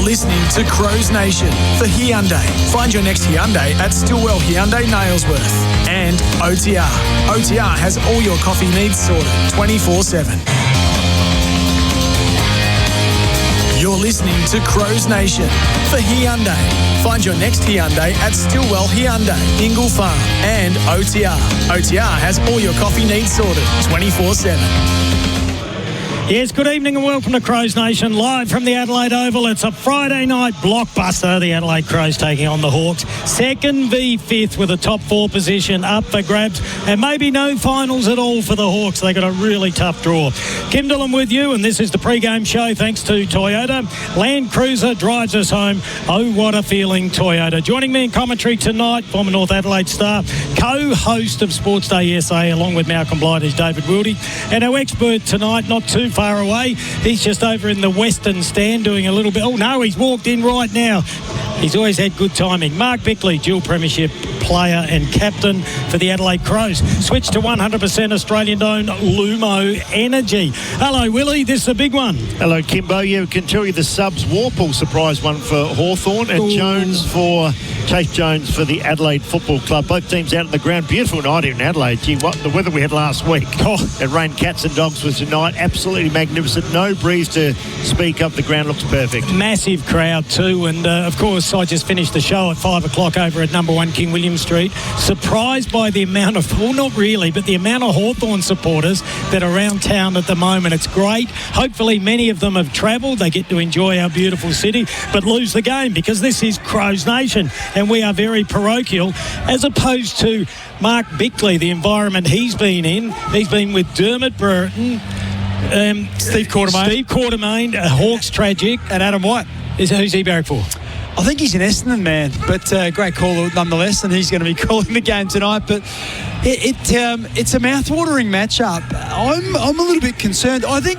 listening to Crows Nation for Hyundai. Find your next Hyundai at Stillwell Hyundai Nailsworth. And OTR. OTR has all your coffee needs sorted 24/7. You're listening to Crows Nation for Hyundai. Find your next Hyundai at Stillwell Hyundai, Ingle Farm, and OTR. OTR has all your coffee needs sorted 24/7. Yes, good evening and welcome to Crows Nation, live from the Adelaide Oval. It's a Friday night blockbuster. The Adelaide Crows taking on the Hawks. 2nd v 5th with a top 4 position up for grabs. And maybe no finals at all for the Hawks. They got a really tough draw. Kim Dillon with you, and this is the pre-game show thanks to Toyota. Land Cruiser drives us home. Oh, what a feeling, Toyota. Joining me in commentary tonight, former North Adelaide star, co-host of Sports Day SA, along with Malcolm Blight, is David Wildy. And our expert tonight, not too far away. He's just over in the Western stand doing a little bit. Oh no, he's walked in right now. He's always had good timing. Mark Bickley, dual premiership player and captain for the Adelaide Crows. Switch to 100% Australian-owned Lumo Energy. Hello, Willie. This is a big one. Hello, Kimbo. Yeah, we can tell you the subs. Warple surprise one for Hawthorn and Chase Jones for the Adelaide Football Club. Both teams out on the ground. Beautiful night here in Adelaide. Gee, what the weather we had last week. It rained cats and dogs was tonight. Absolutely magnificent. No breeze to speak of. The ground looks perfect. Massive crowd too. And, of course, I just finished the show at 5 o'clock over at number 1 King William Street. Surprised by the amount of, well, not really, but the amount of Hawthorn supporters that are around town at the moment. It's great. Hopefully many of them have travelled. They get to enjoy our beautiful city, but lose the game because this is Crows Nation and we are very parochial, as opposed to Mark Bickley, the environment he's been in. He's been with Dermot Burton, Steve Quartermain, Hawks tragic, and Adam White. Who's he barrack for? I think he's an Essendon man, but great call nonetheless, and he's going to be calling the game tonight. But it's a mouth-watering matchup. I'm a little bit concerned. I think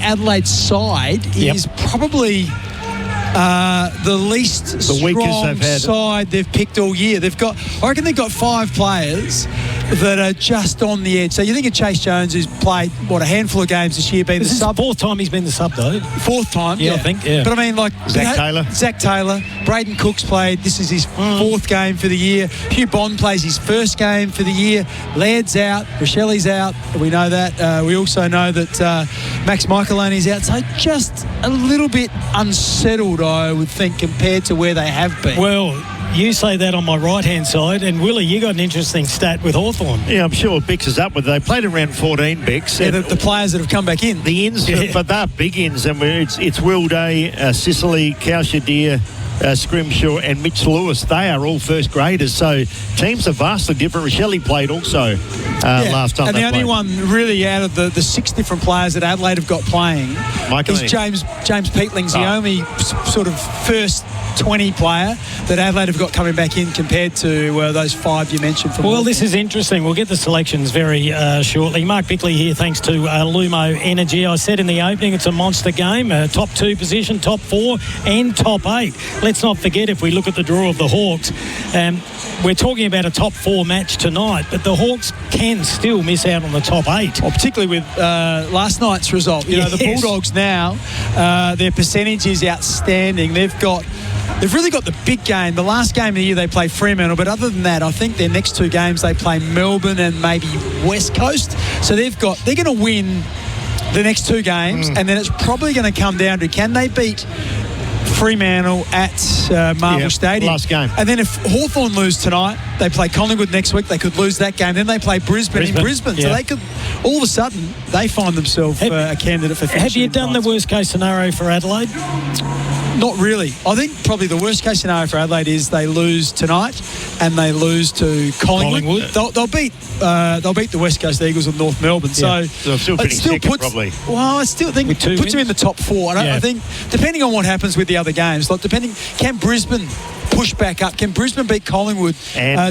Adelaide's side is probably the least strong side they've picked all year. I reckon they've got 5 players that are just on the edge. So you think of Chase Jones, who's played, a handful of games this year, being the sub. 4th time he's been the sub, though. 4th time, I think, yeah. But I mean, like... Zach Taylor. Braden Cook's played. This is his 4th game for the year. Hugh Bond plays his 1st game for the year. Laird's out. Rochelle's out. We know that. We also know that Max Micheloni's out. So just a little bit unsettled, I would think, compared to where they have been. Well, you say that on my right-hand side, and Willie, you got an interesting stat with Hawthorn. Yeah, I'm sure Bix is up with it. They played around 14, Bix. Yeah, the players that have come back in. The ins, but they're big ins, and it's Wildy, Sicily, Cowshadeer, Scrimshaw and Mitch Lewis. They are all first graders, so teams are vastly different. Rochelle played also last time. And the only one really out of the 6 different players that Adelaide have got playing is James Peatling's the only sort of first 20 player that Adelaide have got coming back in compared to those 5 you mentioned. Well, this is interesting. We'll get the selections very shortly. Mark Bickley here, thanks to Lumo Energy. I said in the opening, it's a monster game. Top 2 position, top 4 and top 8. Let's not forget, if we look at the draw of the Hawks, we're talking about a top 4 match tonight, but the Hawks can still miss out on the top 8. Well, particularly with last night's result. You know, the Bulldogs now, their percentage is outstanding. They've really got the big game. The last game of the year they play Fremantle, but other than that, I think their next 2 games they play Melbourne and maybe West Coast. So they're going to win the next 2 games, and then it's probably going to come down to, can they beat Fremantle at Marvel Stadium? Last game. And then if Hawthorn lose tonight, they play Collingwood next week, they could lose that game. Then they play Brisbane in Brisbane. So they could, all of a sudden, they find themselves a candidate for finishing. Have you done the worst case scenario for Adelaide? Not really. I think probably the worst case scenario for Adelaide is they lose tonight and they lose to Collingwood. They'll beat the West Coast Eagles of North Melbourne. So they'll still finish second, probably. Well, I still think it puts them in the top 4. I think depending on what happens with the other games, can Brisbane push back up? Can Brisbane beat Collingwood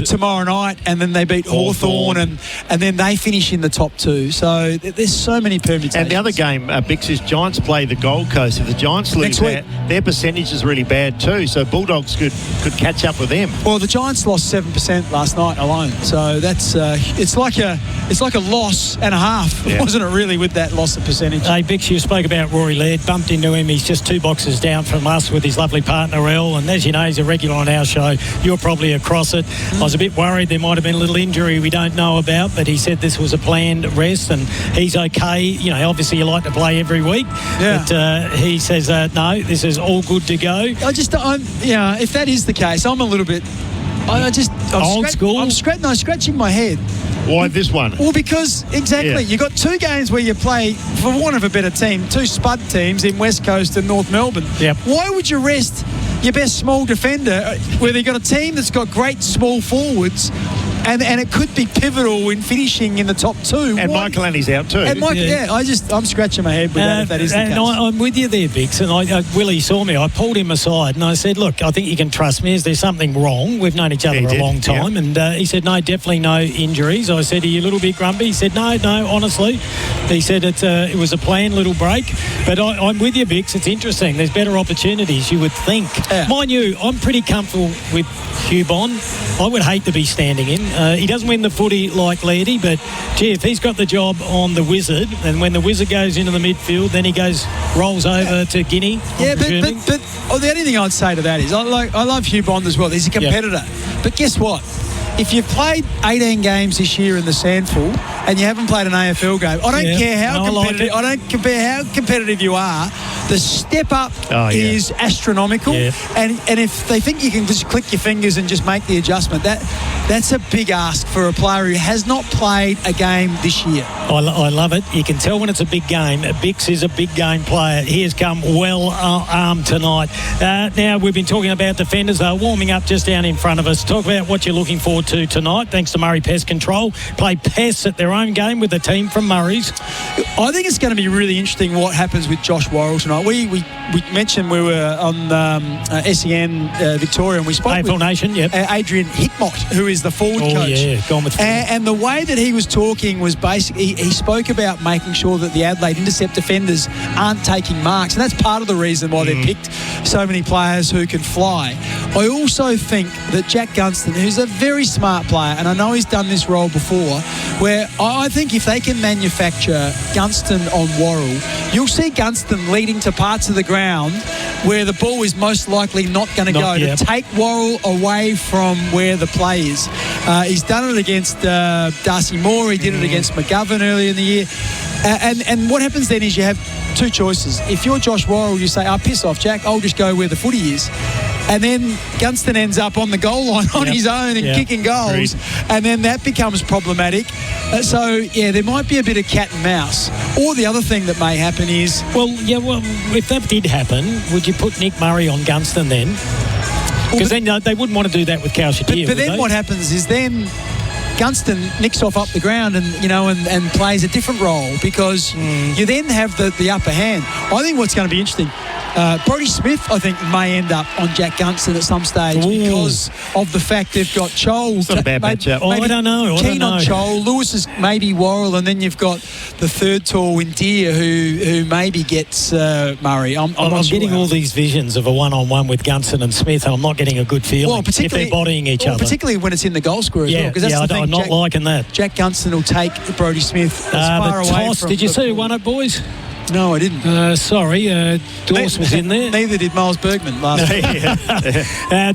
tomorrow night, and then they beat Hawthorn, and then they finish in the top 2? So there's so many permutations. And the other game, Bix, is Giants play the Gold Coast. If the Giants lose, their percentage is really bad too. So Bulldogs could catch up with them. Well, the Giants lost 7% last night alone. So that's it's like a loss and a half, wasn't it? Really, with that loss of percentage. Hey, Bix, you spoke about Rory Laird. Bumped into him. He's just 2 boxes down from us with his lovely partner Elle. And as you know, he's a regular on our show. You're probably across it. I was a bit worried there might have been a little injury we don't know about, but he said this was a planned rest and he's okay. You know, obviously you like to play every week, but he says no, this is all good to go. If that is the case, I'm a little bit. I'm school. I'm scratching my head. Why this one? Well, because you got 2 games where you play, for want of a better team, 2 spud teams in West Coast and North Melbourne. Yep. Why would you rest your best small defender where they've got a team that's got great small forwards? And it could be pivotal in finishing in the top 2. And Michael Annie's out too. And I'm scratching my head with that if that is the case. And I'm with you there, Bix. And Willie saw me. I pulled him aside and I said, look, I think you can trust me. Is there something wrong? We've known each other a long time. And he said, no, definitely no injuries. I said, are you a little bit grumpy? He said, no, honestly. He said it was a planned little break. But I'm with you, Bix. It's interesting. There's better opportunities, you would think. Yeah. Mind you, I'm pretty comfortable with Hugh Bond. I would hate to be standing in. He doesn't win the footy like Lairdy, but gee, if he's got the job on the Wizard, and when the Wizard goes into the midfield, then he rolls over to Guinea. Yeah, but the only thing I'd say to that is I love Hugh Bond as well. He's a competitor. Yep. But guess what? If you've played 18 games this year in the Sandful and you haven't played an AFL game, I don't care how competitive. I don't care how competitive you are. The step up is astronomical, and if they think you can just click your fingers and just make the adjustment, that's a big ask for a player who has not played a game this year. I love it. You can tell when it's a big game. Bix is a big game player. He has come well armed tonight. Now we've been talking about defenders. They're warming up just down in front of us. Talk about what you're looking forward to tonight. Thanks to Murray Pest Control. Play Pests at their own game with the team from Murray's. I think it's going to be really interesting what happens with Josh Worrell tonight. We mentioned we were on SEN Victoria, and we spoke AFL with Nation, Adrian Hickmott, who is the forward coach. Gone with and the way that he was talking was basically he spoke about making sure that the Adelaide intercept defenders aren't taking marks, and that's part of the reason why they picked so many players who can fly. I also think that Jack Gunston, who's a very smart player, and I know he's done this role before, where I think if they can manufacture Gunston on Worrell, you'll see Gunston leading to parts of the ground where the ball is most likely not going to go, to take Worrell away from where the play is. He's done it against Darcy Moore. He did it against McGovern earlier in the year. And what happens then is you have 2 choices. If you're Josh Worrell, you say, piss off, Jack, I'll just go where the footy is. And then Gunston ends up on the goal line on his own and kicking goals. And then that becomes problematic. There might be a bit of cat and mouse. Or the other thing that may happen is... if that did happen, would you put Nick Murray on Gunston then? Because then they wouldn't want to do that with Calciatio. But then what happens is then Gunston nicks off up the ground and plays a different role, because you then have the upper hand. I think what's going to be interesting, Brodie Smith, I think, may end up on Jack Gunston at some stage because of the fact they've got Chol. It's not a bad matchup. I don't know. Keen on Chol. Lewis is maybe Worrell, and then you've got the third tall in Deer who maybe gets Murray. I'm getting all these visions of a one-on-one with Gunston and Smith, and I'm not getting a good feeling if they're bodying each other. Particularly when it's in the goal square as well. Because that's the thing. I'm not liking that. Jack Gunston will take Brodie Smith as far away from... Did you see who won it, boys? No, I didn't. Sorry, Dawes was in there. Neither did Miles Bergman last week.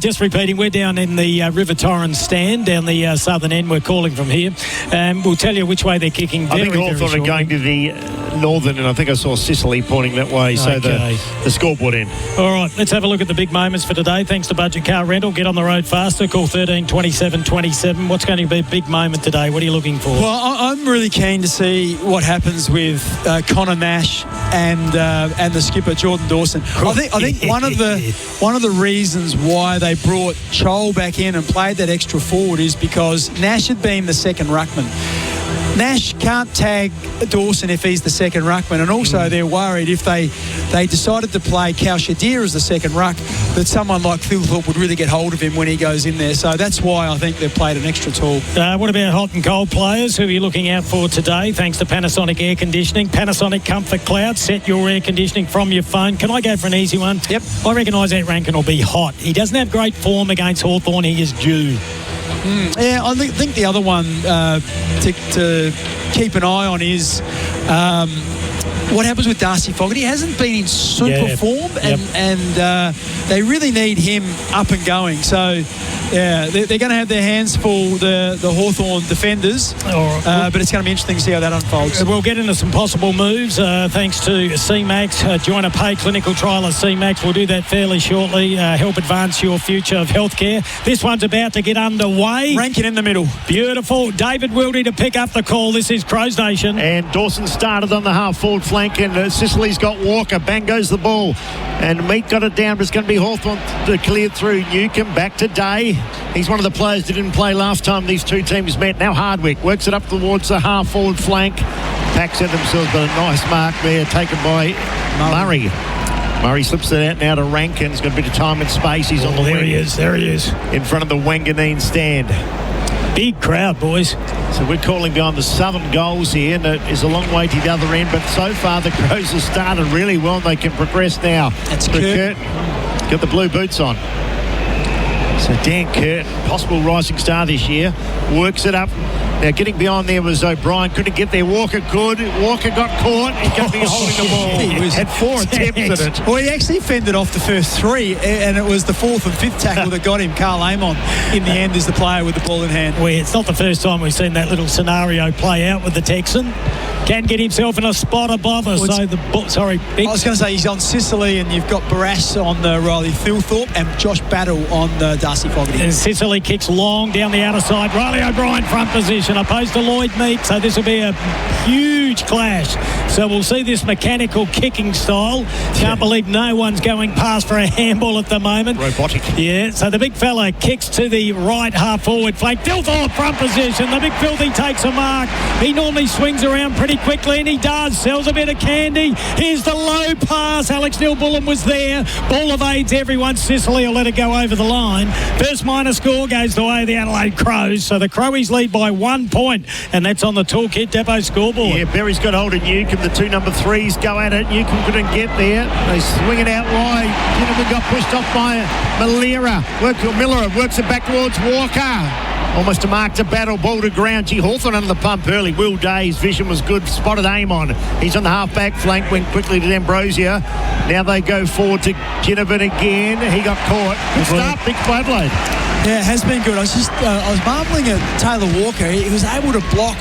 Just repeating, we're down in the River Torrens stand, down the southern end. We're calling from here. We'll tell you which way they're kicking. I think Hawthorn are going to the northern, and I think I saw Sicily pointing that way. So the scoreboard end. All right, let's have a look at the big moments for today. Thanks to Budget Car Rental. Get on the road faster. Call 13 27 27. What's going to be a big moment today? What are you looking for? Well, I'm really keen to see what happens with Connor Nash and the skipper Jordan Dawson. I think one of the reasons why they brought Chol back in and played that extra forward is because Nash had been the second ruckman. Nash can't tag Dawson if he's the second ruckman, and also they're worried if they decided to play Cal Shadir as the second ruck, that someone like Philthorpe would really get hold of him when he goes in there. So that's why I think they've played an extra tall. What about hot and cold players? Who are you looking out for today? Thanks to Panasonic Air Conditioning. Panasonic Comfort Cloud. Set your air conditioning from your phone. Can I go for an easy one? Yep. I reckon Isaac Rankin will be hot. He doesn't have great form against Hawthorn. He is due. Yeah, I think the other one to keep an eye on is what happens with Darcy Fogarty. He hasn't been in super form, and they really need him up and going. So, yeah, they're going to have their hands full, the Hawthorn defenders, but it's going to be interesting to see how that unfolds. We'll get into some possible moves thanks to CMAX. Join a paid clinical trial at CMAX. We'll do that fairly shortly. Help advance your future of healthcare. This one's about to get underway. Rankin in the middle. Beautiful. David Wildy to pick up the call. This is Crows Nation. And Dawson started on the half-forward flank, and Sicily's got Walker. Bang goes the ball. And Meat got it down, but it's going to be Hawthorn to clear through. Newcomb back to Day. He's one of the players that didn't play last time these two teams met. Now Hardwick works it up towards the half-forward flank. Packs it themselves, but a nice mark there taken by Murray. Murray slips it out now to Rankin. He's got a bit of time and space. He's on the wing. There he is. In front of the Wanganeen stand. Big crowd, boys. So we're calling behind the southern goals here, and it is a long way to the other end, but so far the Crows have started really well, and they can progress now. That's Curtin. Got the blue boots on. So Dan Curtin, possible rising star this year, works it up. Now getting behind there was O'Brien. Couldn't get there. Walker could. Walker got caught. He's going to be holding the ball. He had 4 attempts at it. Well, he actually fended off the first 3, and it was the 4th and 5th tackle that got him. Carl Amon, in the end, is the player with the ball in hand. Well, it's not the first time we've seen that little scenario play out with the Texan. Can get himself in a spot above us. Well, Big. I was going to say he's on Sicily, and you've got Barras on the Riley Philthorpe and Josh Battle on the Darcy Fogarty. And Sicily kicks long down the outer side. Riley O'Brien front position opposed to Lloyd Meat. So this will be a huge clash. So we'll see this mechanical kicking style. Can't believe no one's going past for a handball at the moment. Robotic. Yeah, so the big fella kicks to the right half forward flank. Philthorpe front position. The big filthy takes a mark. He normally swings around pretty quickly, and he does. Sells a bit of candy. Here's the low pass. Alex Neil-Bullen was there. Ball evades everyone. Sicily will let it go over the line. First minor score goes the way of the Adelaide Crows. So the Crowies lead by 1 point, and that's on the Toolkit Depot scoreboard. Yeah, Berry's got hold of Newcomb. The 2 number 3s go at it. Newcomb couldn't get there. They swing it out wide. Ginnivan got pushed off by Miller works it back towards Walker. Almost a mark to Battle, ball to ground. Hawthorn under the pump early. Will Day's vision was good. Spotted Amon. He's on the half-back flank. Went quickly to D'Ambrosia. Now they go forward to Ginnivan again. He got caught. Good start, big for Adelaide. Yeah, it has been good. I was marvelling at Taylor Walker. He was able to block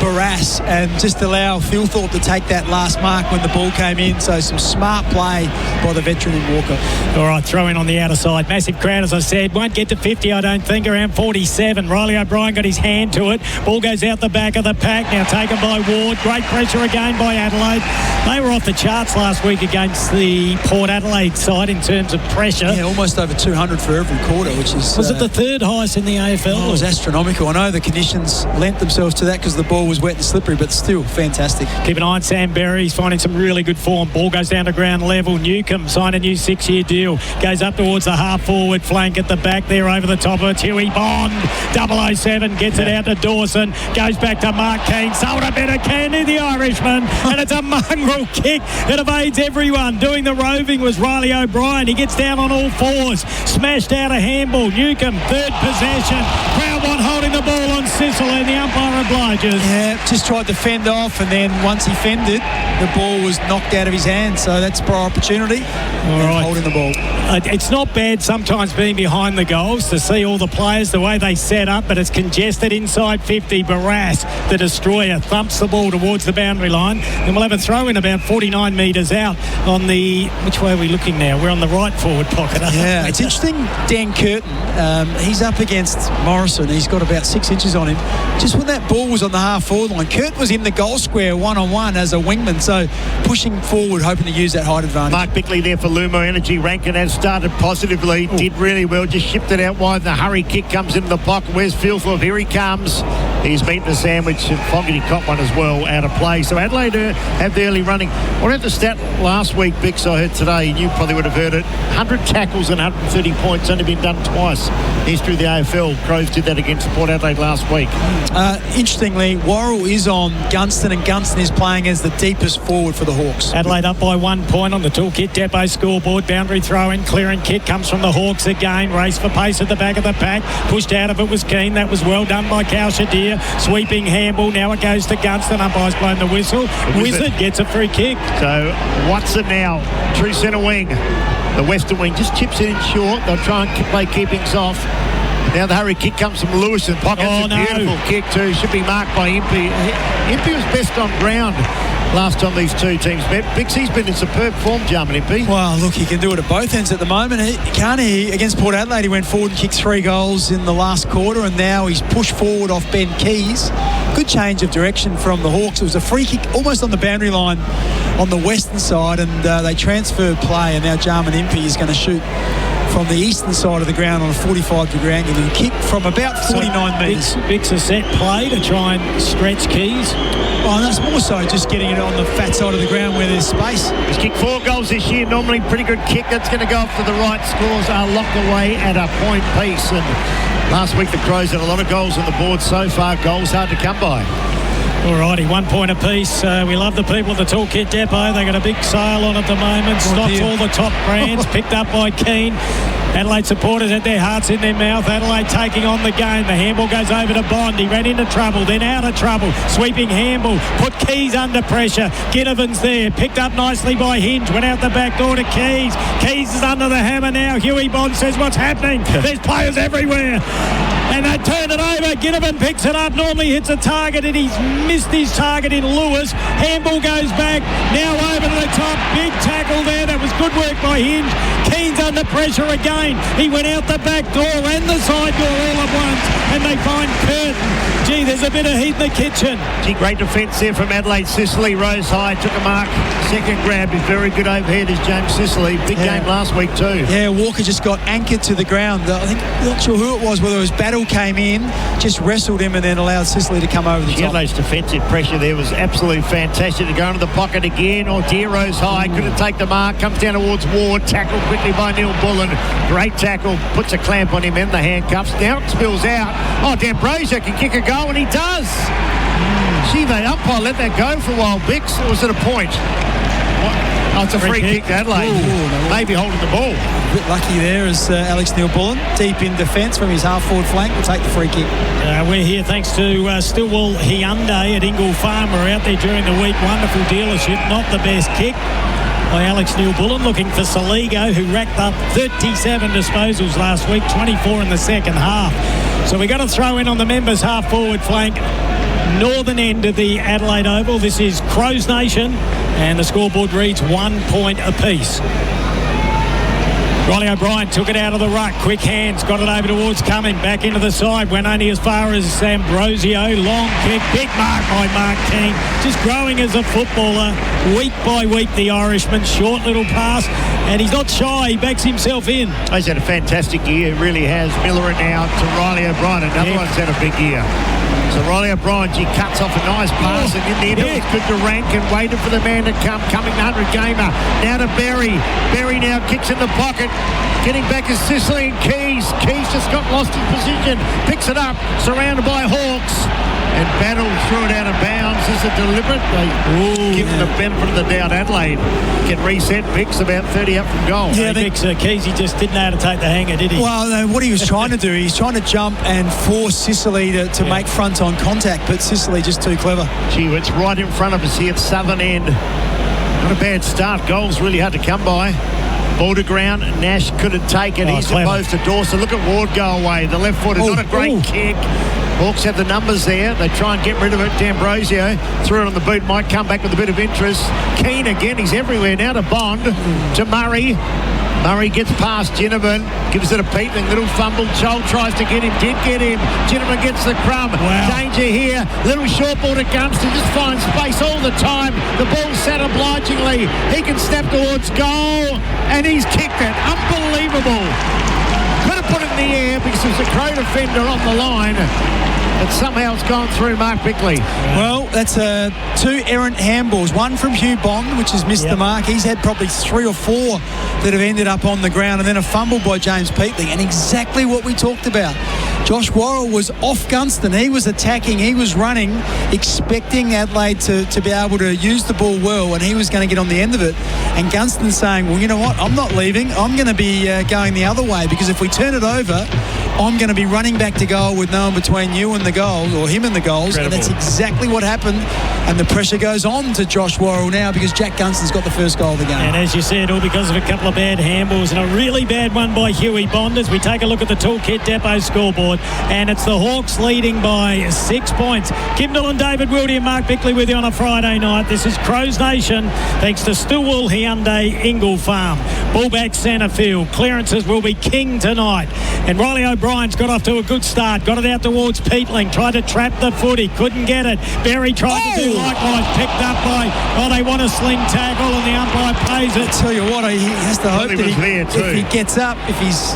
Barras and just allow Philthorpe to take that last mark when the ball came in. So some smart play by the veteran in Walker. All right, throw in on the outer side. Massive crowd, as I said. Won't get to 50, I don't think. Around 47. Riley O'Brien got his hand to it. Ball goes out the back of the pack. Now taken by Ward. Great pressure again by Adelaide. They were off the charts last week against the Port Adelaide side in terms of pressure. Yeah, almost over 200 for every quarter, which is... Was it the 3rd highest in the AFL? It was astronomical. I know the conditions lent themselves to that because the ball was wet and slippery, but still fantastic. Keep an eye on Sam Berry. He's finding some really good form. Ball goes down to ground level. Newcomb signed a new 6-year deal. Goes up towards the half-forward flank at the back there over the top of it. Huey Bond, 007, gets it out to Dawson. Goes back to Mark Keane. Sold a bit of candy, the Irishman. And it's a mongrel kick that evades everyone. Doing the roving was Riley O'Brien. He gets down on all 4s. Smashed out a handball. Newcomb, 3rd possession. Proudmont holding the ball on Sicily, and the umpire obliges. Yeah, just tried to fend off, and then once he fended, the ball was knocked out of his hand. So that's prior opportunity. All right. Holding the ball. It's not bad sometimes being behind the goals to see all the players, the way they set up, but it's congested inside 50. Barras, the destroyer, thumps the ball towards the boundary line, and we'll have a throw in about 49 metres out on the... Which way are we looking now? We're on the right forward pocket. Yeah, it's interesting. Dan Curtin, he's up against Morrison. He's got about 6 inches on him. Just when that ball was on the half-forward line, Curtin was in the goal square one-on-one as a wingman, so pushing forward, hoping to use that height advantage. Mark Bickley there for Lumo Energy. Rankin has started positively, did really well, just shipped it out wide. The hurry kick comes into the pocket. Where's Philthorpe? Here he comes. He's meeting the sandwich, and Fogarty caught one as well out of play. So Adelaide have the early running. I read the stat last week, Bix, I heard today, and you probably would have heard it. 100 tackles and 130 points, only been done twice in history of the AFL. Crows did that against Port Adelaide last week. Interestingly, Worrell is on Gunston, and Gunston is playing as the deepest forward for the Hawks. Adelaide up by 1 point on the Toolkit Depot scoreboard. Boundary throw in, clearing kick comes from the Hawks again. Race for pace at the back of the pack. Pushed out of it was Keane. That was well done by Cowshadir. Sweeping handball. Now it goes to Gunston. Umpire's blown the whistle. Wizard gets a free kick. So Watson now, true centre wing. The western wing just chips it in short. They'll try and play keepings off. Now the hurry kick comes from Lewis and pockets. Oh, no. Beautiful kick too. Should be marked by Impey. Impey was best on ground last time these two teams met. Bixie's been in superb form, Jarman Impey. Well, look, he can do it at both ends at the moment. He against Port Adelaide, he went forward and kicked 3 goals in the last quarter, and now he's pushed forward off Ben Keys. Good change of direction from the Hawks. It was a free kick almost on the boundary line on the western side, and they transferred play, and now Jarman Impey is going to shoot from the eastern side of the ground on a 45-degree angle and kick from about 49 metres. Bix a set play to try and stretch Keys. Oh, and that's more so just getting it on the fat side of the ground where there's space. He's kicked 4 goals this year. Normally pretty good kick. That's going to go off to the right. Scores are locked away at a point piece. And last week the Crows had a lot of goals on the board so far. Goals hard to come by. Alrighty, 1 point apiece. We love the people at the Toolkit Depot. They got a big sale on at the moment. Stocks all the top brands, picked up by Keane. Adelaide supporters had their hearts in their mouth. Adelaide taking on the game. The handball goes over to Bond. He ran into trouble, then out of trouble. Sweeping handball. Put Keys under pressure. Ginnivan's there. Picked up nicely by Hinge. Went out the back door to Keys. Keys is under the hammer now. Huey Bond says, what's happening? There's players everywhere. And they turn it over. Ginnivan picks it up. Normally hits a target, and he's missed his target in Lewis. Handball goes back. Now over to the top. Big tackle there. That was good work by Hinge. Keane's under pressure again. He went out the back door and the side door all at once, and they find Curtin. Gee, there's a bit of heat in the kitchen. Gee, great defence there from Adelaide. Sicily rose high, took a mark. Second grab is very good overhead is James Sicily. Big game last week too. Yeah, Walker just got anchored to the ground. I think, not sure who it was, whether it was Battle came in, just wrestled him and then allowed Sicily to come over the top. Adelaide's defensive pressure there was absolutely fantastic. To go into the pocket again. Deer rose high, couldn't take the mark, comes down towards Ward, tackled quickly by Neil Bullen. Great tackle, puts a clamp on him in the handcuffs. Now it spills out. D'Ambrosio can kick a goal, and he does. Gee, the umpire let that go for a while, Bix. Or was it a point? Oh, it's a free kick to Adelaide. Maybe holding the ball. A bit lucky there as Alex Neil-Bullen, deep in defence from his half-forward flank, will take the free kick. We're here thanks to Stillwell Hyundai at Ingle Farm. We're out there during the week. Wonderful dealership. Not the best kick by Alex Neil-Bullen, looking for Saligo, who racked up 37 disposals last week, 24 in the second half. So we got to throw in on the members' half-forward flank, northern end of the Adelaide Oval. This is Crows Nation, and the scoreboard reads 1 point apiece. Riley O'Brien took it out of the ruck. Quick hands. Got it over towards Cumming. Back into the side. Went only as far as Ambrosio. Long kick. Big mark by Mark Keane. Just growing as a footballer. Week by week, the Irishman. Short little pass. And he's not shy. He backs himself in. He's had a fantastic year. Really has. Miller now to Riley O'Brien. Another one's had a big year. So Riley O'Brien, he cuts off a nice pass, and in the end it was good to rank and waited for the man to come. Coming 100 gamer. Now to Berry. Berry now kicks in the pocket. Getting back is Sicily and Keys. Keys just got lost in position. Picks it up. Surrounded by Hawks. And Battle threw it out of bounds. Is it deliberate? They give them the benefit of the doubt. Adelaide can reset. Vic's about 30 up from goal. Yeah, Keys, he just didn't know how to take the hanger, did he? Well, no, what he was trying to do, he's trying to jump and force Sicily to make front-on contact, but Sicily just too clever. Gee, it's right in front of us here at Southern End. Not a bad start. Goals really hard to come by. Ball to ground. Nash couldn't take it. He's opposed to Dawson. Look at Ward go away. The left foot is not a great kick. Hawks have the numbers there. They try and get rid of it. D'Ambrosio threw it on the boot. Might come back with a bit of interest. Keane again. He's everywhere now to Bond. To Murray. Murray gets past Ginnivan. Gives it a peeping little fumble. Joel tries to get him. Did get him. Ginnivan gets the crumb. Wow. Danger here. Little short ball to Gunston. Just finds space all the time. The ball's sat obligingly. He can step towards goal. And he's kicked it. Unbelievable. Could have put it in the air because there's a Crow defender on the line. But somehow it's gone through Mark Bickley. Well, that's 2 errant handballs. One from Hugh Bond, which has missed the mark. He's had probably 3 or 4 that have ended up on the ground. And then a fumble by James Peatley. And exactly what we talked about. Josh Worrell was off Gunston. He was attacking. He was running, expecting Adelaide to be able to use the ball well, and he was going to get on the end of it. And Gunston saying, well, you know what? I'm not leaving. I'm going to be going the other way, because if we turn it over, I'm going to be running back to goal with no one between you and the goal, or him and the goals. Incredible. And that's exactly what happened. And the pressure goes on to Josh Worrell now, because Jack Gunston's got the first goal of the game. And as you said, all because of a couple of bad handballs and a really bad one by Huey Bond. As we take a look at the Toolkit Depot scoreboard, and it's the Hawks leading by 6 points. Kim Dillon, David Wildy and Mark Bickley with you on a Friday night. This is Crows Nation, thanks to Stillwell Hyundai Ingle Farm. Ball back centre field. Clearances will be king tonight. And Riley O'Brien's got off to a good start. Got it out towards Peatling. Tried to trap the footy. Couldn't get it. Berry tried to do likewise. Picked up by, they want a sling tackle, and the umpire pays it. I tell you what, he has to hope that if he gets up, if he's...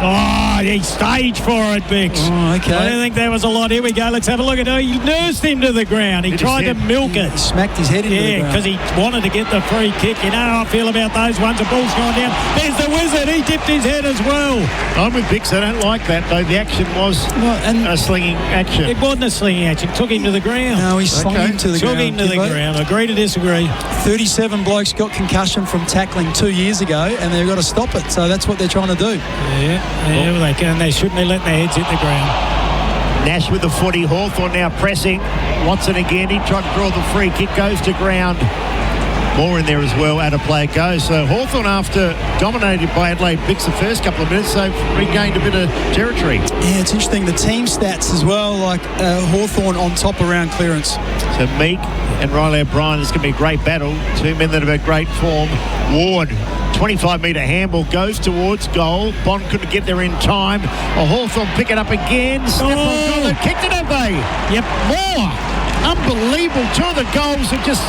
he staged for it, Bix. Oh, okay. I don't think there was a lot. Here we go. Let's have a look at it. He nursed him to the ground. He tried to milk it. He smacked his head into the ground. Yeah, because he wanted to get the free kick. You know how I feel about those ones. The ball's gone down. There's the Wizard. He dipped his head as well. I'm with Bix. I don't like that, though. The action was a slinging action. It wasn't a slinging action. Took him to the ground. No, he slung him to the ground. Took him to the ground. Agree to disagree. 37 blokes got concussion from tackling 2 years ago, and they've got to stop it. So that's what they're trying to do. Yeah, they can. They shouldn't have let their heads hit the ground. Nash with the footy. Hawthorn now pressing. Watson again. He tried to draw the free kick. Goes to ground. More in there as well. Out of play it goes. So Hawthorn, after dominated by Adelaide Bix the first couple of minutes, they've regained a bit of territory. Yeah, it's interesting. The team stats as well, like Hawthorn on top around clearance. So Meek and Riley O'Brien, is going to be a great battle. 2 men that have had great form. Ward, 25-metre handball, goes towards goal. Bond couldn't get there in time. Hawthorn pick it up again. Step on goal. They've kicked it, have they? Yep. More. Unbelievable. 2 of the goals are just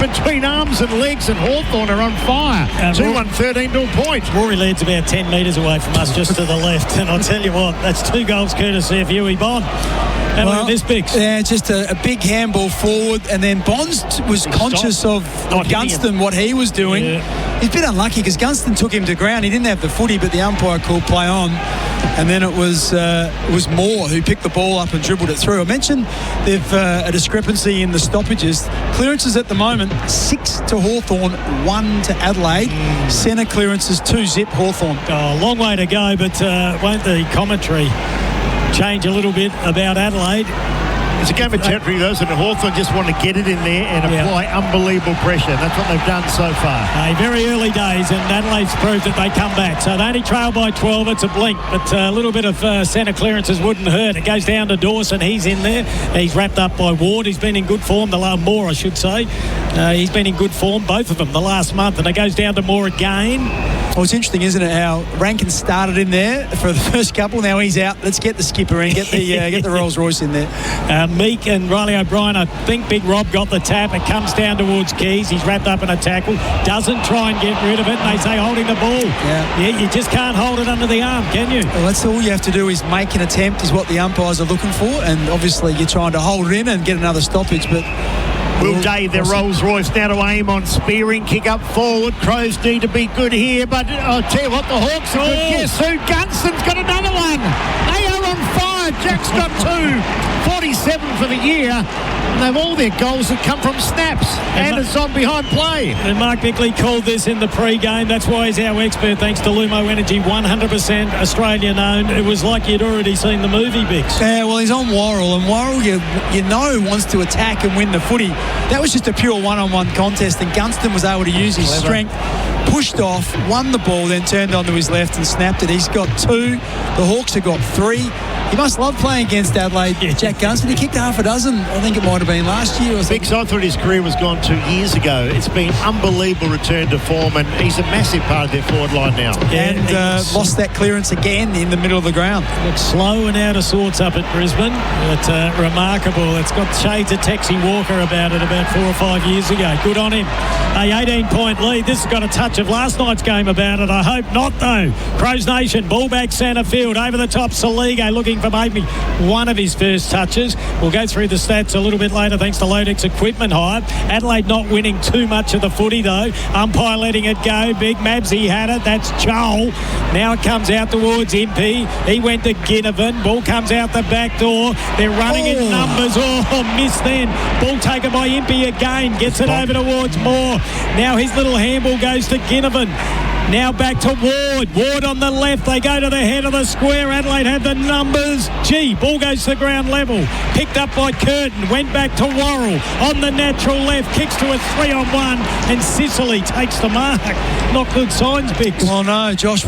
between arms and legs, and Hawthorn are on fire. 2-1-13 to a point. Rory Laird's about 10 metres away from us, just to the left. And I'll tell you what, that's 2 goals courtesy of Huey Bond. And look at this, Bix. Yeah, just a big handball forward. And then Bonds was conscious of Gunston, what he was doing. Yeah. He's a bit unlucky because Gunston took him to ground. He didn't have the footy, but the umpire called play on. And then it was Moore who picked the ball up and dribbled it through. I mentioned they've a discrepancy in the stoppages. Clearances at the moment, 6 to Hawthorn, 1 to Adelaide. Centre clearances, 2-zip Hawthorn. Oh, long way to go, but won't the commentary change a little bit about Adelaide? It's a game of territory, though, and Hawthorn just want to get it in there and apply unbelievable pressure. That's what they've done so far. Very early days, and Adelaide's proved that they come back. So they only trail by 12. It's a blink, but a little bit of centre clearances wouldn't hurt. It goes down to Dawson. He's in there. He's wrapped up by Ward. He's been in good form. Moore, I should say. He's been in good form, both of them, the last month. And it goes down to Moore again. Well, it's interesting, isn't it, how Rankin started in there for the first couple. Now he's out. Let's get the skipper in, get the Rolls Royce in there. Meek and Riley O'Brien, I think Big Rob got the tap. It comes down towards Keys. He's wrapped up in a tackle. Doesn't try and get rid of it. And they say holding the ball. Yeah, you just can't hold it under the arm, can you? Well, that's all you have to do is make an attempt is what the umpires are looking for. And obviously you're trying to hold it in and get another stoppage, but... Wildy, their Rolls Royce now to aim on spearing, kick up forward. Crows need to be good here, but I'll tell you what, the Hawks are good. Guess who? Gunston's got another one. They are on fire. Jack's got 2, 47 for the year. And all their goals have come from snaps. And it's on behind play. And Mark Bickley called this in the pre-game. That's why he's our expert, thanks to Lumo Energy, 100% Australian-owned. It was like you'd already seen the movie, Bix. Yeah, well, he's on Worrell, and Worrell, you know, wants to attack and win the footy. That was just a pure one-on-one contest, and Gunston was able to use his strength, pushed off, won the ball, then turned onto his left and snapped it. He's got 2. The Hawks have got 3. He must love playing against Adelaide. Jack Gunston, he kicked half a dozen. I think it might have been last year or something. Bix, I thought his career was gone 2 years ago. It's been unbelievable return to form, and he's a massive part of their forward line now. And lost that clearance again in the middle of the ground. Looks slow and out of sorts up at Brisbane, but remarkable. It's got shades of Texie Walker about it about 4 or 5 years ago. Good on him. a 18-point lead. This has got a touch of last night's game about it. I hope not, though. Crows Nation, ball back centre field. Over the top, Saligo looking for maybe one of his first touches. We'll go through the stats a little bit later thanks to Lodex Equipment Hire. Adelaide not winning too much of the footy, though. Umpire letting it go. Big Mabsy had it. That's Joel. Now it comes out towards Impey. He went to Ginnivan. Ball comes out the back door. They're running in numbers. Missed then. Ball taken by Impey again. Gets it over towards Moore. Now his little handball goes to Ginnivan. Now back to Ward. Ward on the left. They go to the head of the square. Adelaide had the numbers. Ball goes to the ground level. Picked up by Curtin. Went back to Worrell. On the natural left. Kicks to a 3-on-1. And Sicily takes the mark. Not good signs, Bix. Well, no, Josh,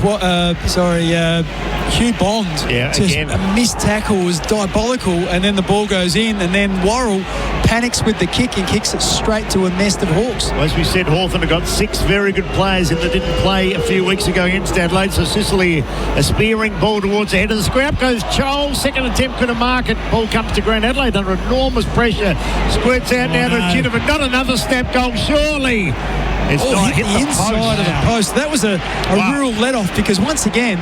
Hugh Bond. Yeah, just again. a missed tackle was diabolical, and then the ball goes in, and then Worrell panics with the kick and kicks it straight to a nest of Hawks. Well, as we said, Hawthorn have got 6 very good players in that didn't play a few weeks ago against Adelaide. So Sicily, a spearing ball towards the head of the square. Up goes Joel. Second attempt couldn't mark it. Ball comes to ground. Adelaide under enormous pressure. Squirts out now to Ginnivan. Not another snap goal, surely. It's not hit the inside of the post. That was a real let-off because, once again,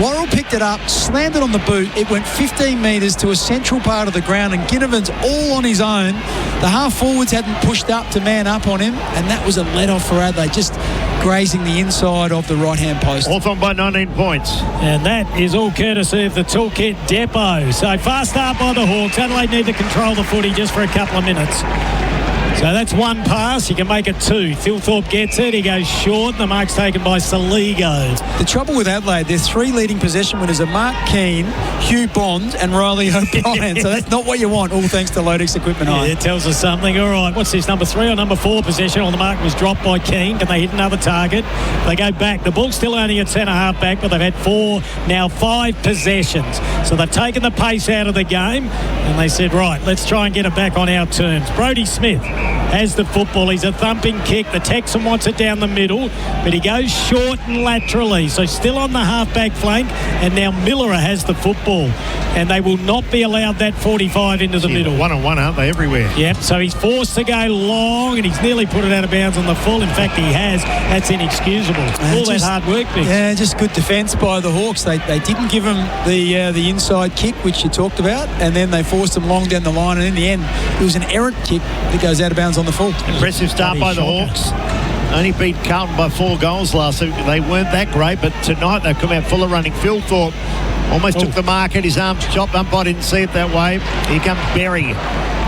Worrell picked it up, slammed it on the boot. It went 15 metres to a central part of the ground, and Ginnivan's all on his own. The half-forwards hadn't pushed up to man up on him, and that was a let-off for Adelaide, just grazing the inside of the right-hand post. Hawthorn by 19 points. And that is all courtesy of the Toolkit Depot. So fast start by the Hawks. Adelaide need to control the footy just for a couple of minutes. So that's one pass. You can make it 2. Thilthorpe gets it. He goes short. The mark's taken by Saligo. The trouble with Adelaide, their 3 leading possession winners are Mark Keane, Hugh Bond and Riley O'Brien. So that's not what you want, all thanks to Lodex Equipment Hire. Yeah, it tells us something. All right, what's this, number 3 or number 4 possession? Well, the mark was dropped by Keane. Can they hit another target? They go back. The ball's still only at centre-half back, but they've had 5 possessions. So they've taken the pace out of the game, and they said, right, let's try and get it back on our terms. Brodie Smith has the football. He's a thumping kick. The Texan wants it down the middle, but he goes short and laterally. So still on the half-back flank, and now Miller has the football. And they will not be allowed that 45 into the middle. 1-on-1, aren't they, everywhere? Yep, so he's forced to go long, and he's nearly put it out of bounds on the full. In fact, he has. That's inexcusable. All that hard work, Bix. Yeah, just good defence by the Hawks. They didn't give him the inside kick, which you talked about, and then they forced him long down the line, and in the end, it was an errant kick that goes out of bounds on the full. Impressive start by the Hawks. Only beat Carlton by 4 goals last week. They weren't that great, but tonight they've come out full of running. Phil Thorpe almost took the mark, and his arms chopped. Umpire didn't see it that way. Here comes Berry.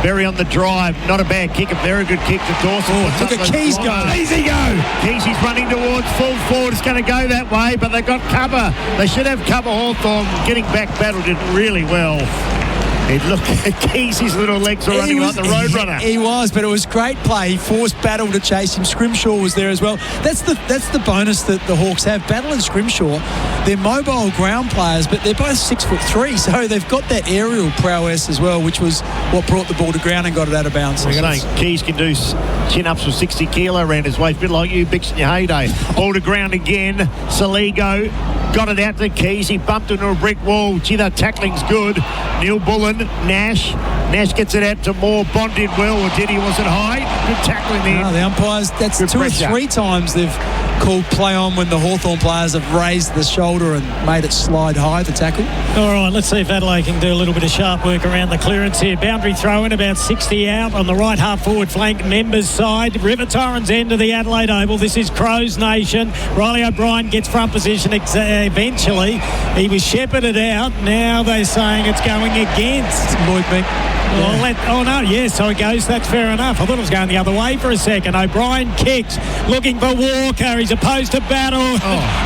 Berry on the drive. Not a bad kick. A very good kick to Dawson. Look at Keys go. Easy go. Keys running towards full forward. It's going to go that way, but they've got cover. They should have cover. Hawthorn getting back battle did really well. Look at Keys' little legs are running like the Roadrunner. He was, but it was great play. He forced Battle to chase him. Scrimshaw was there as well. That's the bonus that the Hawks have. Battle and Scrimshaw, they're mobile ground players, but they're both 6'3", so they've got that aerial prowess as well, which was what brought the ball to ground and got it out of bounds. Keys can do chin-ups with 60 kilo around his waist, a bit like you, Bix, in your heyday. Ball to ground again. Saligo got it out to Keys. He bumped into a brick wall. Gee, that tackling's good. Neil Bullen, Nash gets it out to Moore. Bond did well, or did he? Was it high? Good tackling there. No, the umpires, that's good 2 pressure. Or 3 times they've called play on when the Hawthorn players have raised the shoulder and made it slide high, the tackle. All right, let's see if Adelaide can do a little bit of sharp work around the clearance here. Boundary throw in about 60 out on the right half forward flank, Members side. River Torrens end of the Adelaide Oval. This is Crows Nation. Riley O'Brien gets front position eventually. He was shepherded out. Now they're saying it's going against Lloyd Beck. So it goes. That's fair enough. I thought it was going the other way for a second. O'Brien kicks, looking for Walker. He's opposed to Battle.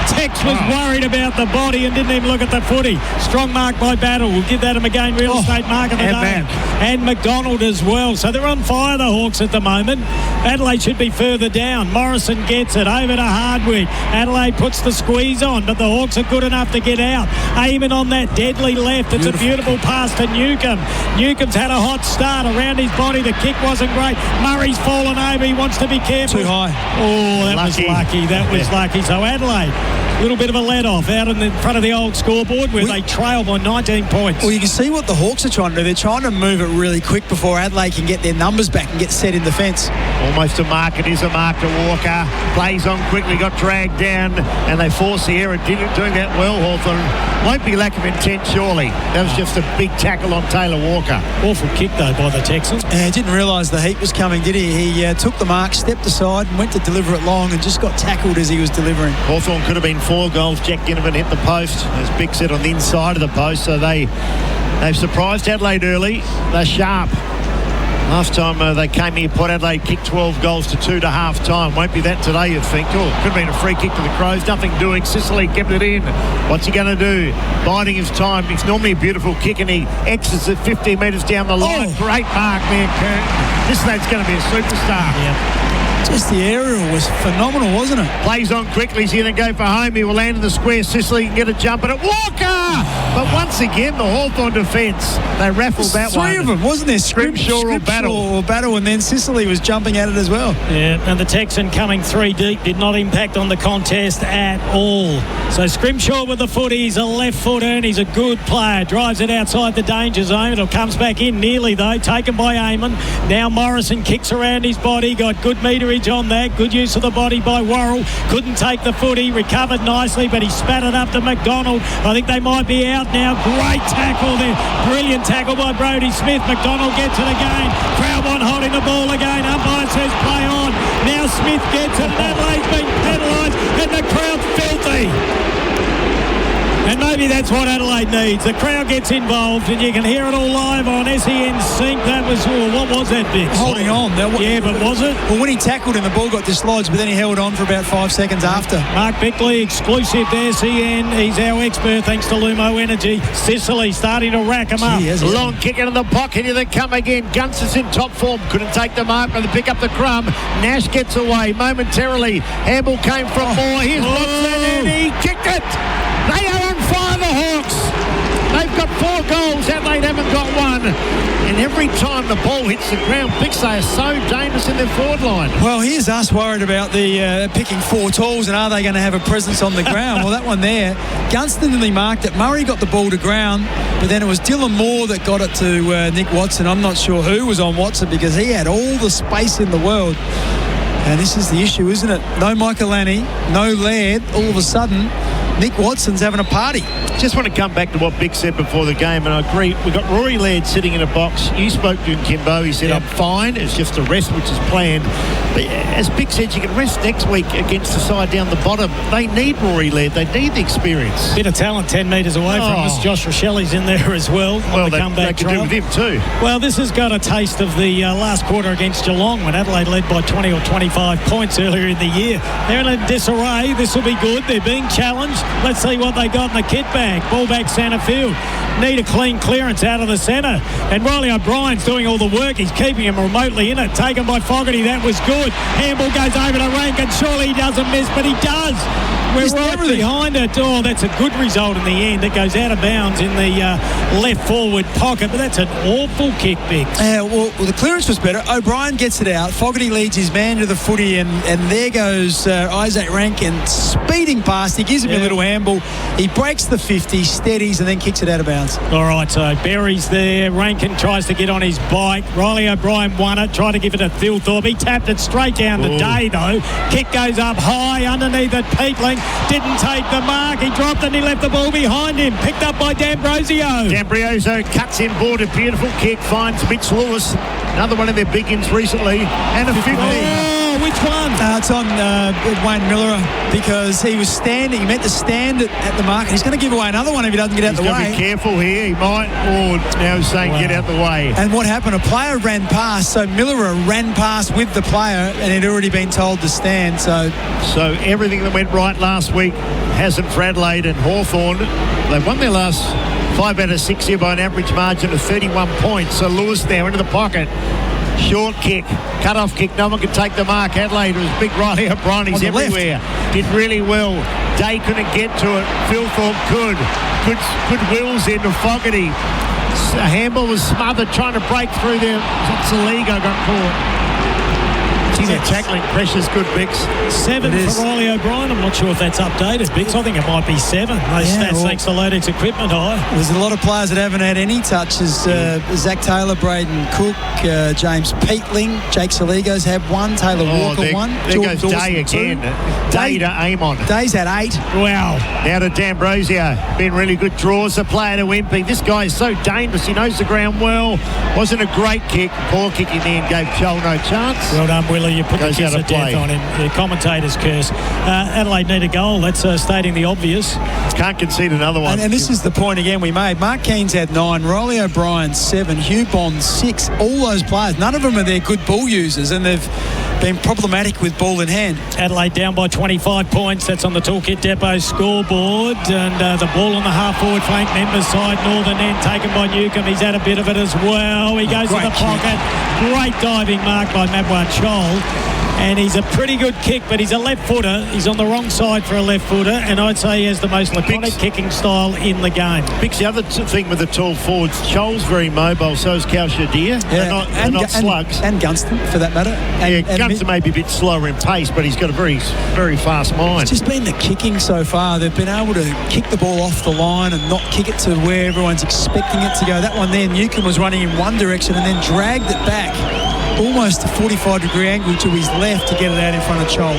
Tex was worried about the body and didn't even look at the footy. Strong mark by Battle. We'll give that a McGain real estate mark of the day. And McDonald as well. So they're on fire, the Hawks, at the moment. Adelaide should be further down. Morrison gets it over to Hardwick. Adelaide puts the squeeze on, but the Hawks are good enough to get out. Eamon on that deadly left. It's a beautiful pass to Newcomb. Newcomb's had a hot start around his body. The kick wasn't great. Murray's fallen over. He wants to be careful. Too high. Oh, that was lucky. that was lucky. So Adelaide, a little bit of a let-off out in the front of the old scoreboard where they trail by 19 points. Well, you can see what the Hawks are trying to do. They're trying to move it really quick before Adelaide can get their numbers back and get set in defence. Almost a mark. It is a mark to Walker. Plays on quickly, got dragged down, and they force the error. Didn't do that well, Hawthorn. Won't be lack of intent, surely. That was just a big tackle on Taylor Walker. Awful kick, though, by the Texans. Didn't realise the heat was coming, did he? He took the mark, stepped aside, and went to deliver it long and just got tackled as he was delivering. Hawthorn could have been 4 goals. Jack Ginnivan hit the post, as Bick said, on the inside of the post. So they've surprised Adelaide early. They're sharp. Last time they came here, Port Adelaide kicked 12 goals to 2 to half time. Won't be that today, you'd think. Oh, could have been a free kick to the Crows. Nothing doing. Sicily kept it in. What's he going to do? Biding his time. It's normally a beautiful kick, and he exits it 15 metres down the line. Oh. Great mark there, Curtin. This mate's going to be a superstar. Yep. Just the aerial was phenomenal, wasn't it? Plays on quickly. He's going to go for home. He will land in the square. Sicily can get a jump at it. Walker! But once again, the Hawthorn defence, they raffled that one. 3 of them, wasn't there? Scrimshaw or Battle, and then Sicily was jumping at it as well. Yeah, and the Texan coming 3 deep did not impact on the contest at all. So Scrimshaw with the footy. He's a left footer and he's a good player. Drives it outside the danger zone. It comes back in nearly, though. Taken by Eamon. Now Morrison kicks around his body. Got good meterage on that. Good use of the body by Worrell. Couldn't take the footy. Recovered nicely, but he spat it up to McDonald. I think they might be out now. Great tackle there. Brilliant tackle by Brodie Smith. McDonald gets it again. Crowd holding the ball again. Umpire says play on. Now Smith gets it. And Adelaide's been penalised. And the crowd's filthy. And maybe that's what Adelaide needs. The crowd gets involved, and you can hear it all live on SEN Sync. That was, what was that, Vic? Holding on. Yeah, but was it? Well, when he tackled and the ball got dislodged, but then he held on for about 5 seconds after. Mark Bickley, exclusive to SEN. He's our expert, thanks to Lumo Energy. Sicily starting to rack him up. Long kick into the pocket. Here they come again. Gunson's in top form. Couldn't take the mark, but they pick up the crumb. Nash gets away momentarily. Hamble came from Moore. Here's Watson, and he kicked it. They are on fire, the Hawks. They've got 4 goals. Adelaide haven't got 1. And every time the ball hits the ground, Bickley are so dangerous in their forward line. Well, here's us worried about the picking 4 tools and are they going to have a presence on the ground? Well, that one there, Gunston nearly marked it. Murray got the ball to ground, but then it was Dillon Moore that got it to Nick Watson. I'm not sure who was on Watson because he had all the space in the world. And this is the issue, isn't it? No Michaelani, no Laird. All of a sudden, Nick Watson's having a party. Just want to come back to what Bick said before the game, and I agree. We've got Rory Laird sitting in a box. You spoke to him, Kimbo. He said, I'm fine. It's just a rest, which is planned. But as Bick said, you can rest next week against the side down the bottom. They need Rory Laird. They need the experience. Bit of talent 10 metres away from us. Josh Rochelli's in there as well. Well, they could do with him too. Well, this has got a taste of the last quarter against Geelong when Adelaide led by 20 or 25 points earlier in the year. They're in a disarray. This will be good. They're being challenged. Let's see what they got in the kit bag. Ball back centre field. Need a clean clearance out of the centre. And Riley O'Brien's doing all the work. He's keeping him remotely in it. Taken by Fogarty. That was good. Handball goes over to Rankin. Surely he doesn't miss, but he does. We're right behind it. Oh, that's a good result in the end. It goes out of bounds in the left forward pocket, but that's an awful kick, Biggs. Well, the clearance was better. O'Brien gets it out. Fogarty leads his man to the footy, and there goes Isaac Rankin speeding past. He gives him a little handball. He breaks the 50, steadies, and then kicks it out of bounds. All right, so Berry's there. Rankin tries to get on his bike. Riley O'Brien won it, tried to give it to Thilthorpe. He tapped it straight down the day, though. Kick goes up high underneath it. Peatling didn't take the mark. He dropped and he left the ball behind him. Picked up by D'Ambrosio. D'Ambrosio cuts in board. A beautiful kick. Finds Mitch Lewis. Another one of their big ins recently. And a 50. Oh, which one? It's on Wayne Miller because he was standing. He meant to stand at the mark. He's going to give away another one if he doesn't get out the way. He's got to be careful here. He might. Now he's saying get out the way. And what happened? A player ran past. So Miller ran past with the player and had already been told to stand. So everything that went right last week hasn't for Adelaide and Hawthorn. They've won their last 5 out of 6 here by an average margin of 31 points. So Lewis now into the pocket. Short kick, cut-off kick. No one could take the mark. Adelaide was big Riley O'Brien. He's everywhere. Left. Did really well. Day couldn't get to it. Thilthorpe could. Good wheels into Fogarty. Handball was smothered trying to break through there. Saligo got caught. Gee, that tackling pressure's good, Bix. 7 for Riley O'Brien. I'm not sure if that's updated, Bix. I think it might be 7. Those stats thanks to Lodex Equipment Hire. There's a lot of players that haven't had any touches. Zach Taylor, Braden Cook, James Peatling, Jake Saligo's had 1, Taylor Walker 1. There goes Day again. Day to aim on. Day's had 8. Wow. Now to D'Ambrosio. Been really good draws. The player to Wimpy. This guy is so dangerous. He knows the ground well. Wasn't a great kick. Poor kick in the end. Gave Joel no chance. Well done, Willie. You put the kiss of death on him. The commentator's curse. Adelaide need a goal. That's stating the obvious. Can't concede another one. And this is the point again we made. Mark Keane's had 9. Riley O'Brien 7. Hugh Bond 6. All those players, none of them are their good ball users, and they've been problematic with ball in hand. Adelaide down by 25 points. That's on the Toolkit Depot scoreboard. And the ball on the half-forward flank, members side, northern end, taken by Newcomb. He's had a bit of it as well. He goes to the pocket. Great diving mark by Mabwan Chol. And he's a pretty good kick, but he's a left footer. He's on the wrong side for a left footer, and I'd say he has the most laconic kicking style in the game. Bix, the other thing with the tall forwards, Chol's very mobile, so is Kaushadir. Yeah. They're not slugs. And Gunston, for that matter. Gunston may be a bit slower in pace, but he's got a very, very fast mind. It's just been the kicking so far. They've been able to kick the ball off the line and not kick it to where everyone's expecting it to go. That one there, Newcomb was running in one direction and then dragged it back almost a 45-degree angle to his left to get it out in front of Chol.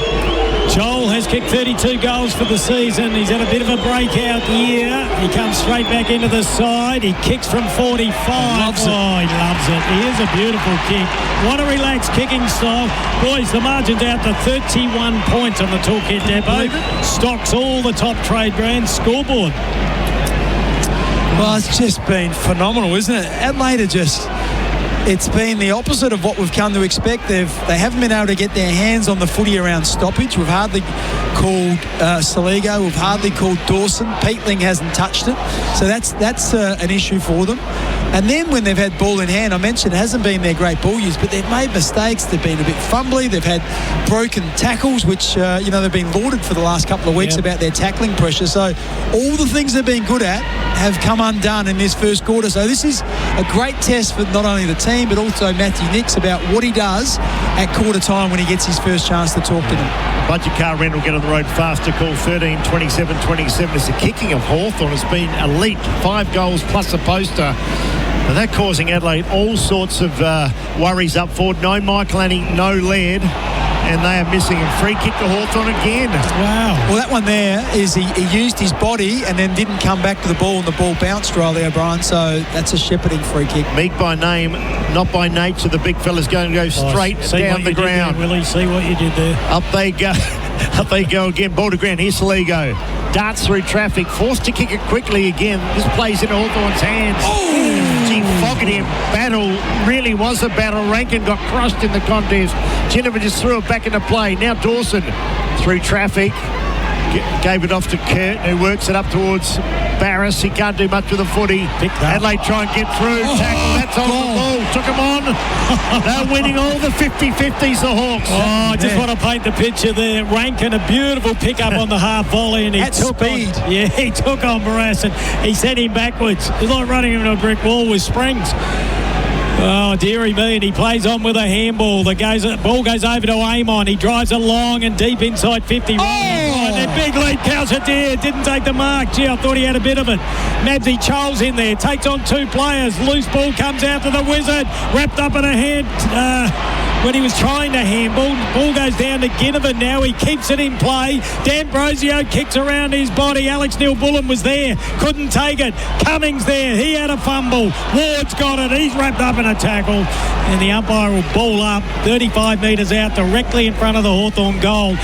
Chol has kicked 32 goals for the season. He's had a bit of a breakout year. He comes straight back into the side. He kicks from 45. Loves it. Oh, he loves it. He is a beautiful kick. What a relaxed kicking style. Boys, the margin's out to 31 points on the Toolkit Depot. Stocks all the top trade brands. Scoreboard. Well, it's just been phenomenal, isn't it? Adelaide are just... It's been the opposite of what we've come to expect. They haven't been able to get their hands on the footy around stoppage. We've hardly called Saligo. We've hardly called Dawson. Peatling hasn't touched it. So that's an issue for them. And then when they've had ball in hand, I mentioned it hasn't been their great ball use, but they've made mistakes. They've been a bit fumbly. They've had broken tackles, which, they've been lauded for the last couple of weeks about their tackling pressure. So all the things they've been good at have come undone in this first quarter. So this is a great test for not only the team, but also Matthew Nicks about what he does at quarter time when he gets his first chance to talk to them. Budget car rental get on the road faster. Call 13-27-27 as the kicking of Hawthorn has been elite. 5 goals plus a poster. And that causing Adelaide all sorts of worries up forward. No Michael Annie, no Laird. And they are missing a free kick to Hawthorn again. Wow. Well, that one there is he used his body and then didn't come back to the ball, and the ball bounced Riley O'Brien. So that's a shepherding free kick. Meek by name, not by nature. The big fella's going to go straight down the ground. There, Willie, see what you did there. Up they go. Up they go again. Ball to ground. Here's Saligo. Darts through traffic. Forced to kick it quickly again. This plays into Hawthorn's hands. Oh! Gee, Fogarty in battle. Really was a battle. Rankin got crushed in the contest. Jennifer just threw it back into play. Now Dawson through traffic. Gave it off to Kurt, who works it up towards Barris. He can't do much with the footy. Adelaide try and get through. Tackle. That's on the ball. Took him on. They're winning all the 50-50s, the Hawks. I just want to paint the picture there. Rankin, a beautiful pick-up on the half volley, and he took speed. He took on Barras, and he sent him backwards. It's like running into a brick wall with springs. Oh, dearie me, and he plays on with a handball. The ball goes over to Amon. He drives it long and deep inside 50. And then big lead, Kaushadir didn't take the mark. Gee, I thought he had a bit of it. Mabsy Chol's in there, takes on 2 players. Loose ball comes out to the Wizard, wrapped up in a hand. When he was trying to handball, ball goes down to Ginnivan. Now he keeps it in play. D'Ambrosio kicks around his body. Alex Neil-Bullen was there, couldn't take it. Cummings there, he had a fumble. Ward's got it, he's wrapped up in a tackle. And the umpire will ball up 35 metres out directly in front of the Hawthorn goal.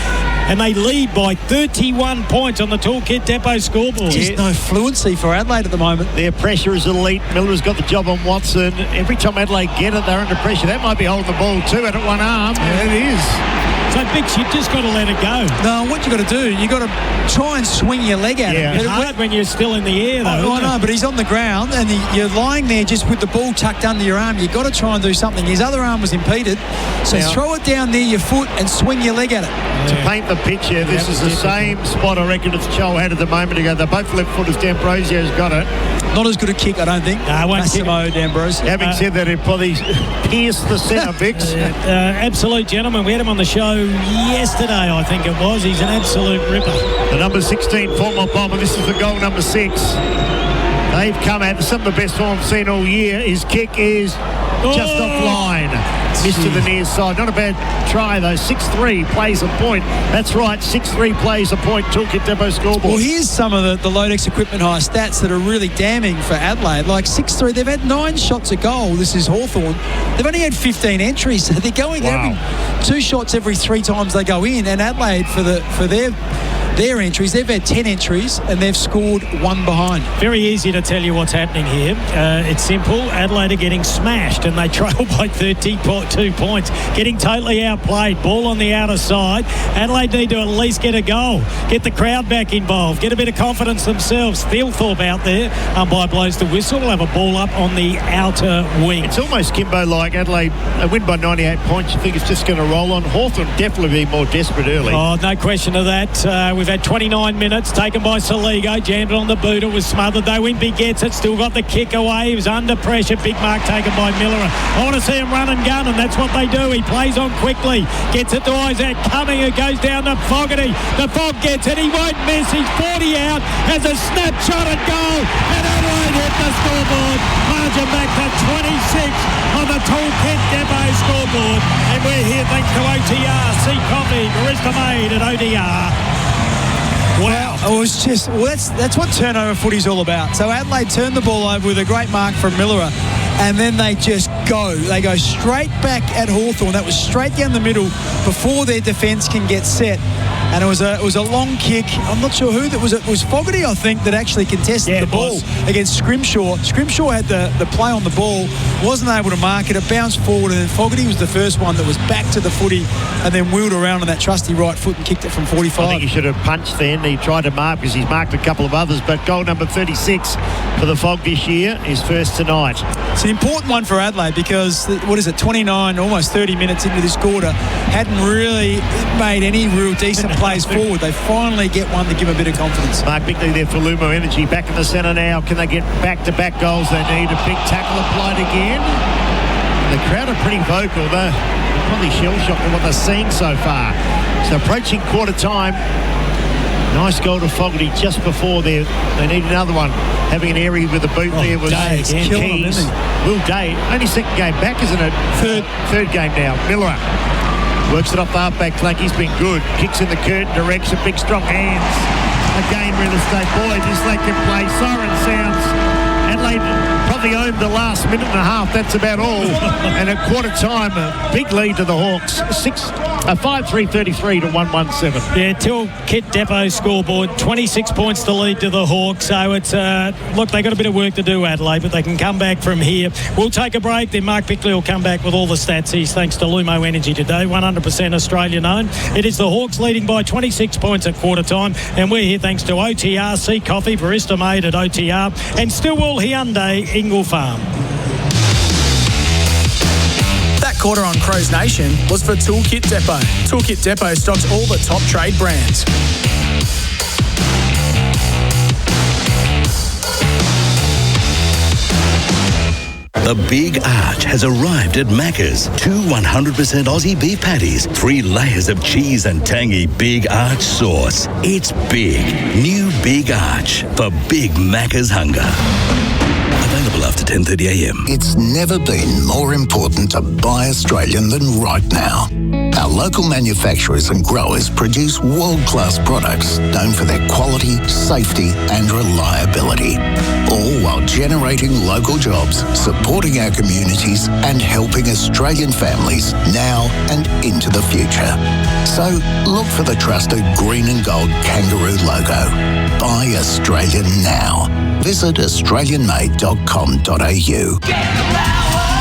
And they lead by 31 points on the Toolkit Depot scoreboard. Just no fluency for Adelaide at the moment. Their pressure is elite. Miller's got the job on Watson. Every time Adelaide get it, they're under pressure. That might be holding the ball too at one arm. Yeah, it is. So, Bix, you've just got to let it go. No, what you got to do, you got to try and swing your leg at him. It's hard when you're still in the air, though. I know, but he's on the ground and you're lying there just with the ball tucked under your arm. You've got to try and do something. His other arm was impeded, so throw it down near your foot and swing your leg at it. To paint the picture, this is the same spot I reckon as Chol had at the moment ago. They're both left footers. D'Ambrosio's got it. Not as good a kick, I don't think. Massimo D'Ambrosio. Having said that, it probably pierced the centre, Vix. Absolute gentleman. We had him on the show yesterday, I think it was. He's an absolute ripper. The number 16 former Bomber. This is the goal number 6. They've come at some of the best form I've seen all year. His kick is just offline. Missed to the near side. Not a bad try, though. 6-3 plays a point. That's right, 6-3 plays a point. Toolkit Depot scoreboard. Well, here's some of the Lodex Equipment High stats that are really damning for Adelaide. Like 6-3, they've had 9 shots a goal. This is Hawthorn. They've only had 15 entries. So they're going having 2 shots every 3 times they go in. And Adelaide, for their entries, they've had 10 entries and they've scored 1 behind. Very easy to tell you what's happening here. It's simple. Adelaide are getting smashed and they trail by 32 points. Getting totally outplayed. Ball on the outer side. Adelaide need to at least get a goal. Get the crowd back involved. Get a bit of confidence themselves. Thielthorpe out there. Umpire blows the whistle. We'll have a ball up on the outer wing. It's almost, Kimbo, like Adelaide win by 98 points. You think it's just going to roll on. Hawthorn definitely be more desperate early. Oh, no question of that. We've had 29 minutes taken by Saligo. Jammed it on the boot. It was smothered though. Wimpy gets it. Still got the kick away. He was under pressure. Big mark taken by Miller. I want to see him run and gun, and that's what they do. He plays on quickly. Gets it to Isaac Cumming. It goes down to Fogarty. The Fog gets it. He won't miss. He's 40 out. Has a snapshot at goal. And Adelaide hit the scoreboard. Margin back to 26 on the Toolkit Depot scoreboard. And we're here thanks to OTR. See Coffee. Barista Made at OTR. Wow. It was just, that's what turnover footy's all about. So Adelaide turned the ball over with a great mark from Miller, and then they just go. They go straight back at Hawthorn. That was straight down the middle before their defence can get set. And it was a long kick. I'm not sure who that was. It was Fogarty, I think, that actually contested the ball against Scrimshaw. Scrimshaw had the play on the ball, wasn't able to mark it. It bounced forward, and then Fogarty was the first one that was back to the footy and then wheeled around on that trusty right foot and kicked it from 45. I think he should have punched then. He tried to mark because he's marked a couple of others, but goal number 36 for the Fog this year, his first tonight. It's an important one for Adelaide because, 29, almost 30 minutes into this quarter, hadn't really made any real decent plays forward. They finally get one to give a bit of confidence. Mark Bickley there for Lumo Energy. Back in the centre now. Can they get back-to-back goals? They need a big tackle applied again. The crowd are pretty vocal. They're probably shell-shocked at what they're seeing so far. So approaching quarter time. Nice goal to Fogarty just before they need another one. Having an area with the boot there was Keys. Will Day. Only second game back, isn't it? Third game now. Miller works it off the half-back flank. He's been good. Kicks in the curtain direction. Big, strong hands. Again, real estate. Boy, this they can play. Siren sounds. Adelaide probably owned the last minute and a half. That's about all. And at quarter time, a big lead to the Hawks. 5-3-33 to 1-1-7. Yeah, Toolkit Depot scoreboard. 26 points to lead to the Hawks. So it's, look, they got a bit of work to do, Adelaide, but they can come back from here. We'll take a break. Then Mark Bickley will come back with all the stats. He's thanks to Lumo Energy today. 100% Australian owned. It is the Hawks leading by 26 points at quarter time. And we're here thanks to OTR, Sea Coffee, Barista Made at OTR, and Stillwell Hyundai, Ingle Farm. That quarter on Crows Nation was for Toolkit Depot. Toolkit Depot stocks all the top trade brands. The Big Arch has arrived at Macca's. 2 100% Aussie beef patties, 3 layers of cheese and tangy Big Arch sauce. It's big. New Big Arch for big Macca's hunger. Available after 10:30am. It's never been more important to buy Australian than right now. Our local manufacturers and growers produce world-class products known for their quality, safety and reliability, all while generating local jobs, supporting our communities and helping Australian families now and into the future. So look for the trusted green and gold kangaroo logo. Buy Australian now. Visit australianmade.com.au.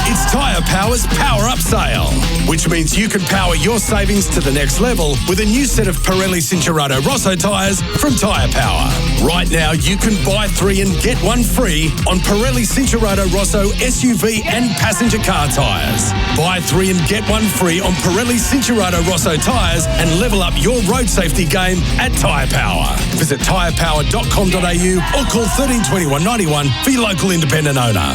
It's Tyre Power's Power Up Sale, which means you can power your savings to the next level with a new set of Pirelli Cincherato Rosso tyres from Tyre Power. Right now, you can buy 3 and get 1 free on Pirelli Cincherato Rosso SUV and passenger car tyres. Buy 3 and get 1 free on Pirelli Cincherato Rosso tyres and level up your road safety game at Tyre Power. Visit tyrepower.com.au or call 13 21 91 for your local independent owner.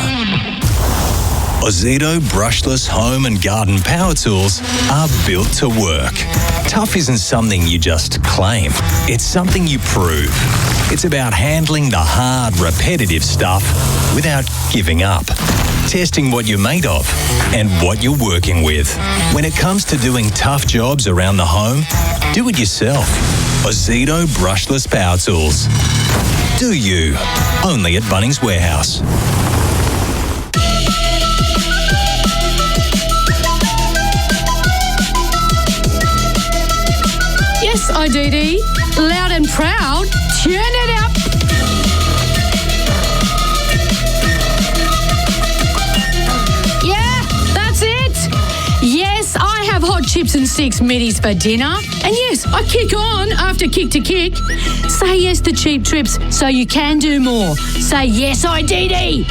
Ozito brushless home and garden power tools are built to work. Tough isn't something you just claim. It's something you prove. It's about handling the hard, repetitive stuff without giving up. Testing what you're made of and what you're working with. When it comes to doing tough jobs around the home, do it yourself. Ozito brushless power tools. Do you? Only at Bunnings Warehouse. Yes, IDD. Loud and proud. Turn it up. Yeah, that's it. Yes, I have hot chips and 6 middies for dinner. And yes, I kick on after kick to kick. Say yes to cheap trips so you can do more. Say yes, IDD.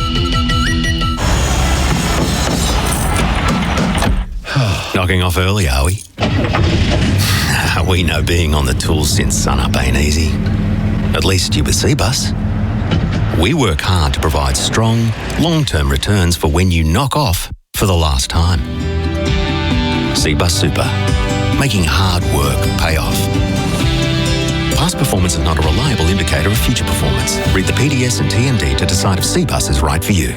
Knocking off early, are we? We know being on the tools since sunup ain't easy. At least you with CBus. We work hard to provide strong, long-term returns for when you knock off for the last time. CBus Super, making hard work pay off. Past performance is not a reliable indicator of future performance. Read the PDS and TND to decide if CBus is right for you.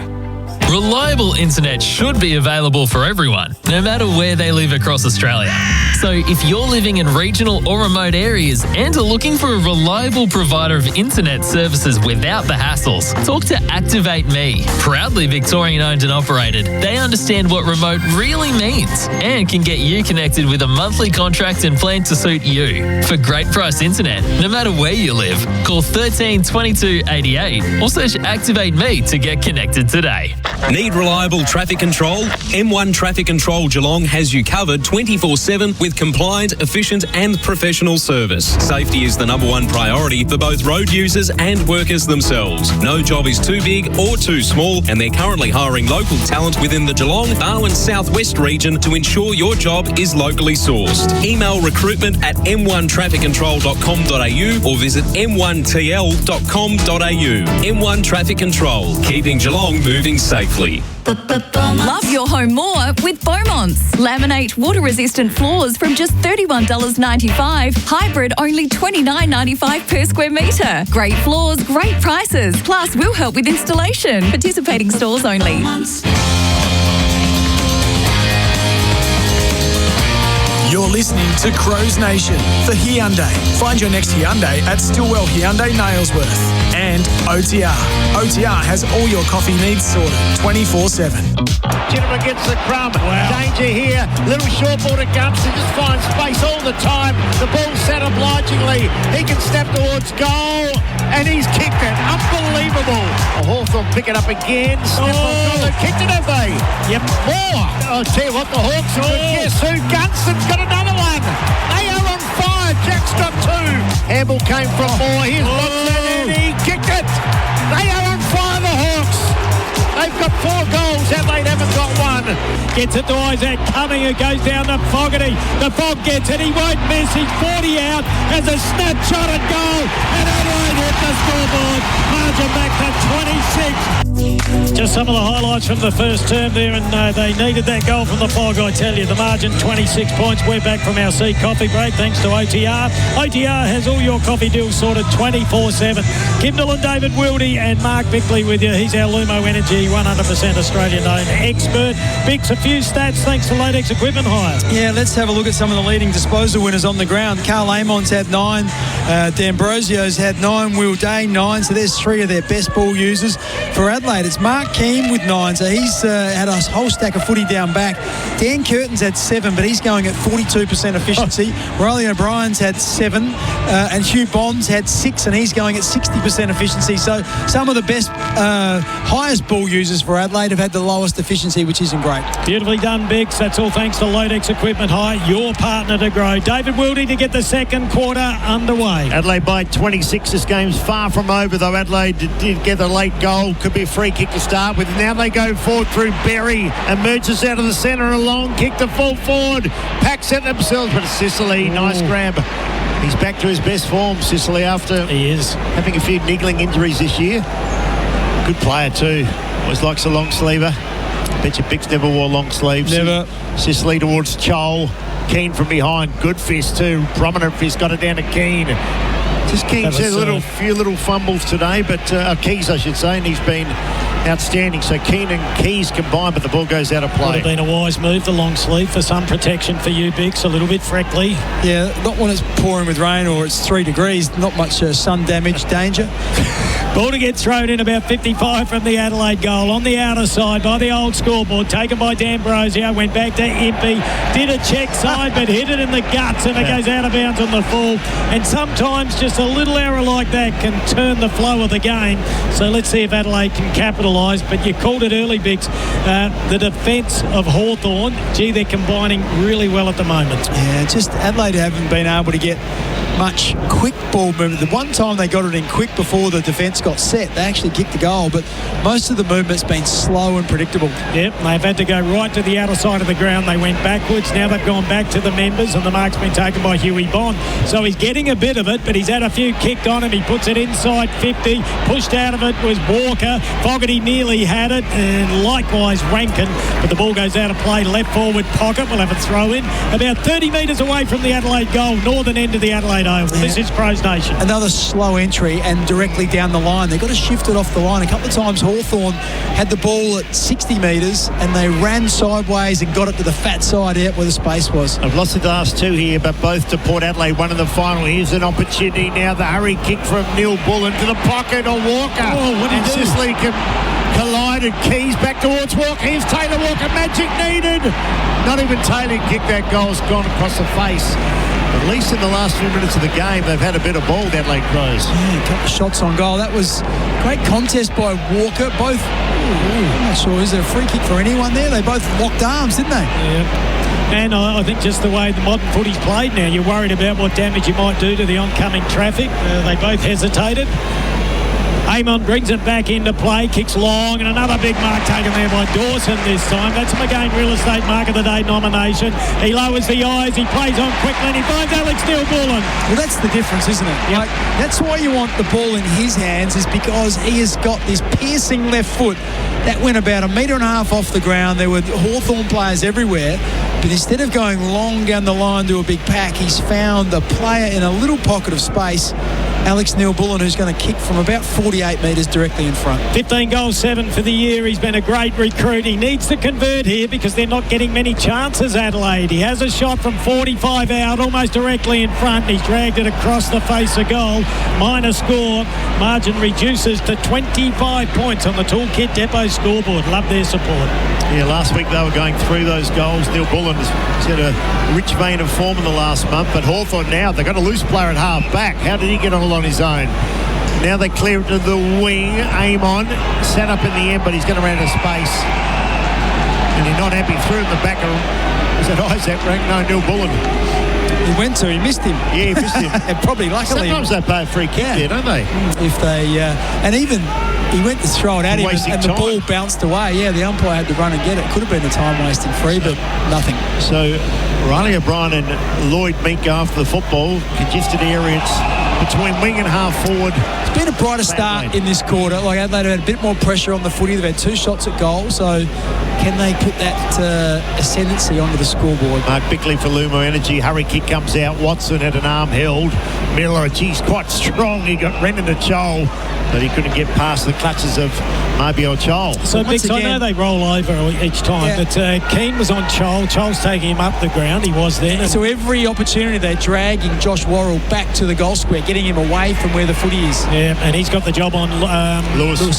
Reliable internet should be available for everyone, no matter where they live across Australia. So if you're living in regional or remote areas and are looking for a reliable provider of internet services without the hassles, talk to Activate Me. Proudly Victorian owned and operated, they understand what remote really means and can get you connected with a monthly contract and plan to suit you. For great price internet, no matter where you live, call 13 22 88 or search Activate Me to get connected today. Need reliable traffic control? M1 Traffic Control Geelong has you covered 24/7 with compliant, efficient and professional service. Safety is the #1 priority for both road users and workers themselves. No job is too big or too small, and they're currently hiring local talent within the Geelong, Darwin Southwest region to ensure your job is locally sourced. Email recruitment@m1trafficcontrol.com.au or visit m1tl.com.au. M1 Traffic Control, keeping Geelong moving safely. Love your home more with Beaumont's. Laminate water-resistant floors from just $31.95. Hybrid only $29.95 per square metre. Great floors, great prices. Plus, we'll help with installation. Participating stores only. You're listening to Crows Nation for Hyundai. Find your next Hyundai at Stillwell Hyundai Nailsworth. And OTR. OTR has all your coffee needs sorted 24/7. Gentleman gets the crumb. Wow. Danger here. Little short ball to Gunston. Just finds space all the time. The ball's set obligingly. He can step towards goal. And he's kicked it. Unbelievable. Hawthorn pick it up again. Step on goal. They've kicked it, have they? Yep. More. I'll tell you what, the Hawks are good. Guess who? Gunston's got another one. They are on fire. Jack's got 2. Hamble came from Moore. Here's Watson and he kicked it. They are on fire, the Hawks. They've got 4 goals. Adelaide haven't got 1. Gets it to Isaac. Cumming, it goes down to Fogarty. The Fog gets it. He won't miss. He's 40 out. Has a snapshot at goal. And Adelaide hit the scoreboard. Margin back to 26. Just some of the highlights from the first term there, and they needed that goal from the Fog, I tell you. The margin, 26 points. We're back from our Sea Coffee break, thanks to OTR. OTR has all your coffee deals sorted 24/7. Kim Dillon, David Wildy and Mark Bickley with you. He's our Lumo Energy 100% Australian-owned expert. Bix, a few stats thanks to Latex Equipment Hire. Yeah, let's have a look at some of the leading disposal winners on the ground. Carl Amon's had 9. D'Ambrosio's had 9, Will Day 9, so there's 3 of their best ball users. For Adelaide, it's Mark Keane with 9, so he's had a whole stack of footy down back. Dan Curtin's had 7, but he's going at 42% efficiency. Riley O'Brien's had 7, and Hugh Bond's had 6, and he's going at 60% efficiency. So some of the best, highest ball users for Adelaide have had the lowest efficiency, which isn't great. Beautifully done, Bix. That's all thanks to Lodex Equipment High, your partner to grow. David Wildy to get the second quarter underway. Adelaide by 26. This game's far from over, though. Adelaide did get a late goal. Could be a free kick to start with. Now they go forward through Berry. Emerges out of the centre. A long kick to full forward. Packs at themselves, but it's Sicily. Nice grab. He's back to his best form, Sicily, after he is having a few niggling injuries this year. Good player too. Always likes a long sleever. Bet your Bix never wore long sleeves. Never. Sicily towards Chol. Keane from behind. Good fist too. Prominent fist. Got it down to Keane. Just Keane's had a few little fumbles today, but Keys, I should say, and he's been outstanding. So Keane and Keys combined, but the ball goes out of play. Would have been a wise move, the long sleeve, for some protection for you, Bix. A little bit freckly. Yeah, not when it's pouring with rain or it's 3 degrees. Not much sun damage danger. Ball to get thrown in about 55 from the Adelaide goal. On the outer side by the old scoreboard. Taken by D'Ambrosio. Went back to Impey. Did a check side but hit it in the guts and it goes out of bounds on the full. And sometimes just a little error like that can turn the flow of the game. So let's see if Adelaide can capitalise. But you called it early, Bix. The defence of Hawthorn, gee, they're combining really well at the moment. Yeah, just Adelaide haven't been able to get much quick ball movement. The one time they got it in quick before the defence got set, they actually kicked the goal, but most of the movement's been slow and predictable. Yep, they've had to go right to the outer side of the ground. They went backwards. Now they've gone back to the members, and the mark's been taken by Huey Bond. So he's getting a bit of it, but he's had a few kicked on him. He puts it inside 50. Pushed out of it was Walker. Fogarty nearly had it, and likewise Rankin, but the ball goes out of play. Left forward pocket. We'll have a throw in. About 30 metres away from the Adelaide goal, northern end of the Adelaide Oval. Yeah. This is Crows Nation. Another slow entry and directly down the line. They've got to shift it off the line. A couple of times Hawthorn had the ball at 60 metres and they ran sideways and got it to the fat side out where the space was. I've lost the last 2 here, but both to Port Adelaide. One in the final. Here's an opportunity now. The hurry kick from Neil Bullen to the pocket of Walker. Oh, what did he do? Sicily collided. Keys back towards Walker. Here's Taylor Walker. Magic needed. Not even Taylor kicked that goal. It's gone across the face. At least in the last few minutes of the game, they've had a bit of ball, the Adelaide Crows. Yeah, a couple of shots on goal. That was great contest by Walker. Both, I'm not sure, is there a free kick for anyone there? They both locked arms, didn't they? Yeah. And I think just the way the modern footy's played now, you're worried about what damage you might do to the oncoming traffic. They both hesitated. Amon brings it back into play, kicks long, and another big mark taken there by Dawson this time. That's McGain Real Estate Mark of the Day nomination. He lowers the eyes, he plays on quickly, and he finds Alex Neil-Bullen. Well, that's the difference, isn't it? Yep. Like, that's why you want the ball in his hands, is because he has got this piercing left foot that went about 1.5 metres off the ground. There were Hawthorn players everywhere, but instead of going long down the line to a big pack, he's found the player in a little pocket of space, Alex Neil-Bullen, who's going to kick from about 48 metres directly in front. 15 goals, 7 for the year. He's been a great recruit. He needs to convert here because they're not getting many chances, Adelaide. He has a shot from 45 out, almost directly in front. He's dragged it across the face of goal. Minor score. Margin reduces to 25 points on the Toolkit Depot scoreboard. Love their support. Yeah, last week they were going through those goals. Neil-Bullen has had a rich vein of form in the last month, but Hawthorn now, they've got a loose player at half back. How did he get on his own? Now they clear it to the wing. Amon set up in the end, but he's going to run out of space. And he's not happy. Through in the back of, was it Isaac Rank? No, Neil-Bullen. He went to, he missed him. Yeah, he missed him. And probably luckily. Sometimes they pay a free kick there, don't they? If they, and even he went to throw it at him and the ball bounced away. Yeah, the umpire had to run and get it. Could have been a time-wasting free, but nothing. So Riley O'Brien and Lloyd Meek go after the football. Congested areas between wing and half forward. It's been a brighter start in this quarter. Like Adelaide have had a bit more pressure on the footy. They've had 2 shots at goal, so can they put that ascendancy onto the scoreboard? Mark Bickley for Lumo Energy. Hurry kick comes out. Watson had an arm held. Miller, geez, quite strong. He ran into Chol, but he couldn't get past the clutches of Mobile Chol. So, Bix, I know they roll over each time, but Keane was on Chol. Chol's taking him up the ground. He was there. So every opportunity they're dragging Josh Worrell back to the goal square, getting him away from where the footy is. Yeah, and he's got the job on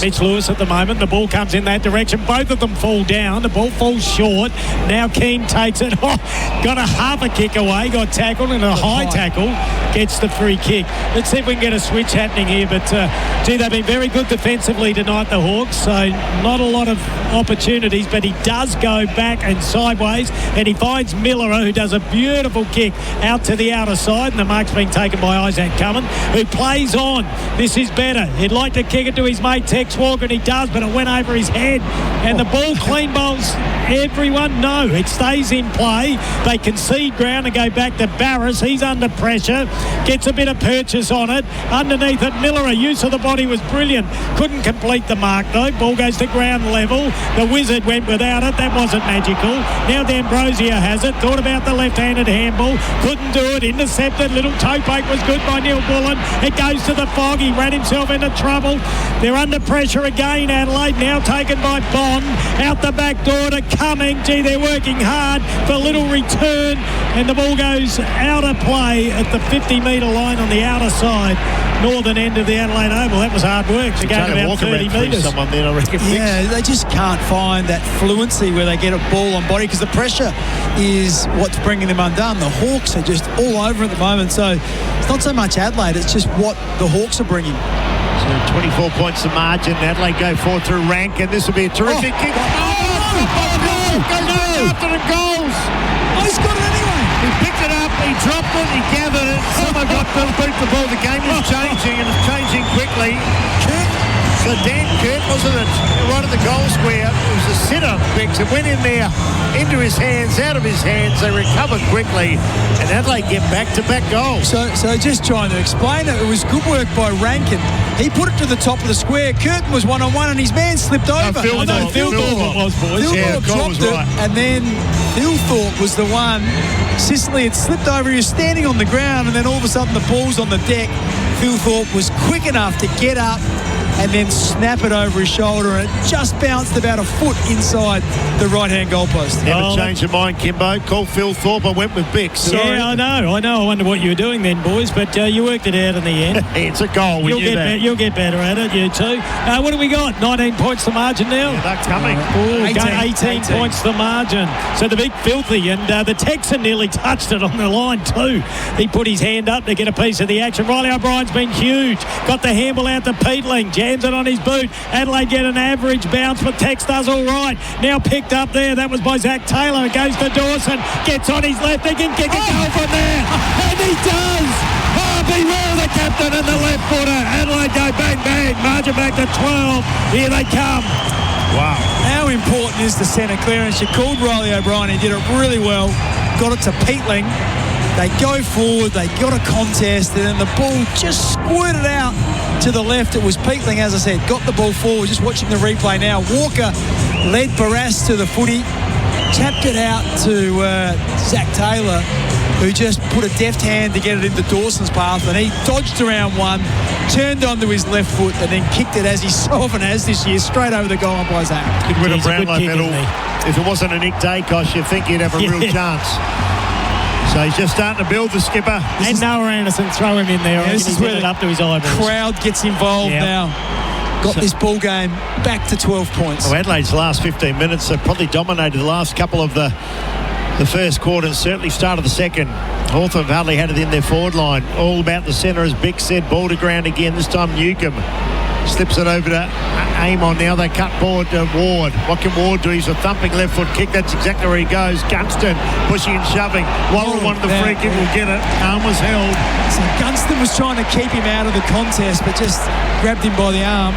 Mitch Lewis at the moment. The ball comes in that direction. Both of them fall down. The ball falls short. Now Keane takes it. Got a half a kick away. Got tackled and a high tackle. Gets the free kick. Let's see if we can get a switch happening here. But, they've been very good defensively tonight, the Hawks. So not a lot of opportunities, but he does go back and sideways. And he finds Miller, who does a beautiful kick out to the outer side. And the mark's been taken by Isaac Cummins, who plays on. This is better. He'd like to kick it to his mate Tex Walker, and he does, but it went over his head. And the ball clean bowls everyone. No, it stays in play. They concede ground and go back to Barris. He's under pressure. Gets a bit of purchase on it. Underneath it, Miller, use of the body was brilliant. Couldn't complete the mark, though. Ball goes to ground level. The Wizard went without it. That wasn't magical. Now D'Ambrosio has it. Thought about the left-handed handball. Couldn't do it. Intercepted. Little toe poke was good by Neil Bullen. It goes to the fog. He ran himself into trouble. They're under pressure again, Adelaide. Now taken by Bond. Out the back door to Cumming. Gee, they're working hard for a little return. And the ball goes out of play at the 50-metre line on the outer side, northern end of the Adelaide Oval. That was hard work to go about 30 metres. Someone there, I reckon. Yeah, they just can't find that fluency where they get a ball on body, because the pressure is what's bringing them undone. The Hawks are just all over at the moment. So it's not so much Adelaide, it's just what the Hawks are bringing. So 24 points the margin. Adelaide go forward through rank, and this will be a terrific kick. After the goals. He's got it anyway. He picked it up, he dropped it, he gathered it. Someone got to beat the ball. The game is changing, and it's changing quickly. So Dan Kurt, wasn't it? Right at the goal square. It was a sitter, Bix. It went in there, into his hands, out of his hands. They recovered quickly, and Adelaide get back-to-back goals. So just trying to explain it. It was good work by Rankin. He put it to the top of the square. Curtin was one-on-one, and his man slipped over. Phil Thorpe was, boys. Phil Thorpe dropped it, and then Phil Thorpe was the one. Sicily had slipped over. He was standing on the ground, and then all of a sudden the ball's on the deck. Phil Thorpe was quick enough to get up and then snap it over his shoulder, and it just bounced about a foot inside the right-hand goalpost. Never change your mind, Kimbo. Call Phil Thorpe. I went with Bix. Sorry. Yeah, I know. I wonder what you were doing then, boys, but you worked it out in the end. It's a goal. You'll get better at it, you two. What do we got? 19 points the margin now? Yeah, they're coming. 18 points the margin. So the big filthy, and the Texan nearly touched it on the line too. He put his hand up to get a piece of the action. Riley O'Brien's been huge. Got the handball out to Peatling. Jams it on his boot. Adelaide get an average bounce, but Tex does all right. Now picked up there. That was by Zach Taylor. It goes to Dawson. Gets on his left. He can kick a goal from there. And he does. Beware the captain and the left footer. Adelaide go bang, bang. Margin back to 12. Here they come. Wow. How important is the centre clearance? You called Riley O'Brien. He did it really well. Got it to Peatling. They go forward, they got a contest, and then the ball just squirted out to the left. It was Peatling, as I said, got the ball forward. Just watching the replay now. Walker led Barras to the footy, tapped it out to Zach Taylor, who just put a deft hand to get it into Dawson's path, and he dodged around one, turned onto his left foot, and then kicked it, as he so often has this year, straight over the goal by Zach. Could win a Brownlow medal. If it wasn't a Nick Dacos, you'd think he'd have a real chance. So he's just starting to build, the skipper. And Noah Anderson, throw him in there. Yeah, this is where it up to his eyeballs. Crowd gets involved now. Got this ball game back to 12 points. Well, Adelaide's last 15 minutes have probably dominated the last couple of the first quarter, and certainly started the second. Hawthorn hardly had it in their forward line. All about the centre, as Bick said. Ball to ground again. This time Newcomb slips it over to Amon. Now they cut forward to Ward. What can Ward do? He's a thumping left foot kick. That's exactly where he goes. Gunston pushing and shoving. Worrell wanted the free kick. Will get it. Arm was held. So Gunston was trying to keep him out of the contest, but just grabbed him by the arm.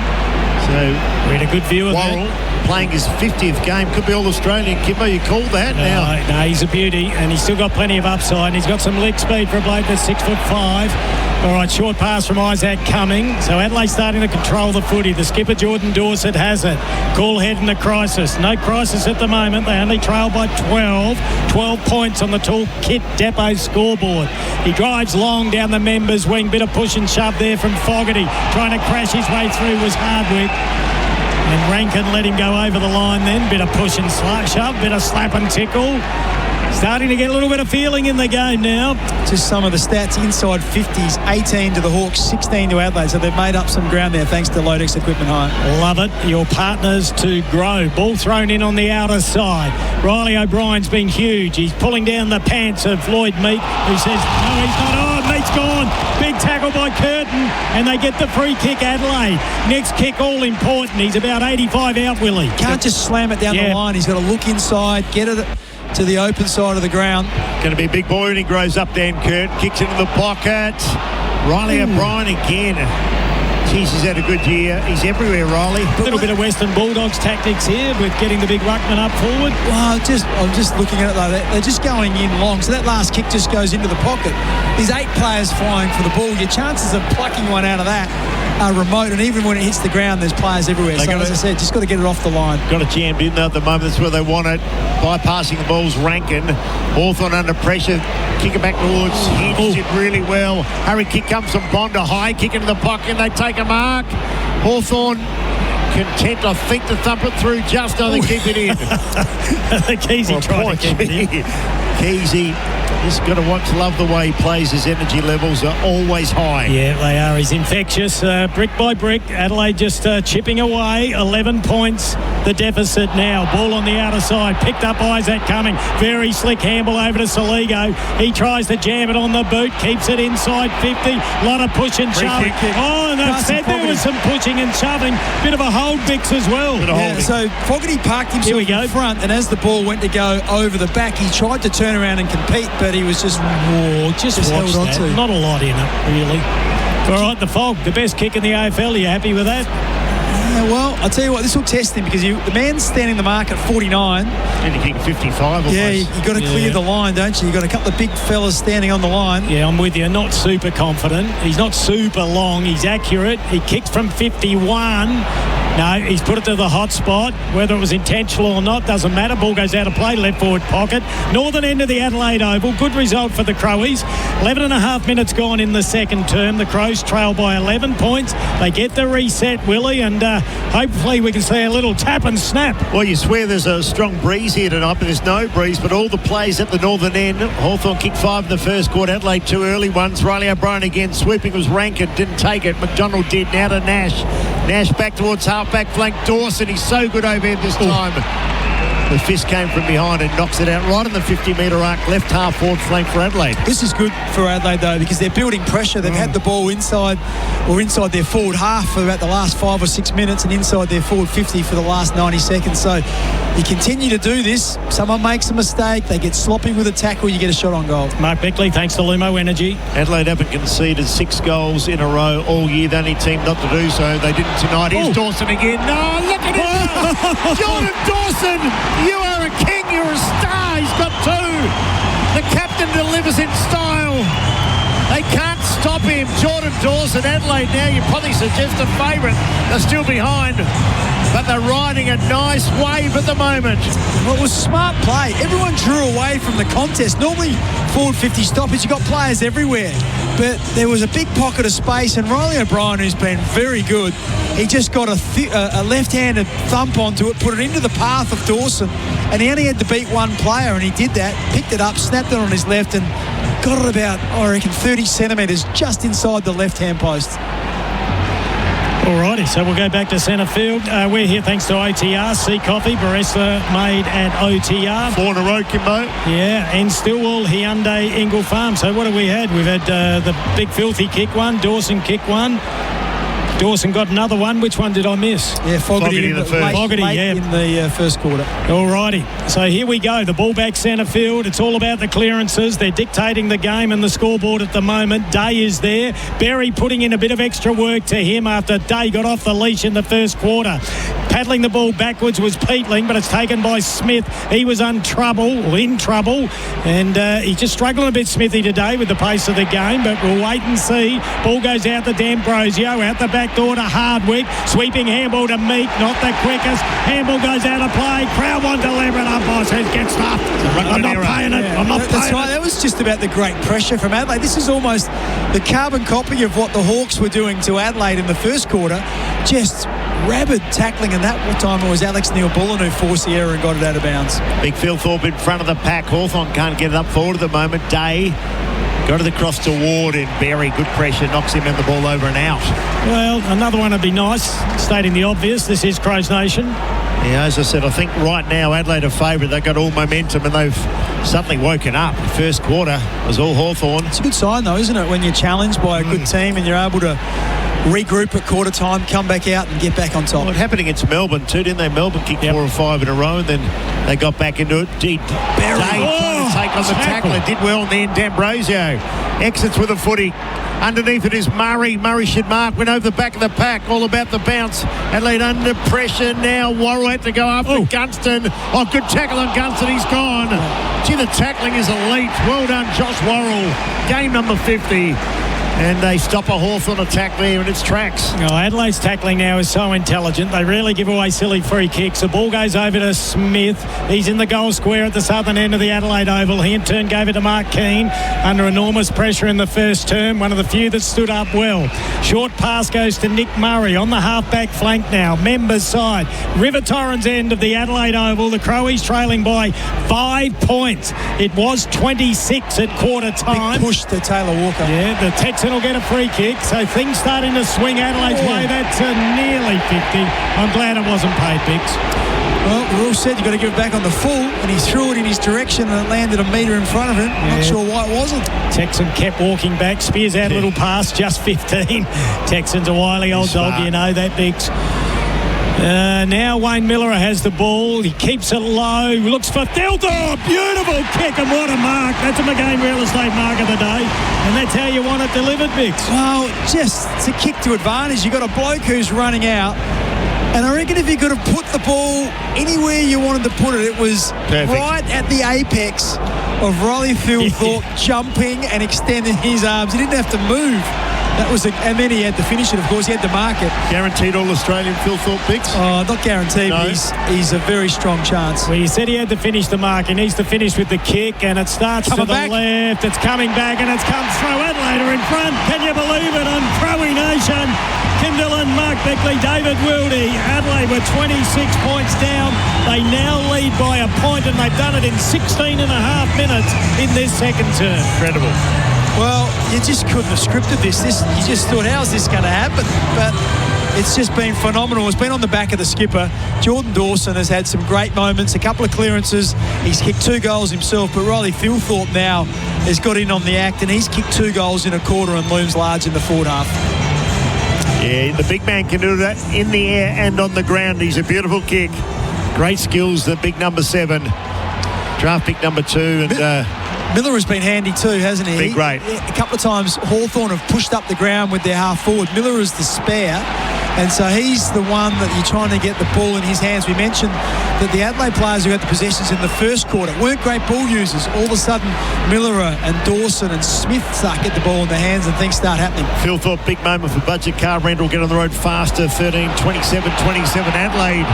So we had a good view of Worrell it. playing his 50th game. Could be All-Australian, Kimbo. You call that now? No, he's a beauty, and he's still got plenty of upside. And he's got some leg speed for a bloke that's 6'5". All right, short pass from Isaac Cumming. So Adelaide starting to control the footy. The skipper, Jordan Dorset, has it. Call head in a crisis. No crisis at the moment. They only trail by 12. 12 points on the Tool Kit Depot scoreboard. He drives long down the members' wing. Bit of push and shove there from Fogarty. Trying to crash his way through was Hardwick. And Rankin let him go over the line then. Bit of push and shove. Bit of slap and tickle. Starting to get a little bit of feeling in the game now. Just some of the stats inside 50s, 18 to the Hawks, 16 to Adelaide. So they've made up some ground there thanks to Lodex Equipment Hire. Love it. Your partners to grow. Ball thrown in on the outer side. Riley O'Brien's been huge. He's pulling down the pants of Lloyd Meek, who says, no, he's not. Oh, Meek's gone. Big tackle by Curtin, and they get the free kick, Adelaide. Next kick, all important. He's about 85 out, Willie. Can't just slam it down the line. He's got to look inside, get it to the open side of the ground. Going to be a big boy when he grows up then, Kurt. Kicks into the pocket. Riley O'Brien again. Jeez, he's had a good year. He's everywhere, Riley. A little bit of Western Bulldogs tactics here with getting the big ruckman up forward. Well, I'm just looking at it though. They're just going in long. So that last kick just goes into the pocket. There's 8 players flying for the ball. Your chances of plucking one out of that are remote, and even when it hits the ground, there's players everywhere. So as I said, just got to get it off the line. Got it jammed in there at the moment. That's where they want it. Bypassing the ball's Rankin. Hawthorn under pressure. Kick it back towards Hughes. Did really well. Hurry kick comes from Bonda. High kick into the pocket. They take a mark. Hawthorn content, I think, to thump it through just. I think keep it in. Keezy trying to keep it in. Keezy just got to love the way he plays. His energy levels are always high. Yeah, they are. He's infectious. Brick by brick. Adelaide just chipping away. 11 points. The deficit now. Ball on the outer side. Picked up Isaac Cumming. Very slick handball over to Soligo. He tries to jam it on the boot. Keeps it inside 50. A lot of push and shoving. Oh, and they said there was some pushing and shoving. Bit of a hold mix as well. Yeah, so Fogarty parked himself in front, and as the ball went to go over the back, he tried to turn around and compete, but he was just held on to. Not a lot in it, really. All right, the Fog, the best kick in the AFL. Are you happy with that? Well, I'll tell you what, this will test him because the man's standing the mark at 49. And he kicked 55 almost. Yeah, you got to clear the line, don't you? You've got a couple of big fellas standing on the line. Yeah, I'm with you. Not super confident. He's not super long. He's accurate. He kicked from 51. No, he's put it to the hot spot. Whether it was intentional or not, doesn't matter. Ball goes out of play, left forward pocket. Northern end of the Adelaide Oval. Good result for the Crowies. 11 and a half minutes gone in the second term. The Crows trail by 11 points. They get the reset, Willie, and hopefully we can see a little tap and snap. Well, you swear there's a strong breeze here tonight, but there's no breeze. But all the plays at the northern end. Hawthorn kicked 5 in the first quarter. Adelaide 2 early ones. Riley O'Brien again. Sweeping was Rankin. Didn't take it. McDonald did. Now to Nash. Nash back towards half-back flank. Dawson. He's so good overhead this time. The fist came from behind and knocks it out right on the 50-metre arc. Left half forward flank for Adelaide. This is good for Adelaide, though, because they're building pressure. They've had the ball inside their forward half for about the last 5 or 6 minutes and inside their forward 50 for the last 90 seconds. So you continue to do this. Someone makes a mistake. They get sloppy with a tackle. You get a shot on goal. Mark Bickley, thanks to Lumo Energy. Adelaide haven't conceded 6 goals in a row all year. The only team not to do so. They didn't tonight. Here's Dawson again. No, look at him. Jordan Dawson, you are a king. You're a star. He's got 2. The captain delivers in style. They can't stop him. Jordan Dawson, Adelaide now, you probably suggest a favourite. They're still behind, but they're riding a nice wave at the moment. Well, it was smart play. Everyone drew away from the contest. Normally, forward 50 stoppers, you've got players everywhere. But there was a big pocket of space, and Riley O'Brien, who's been very good, he just got a left-handed thump onto it, put it into the path of Dawson, and he only had to beat one player, and he did that, picked it up, snapped it on his left, and got it about, I reckon, 30 centimetres just inside the left-hand post. Alrighty, so we'll go back to centre field. We're here thanks to OTR. Sea Coffee, Barista made at OTR. 4 in a row, Kimbo. Yeah, and Stillwell, Hyundai, Ingle Farm. So what have we had? We've had the big filthy kick one, Dawson kick one. Dawson got another one. Which one did I miss? Yeah, Fogarty in the first. Fogarty, yeah. in the first quarter. Alrighty, so here we go. The ball back centre field. It's all about the clearances. They're dictating the game and the scoreboard at the moment. Day is there. Berry putting in a bit of extra work to him after Day got off the leash in the first quarter. Paddling the ball backwards was Peatling, but it's taken by Smith. He was in trouble, and he's just struggling a bit, Smithy, today with the pace of the game, but we'll wait and see. Ball goes out to D'Ambrosio, out the back door to Hardwick. Sweeping handball to Meek, not the quickest. Handball goes out of play. Crowd want to lever it up. I says, get stuffed. I'm not paying it. I'm not paying it. That's right. That was just about the great pressure from Adelaide. This is almost the carbon copy of what the Hawks were doing to Adelaide in the first quarter. Just rabid tackling, and that time it was Alex Neal-Bullen who forced the error and got it out of bounds. Big Philthorpe in front of the pack. Hawthorn can't get it up forward at the moment. Day got it across to Ward, and Berry, good pressure, knocks him and the ball over and out. Well, another one would be nice, stating the obvious. This is Crows Nation. Yeah, as I said, I think right now Adelaide are favourite. They've got all momentum and they've suddenly woken up. The first quarter was all Hawthorn. It's a good sign though, isn't it, when you're challenged by a good team and you're able to regroup at quarter time, come back out and get back on top. Well, it happened against Melbourne too, didn't they? Melbourne kicked 4 or 5 in a row, and then they got back into it. Day trying to take on the tackle. It did well in the end. D'Ambrosio exits with a footy. Underneath it is Murray. Murray should mark. Went over the back of the pack. All about the bounce. Adelaide under pressure now. Worrell had to go after Gunston. Oh, good tackle on Gunston. He's gone. Gee, the tackling is elite. Well done, Josh Worrell. Game number 50. And they stop a Hawthorn attack there in its tracks. Oh, Adelaide's tackling now is so intelligent. They rarely give away silly free kicks. The ball goes over to Smith. He's in the goal square at the southern end of the Adelaide Oval. He in turn gave it to Mark Keane under enormous pressure in the first term. One of the few that stood up well. Short pass goes to Nick Murray on the half-back flank now. Members side. River Torrens end of the Adelaide Oval. The Crowies trailing by 5 points. It was 26 at quarter time. Big push to Taylor Walker. Yeah, the Texan will get a free kick, so things starting to swing Adelaide's way. That's nearly 50. I'm glad it wasn't paid, Bix. Well, we all said you've got to give it back on the full, and he threw it in his direction and it landed a metre in front of him. Not sure why it wasn't. Texan kept walking back. Spears out a little pass, just 15. Texan's a wily old dog, you know that, Bix. Now Wayne Miller has the ball. He keeps it low. Looks for Philthorpe. Beautiful kick, and what a mark. That's a McGain real estate mark of the day. And that's how you want it delivered, Bix. Well, just to kick to advantage. You've got a bloke who's running out. And I reckon if you could have put the ball anywhere you wanted to put it, it was right at the apex of Riley Philthorpe jumping and extending his arms. He didn't have to move. That was and then he had to finish it, of course. He had to mark it. Guaranteed All-Australian Philthorpe, Bix? Oh, not guaranteed, no. But he's a very strong chance. Well, you said he had to finish the mark. He needs to finish with the kick, and it starts to the left. It's coming back, and it's come through. Adelaide are in front. Can you believe it? On Crowie Nation. Kim Dillon, Mark Bickley, David Wildy. Adelaide were 26 points down. They now lead by a point, and they've done it in 16 and a half minutes in this second term. Incredible. Well, you just couldn't have scripted this. You just thought, how's this going to happen? But it's just been phenomenal. It's been on the back of the skipper. Jordan Dawson has had some great moments, a couple of clearances. He's kicked 2 goals himself, but Riley Philthorpe now has got in on the act, and he's kicked 2 goals in a quarter and looms large in the forward half. Yeah, the big man can do that in the air and on the ground. He's a beautiful kick. Great skills, the big number 7. Draft pick number 2, and Miller has been handy too, hasn't he? Been great. A couple of times Hawthorn have pushed up the ground with their half forward. Miller is the spare, and so he's the one that you're trying to get the ball in his hands. We mentioned that the Adelaide players who had the possessions in the first quarter weren't great ball users. All of a sudden, Miller and Dawson and Smith start get the ball in their hands and things start happening. Philthorpe, big moment for budget car rental. Get on the road faster. 13-27. Adelaide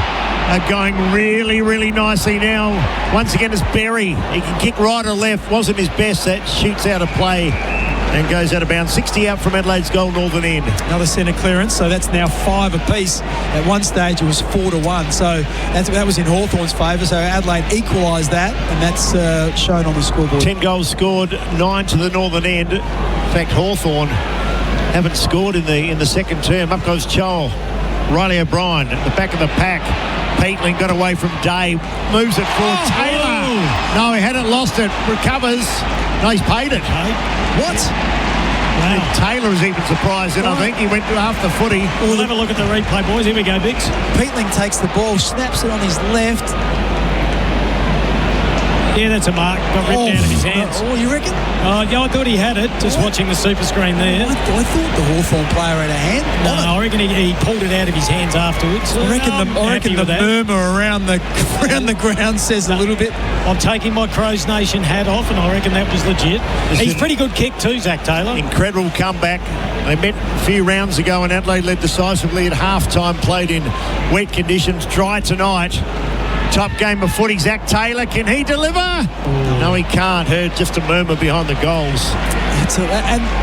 are going really, really nicely now. Once again, it's Berry. He can kick right or left. Wasn't his best. That shoots out of play and goes out of bounds. 60 out from Adelaide's goal northern end. Another centre clearance, so that's now 5 apiece. At one stage it was 4-1, so that was in Hawthorn's favour. So Adelaide equalised that, and that's shown on the scoreboard. 10 goals scored, 9 to the northern end. In fact, Hawthorn haven't scored in the second term. Up goes Chol. Riley O'Brien at the back of the pack. Peatling got away from Day, moves it for Taylor. No, he hadn't lost it. Recovers. No, he's paid it. What? Wow. Taylor was even surprised, and I think he went to half the footy. We'll have a look at the replay, boys. Here we go, Bix. Peatling takes the ball, snaps it on his left. Yeah, that's a mark. Got ripped out of his hands. Oh, you reckon? Yeah, I thought he had it, just watching the super screen there. I thought the Hawthorn player had a hand. No, I reckon he pulled it out of his hands afterwards. I reckon the murmur around the ground says a little bit. I'm taking my Crows Nation hat off, and I reckon that was legit. He's pretty good kick too, Zach Taylor. Incredible comeback. They met a few rounds ago, and Adelaide led decisively at half-time, played in wet conditions. Dry tonight. Top game of footy. Zach Taylor, can he deliver? Ooh. No, he can't. Heard just a murmur behind the goals.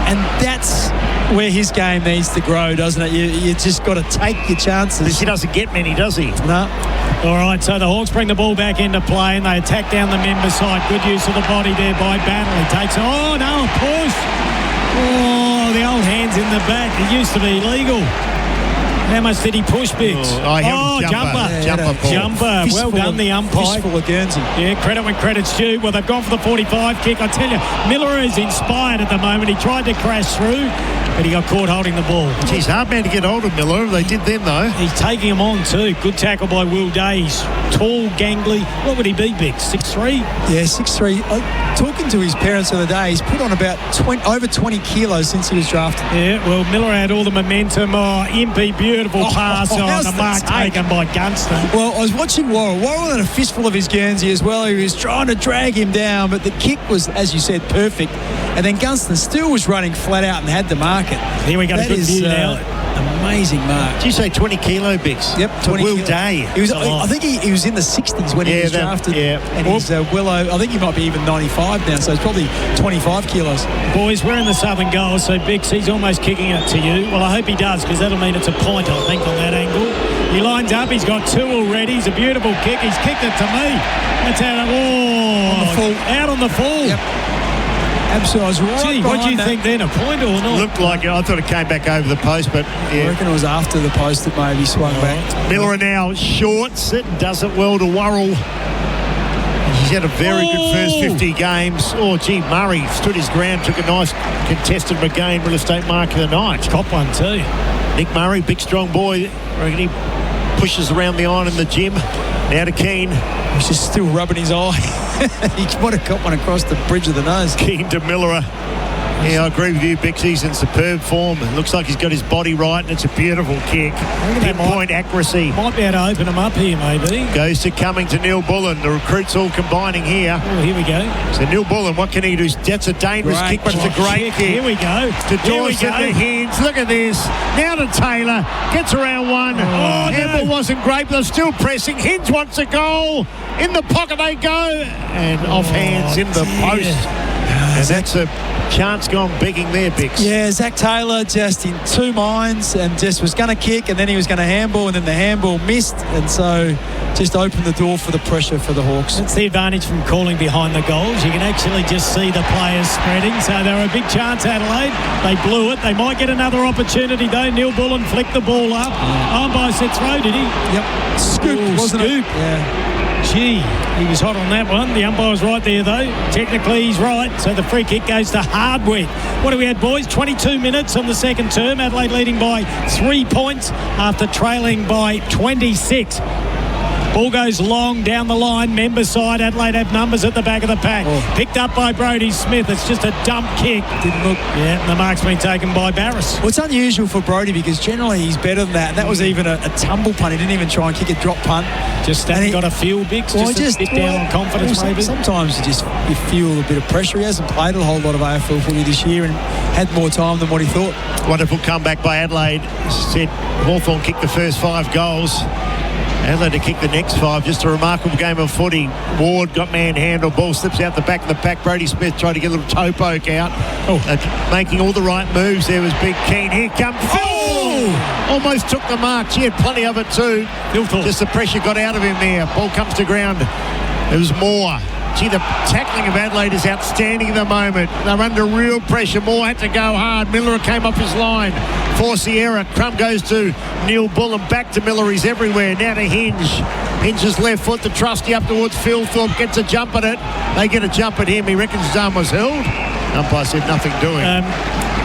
And that's where his game needs to grow, doesn't it? You just got to take your chances. He doesn't get many, does he? No. All right, so the Hawks bring the ball back into play, and they attack down the member side. Good use of the body there by Battle. He takes it. Oh, no, push. Oh, the old hands in the back. It used to be legal. How much did he push, Biggs? Jumper. Well done, the umpire. Fistful of Guernsey. Yeah, credit when credit's due. Well, they've gone for the 45 kick. I tell you, Miller is inspired at the moment. He tried to crash through, but he got caught holding the ball. Geez, hard man to get hold of Miller. They did then, though. He's taking him on, too. Good tackle by Wildy. He's tall, gangly. What would he be, Biggs? 6'3"? Yeah, 6'3". Talking to his parents the other day, he's put on about over 20 kilos since he was drafted. Yeah, well, Miller had all the momentum. Oh, Impey, beautiful pass on the mark taken by Gunston. Well, I was watching Worrell. Worrell had a fistful of his Guernsey as well. He was trying to drag him down, but the kick was, as you said, perfect. And then Gunston still was running flat out and had to mark it. Here we go. That is amazing mark. Did you say 20 kilo, Bix? Yep, 20 Will Day. He was, I think he was in the 60s when he was drafted. Yeah. And he's I think he might be even 95 now, so it's probably 25 kilos. Boys, we're in the southern goal, so Bix, he's almost kicking it to you. Well, I hope he does, because that'll mean it's a point, I think, on that angle. He lines up. He's got two already. It's a beautiful kick. He's kicked it to me. That's out on the full. Yep. Absolutely. I was right. Gee, what do you think then? A point or not? Looked like it. I thought it came back over the post, but yeah. I reckon it was after the post that maybe swung back. Miller now shorts it and does it well to Worrell. He's had a very good first 50 games. Oh, gee, Murray stood his ground, took a nice contested McGain real estate mark of the night. Cop one too. Nick Murray, big strong boy. I reckon he pushes around the iron in the gym. Now to Keane. He's just still rubbing his eye. He might have got one across the bridge of the nose. Keane to Miller. Yeah, I agree with you, Bix. He's in superb form. It looks like he's got his body right, and it's a beautiful kick. Pinpoint accuracy. Might be able to open him up here, maybe. Goes to coming to Neil Bullen. The recruits all combining here. Oh, here we go. So Neil Bullen, what can he do? That's a dangerous kick, but it's a great kick. Here we go. To Dawson, to Hinds. Look at this. Now to Taylor. Gets around one. Campbell wasn't great, but they're still pressing. Hinds wants a goal. In the pocket they go. And off hands in the post. And that's a chance gone begging there, Bix. Yeah, Zach Taylor just in two minds and just was going to kick, and then he was going to handball, and then the handball missed, and so just opened the door for the pressure for the Hawks. That's the advantage from calling behind the goals. You can actually just see the players spreading. So they were a big chance, Adelaide. They blew it. They might get another opportunity, though. Neil Bullen flicked the ball up. Umpire said throw, did he? Yep. Scoop, wasn't it? Yeah. Gee, he was hot on that one. The umpire was right there, though. Technically, he's right. So the free kick goes to Hardwick. What do we have, boys? 22 minutes on the second term. Adelaide leading by 3 points after trailing by 26. Ball goes long down the line. Member side. Adelaide have numbers at the back of the pack. Picked up by Brodie Smith. It's just a dump kick. Didn't look. Yeah, the mark's been taken by Barris. Well, it's unusual for Brodie because generally he's better than that. And that was even a tumble punt. He didn't even try and kick a drop punt. Just hasn't got a feel, Bix. Just a bit down on confidence, maybe. Sometimes you feel a bit of pressure. He hasn't played a whole lot of AFL footy this year and had more time than what he thought. Wonderful comeback by Adelaide. Said Hawthorn kicked the first 5 goals. Adelaide to kick the next 5. Just a remarkable game of footy. Ward got manhandled. Ball slips out the back of the pack. Brodie Smith tried to get a little toe poke out. Making all the right moves. There was Big Keane. Here comes Phil. Almost took the mark. She had plenty of it too. Just the pressure got out of him there. Ball comes to ground. It was Moore. Gee, the tackling of Adelaide is outstanding at the moment. They're under real pressure. Moore had to go hard. Miller came off his line. Force the error. Crum goes to Neil Bullen. Back to Miller. He's everywhere. Now to Hinge. Hinge's left foot. The trusty up towards Phil Thorpe. Gets a jump at it. They get a jump at him. He reckons his arm was held. Umpire said nothing doing.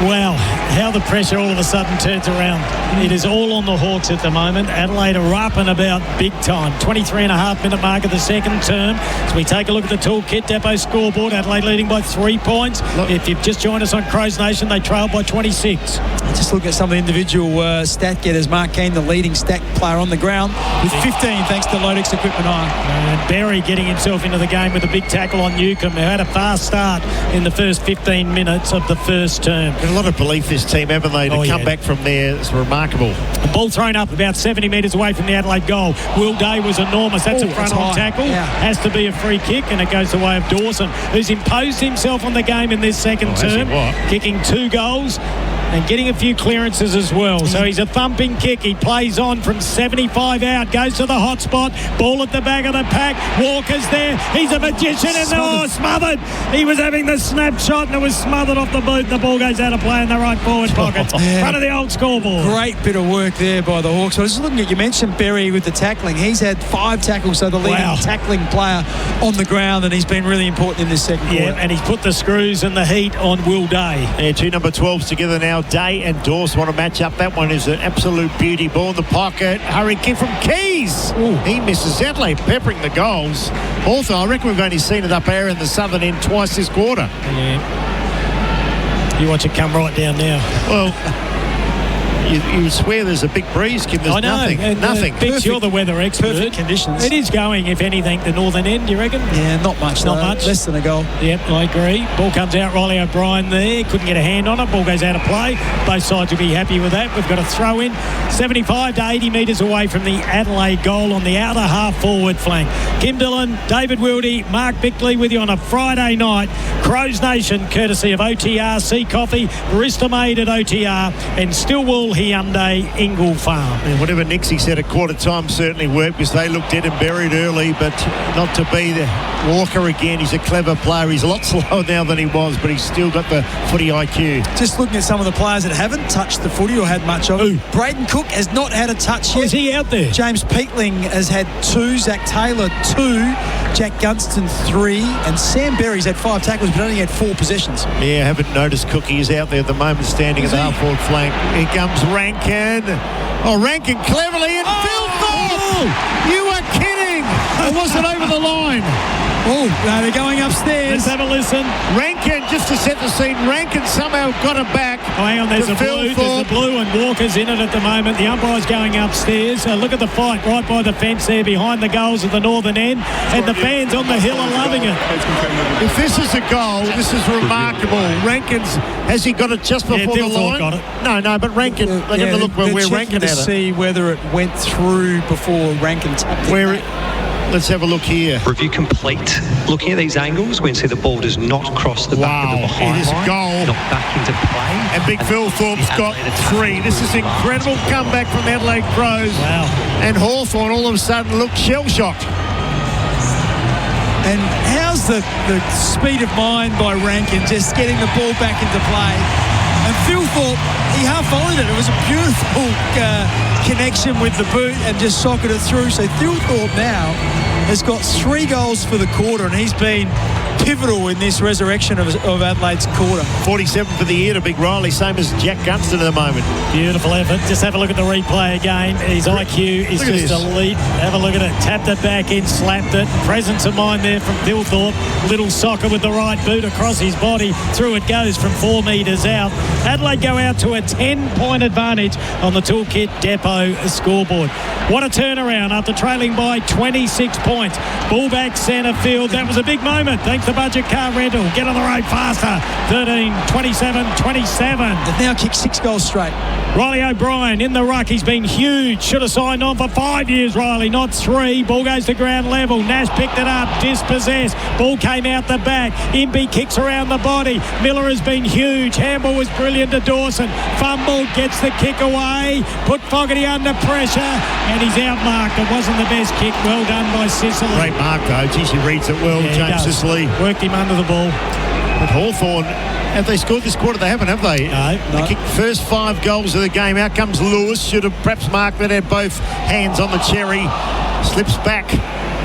Wow, how the pressure all of a sudden turns around. It is all on the Hawks at the moment. Adelaide are up and about big time. 23.5-minute mark of the second term. As we take a look at the Toolkit Depot scoreboard, Adelaide leading by 3 points. If you've just joined us on Crows Nation, they trail by 26. Just look at some of the individual stat getters. Mark Keane, the leading stat player on the ground, with 15 thanks to Lodex Equipment Iron. And Berry getting himself into the game with a big tackle on Newcombe, who had a fast start in the first 15 minutes of the first term. A lot of belief this team, haven't they, to come back from there. It's remarkable. The ball thrown up about 70 metres away from the Adelaide goal. Wildy was enormous. That's a front-on tackle. Yeah. Has to be a free kick, and it goes the way of Dawson, who's imposed himself on the game in this second term, kicking 2 goals and getting a few clearances as well. So he's a thumping kick. He plays on from 75 out, goes to the hot spot, ball at the back of the pack. Walker's there. He's a magician, and smothered. He was having the snapshot, and it was smothered off the boot, and the ball goes out of play in the right forward pocket. Front of the old scoreboard. Great bit of work there by the Hawks. I was just looking at, you mentioned Berry with the tackling. He's had 5 tackles, so the leading tackling player on the ground, and he's been really important in this second quarter. And he's put the screws and the heat on Wildy. Yeah, 2 number 12s together now. Day and Dawson want to match up. That one is an absolute beauty. Ball in the pocket. Hurry kick from Keys. He misses. Adelaide peppering the goals. Hawthorn, I reckon we've only seen it up air in the southern end twice this quarter. Yeah. You watch it come right down now. Well, you swear there's a big breeze, Kim. There's nothing. Bix, you're the weather expert. Perfect conditions. It is going, if anything, the northern end, you reckon? Yeah, not much. Not much. Less than a goal. Yep, I agree. Ball comes out. Riley O'Brien there. Couldn't get a hand on it. Ball goes out of play. Both sides will be happy with that. We've got a throw in 75 to 80 metres away from the Adelaide goal on the outer half forward flank. Kim Dillon, David Wildy, Mark Bickley with you on a Friday night. Crows Nation, courtesy of OTR, Sea Coffee, barista made at OTR, and Stillwell Hyundai, Ingle Farm. And whatever Nixie said at quarter time certainly worked, because they looked dead and buried early, but not to be the Walker again. He's a clever player. He's a lot slower now than he was, but he's still got the footy IQ. Just looking at some of the players that haven't touched the footy or had much of it. Braden Cook has not had a touch yet. Is he out there? James Peatling has had 2, Zach Taylor 2, Jack Gunston 3, and Sam Berry's had 5 tackles but only had 4 possessions. Yeah, I haven't noticed Cookie is out there at the moment, standing at the half forward flank. Here comes Rankin. Rankin cleverly in field goal. You are kidding. Or was it over the line? Oh, no, they're going upstairs. Let's have a listen. Rankin, just to set the scene, Rankin somehow got it back. Oh, hang on, there's a blue. There's a blue, and Walker's in it at the moment. The umpire's going upstairs. Look at the fight right by the fence there behind the goals at the northern end. And the fans on the hill are loving it. If this is a goal, this is remarkable. Has he got it just before the line? Got it. No, but Rankin, they're going to look where Rankin had it. To see whether it went through before Rankin tapped it. Let's have a look here. Review complete. Looking at these angles, we can see the ball does not cross the back of the behind it is line. A goal. Not back into play. And Big Phil Thorpe's got 3. This is incredible comeback from the Adelaide Crows. Wow. And Hawthorn all of a sudden looked shell-shocked. And how's the speed of mind by Rankin, just getting the ball back into play. And Phil Thorpe, he half-volleyed it. It was a beautiful connection with the boot and just socketed it through. So Phil Thorpe now has got 3 goals for the quarter, and he's been pivotal in this resurrection of Adelaide's quarter. 47 for the year to Big Riley, same as Jack Gunston at the moment. Beautiful effort. Just have a look at the replay again. His IQ is just elite. Have a look at it. Tapped it back in, slapped it. Presence of mind there from Phil Thorpe. Little soccer with the right boot across his body. Through it goes from 4 metres out. Adelaide go out to a 10-point advantage on the Toolkit Depot scoreboard. What a turnaround after trailing by 26 points. Ball back centre field. That was a big moment. Thanks to Budget Car Rental. Get on the road faster. 13, 27, 27. They've now kicked 6 goals straight. Riley O'Brien in the ruck. He's been huge. Should have signed on for 5 years, Riley, not 3. Ball goes to ground level. Nash picked it up. Dispossessed. Ball came out the back. Imby kicks around the body. Miller has been huge. Handball was brilliant to Dawson. Fumbled. Gets the kick away. Put Fogarty under pressure. And he's outmarked. It wasn't the best kick. Well done by Sicily. Great mark, though. Geez, he reads it well, James Sicily. Worked him under the ball. But Hawthorn, have they scored this quarter? They haven't, have they? No. They kicked the first 5 goals of the game. Out comes Lewis. Should have perhaps marked that, had both hands on the cherry. Slips back.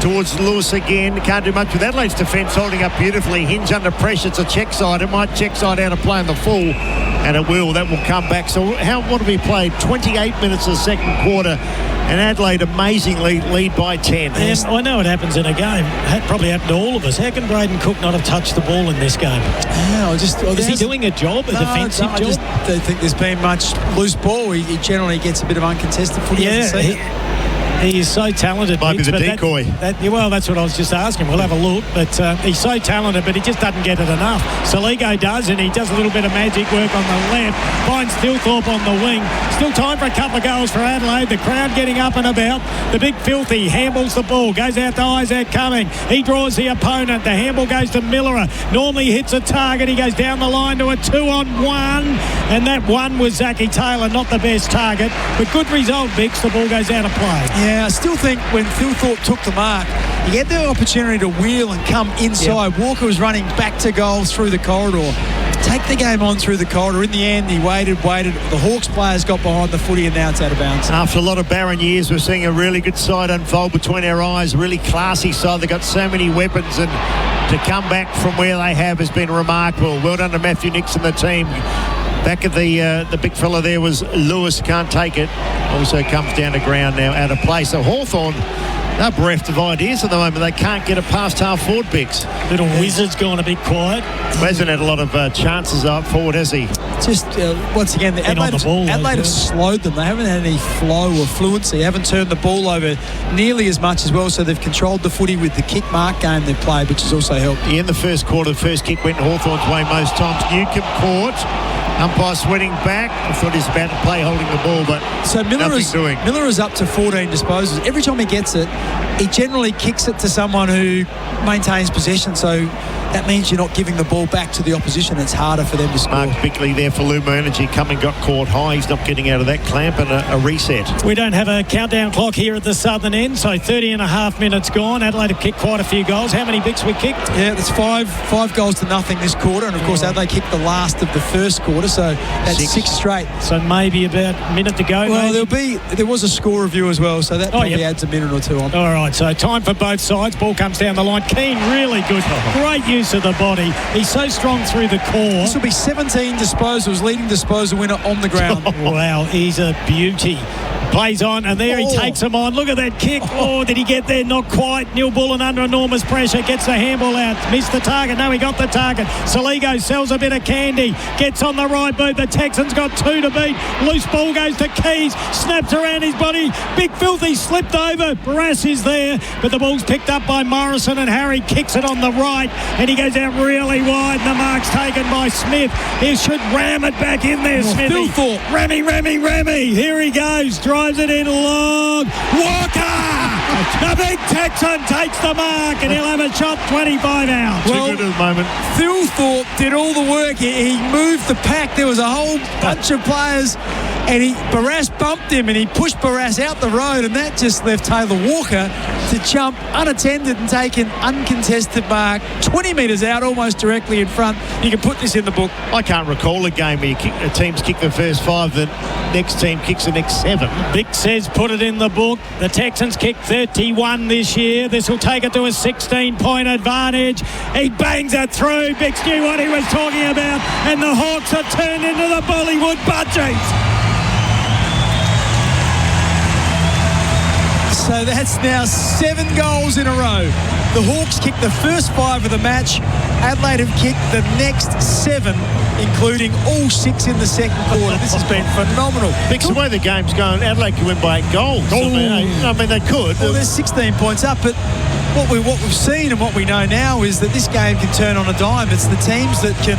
towards Lewis again. Can't do much with Adelaide's defence holding up beautifully. Hinge under pressure. It's a check side. It might check side out of play in the full, and it will. That will come back. So what have we played? 28 minutes of the second quarter, and Adelaide amazingly lead by 10. And I know it happens in a game. It probably happened to all of us. How can Braden Cook not have touched the ball in this game? Yeah, is he doing a job, a defensive job? I just don't think there's been much loose ball. He generally gets a bit of uncontested footy. He is so talented. Might be the decoy. Well, that's what I was just asking. We'll have a look. But he's so talented, but he just doesn't get it enough. Saligo does, and he does a little bit of magic work on the left. Finds Thilthorpe on the wing. Still time for a couple of goals for Adelaide. The crowd getting up and about. The big filthy handballs the ball. Goes out to Isaac Cumming. He draws the opponent. The handball goes to Miller. Normally hits a target. He goes down the line to a 2-on-1. And that one was Zachy Taylor, not the best target. But good result, Bix. The ball goes out of play. Yeah, I still think when Thilthorpe took the mark, he had the opportunity to wheel and come inside. Yep. Walker was running back to goal through the corridor. Take the game on through the corridor. In the end, he waited. The Hawks players got behind the footy, and now it's out of bounds. After a lot of barren years, we're seeing a really good side unfold between our eyes. Really classy side. They've got so many weapons, and to come back from where they have has been remarkable. Well done to Matthew Nixon, the team. Back at the big fella there was Lewis. Can't take it. Also comes down to ground now, out of play. So Hawthorn, they're bereft of ideas at the moment. They can't get it past half forward, Bix. Little Wizard's gone a bit quiet. He hasn't had a lot of chances up forward, has he? Just once again, Adelaide have slowed them. They haven't had any flow or fluency. They haven't turned the ball over nearly as much as well. So they've controlled the footy with the kick mark game they've played, which has also helped. In the first quarter, the first kick went Hawthorn's way most times. Newcomb caught. Umpire sweating back. I thought he was about to play holding the ball, but Miller is up to 14 disposals. Every time he gets it, he generally kicks it to someone who maintains possession. So that means you're not giving the ball back to the opposition. It's harder for them to score. Mark Bickley there for Lumo Energy. Got caught high. He's not getting out of that clamp, and a reset. We don't have a countdown clock here at the southern end, so 30 and a half minutes gone. Adelaide have kicked quite a few goals. How many Bicks we kicked? Yeah, it's five goals to nothing this quarter, and of course Adelaide kicked the last of the first quarter, so that's six straight. So maybe about a minute to go. Well, there was a score review as well, so that probably adds a minute or two on. All right, so time for both sides. Ball comes down the line. Keane, really good. Great use of the body. He's so strong through the core. This will be 17 disposals, leading disposal winner on the ground. Wow, he's a beauty. Plays on, and there he takes him on. Look at that kick. Oh, did he get there? Not quite. Neil Bullen under enormous pressure. Gets the handball out. Missed the target. No, he got the target. Saligo sells a bit of candy. Gets on the right boot. The Texans got two to beat. Loose ball goes to Keys. Snaps around his body. Big Filthy slipped over. Barras is there, but the ball's picked up by Morrison, and Harry kicks it on the right, and he goes out really wide. The mark's taken by Smith. He should ram it back in there, Smithy. Remy. Here he goes. Drives it in long. Walker! The big Texan takes the mark, and he'll have a shot 25 out. Well, too good at the moment. Thilthorpe did all the work. He moved the pack. There was a whole bunch of players, and Barras bumped him, and he pushed Barras out the road, and that just left Taylor Walker to jump unattended and take an uncontested mark 20 metres out, almost directly in front. You can put this in the book. I can't recall a game where a team's kicked the first 5, the next team kicks the next 7. Vic says put it in the book. The Texans kicked 31 this year. This will take it to a 16-point advantage. He bangs it through. Bix knew what he was talking about, and the Hawks have turned into the Bollywood Budgies. So that's now 7 goals in a row. The Hawks kicked the first 5 of the match. Adelaide have kicked the next 7, including all 6 in the second quarter. This has been phenomenal. Because the way the game's going, Adelaide could win by 8 goals. I mean, they could. Well, there's 16 points up, but what we've seen and what we know now is that this game can turn on a dime. It's the teams that can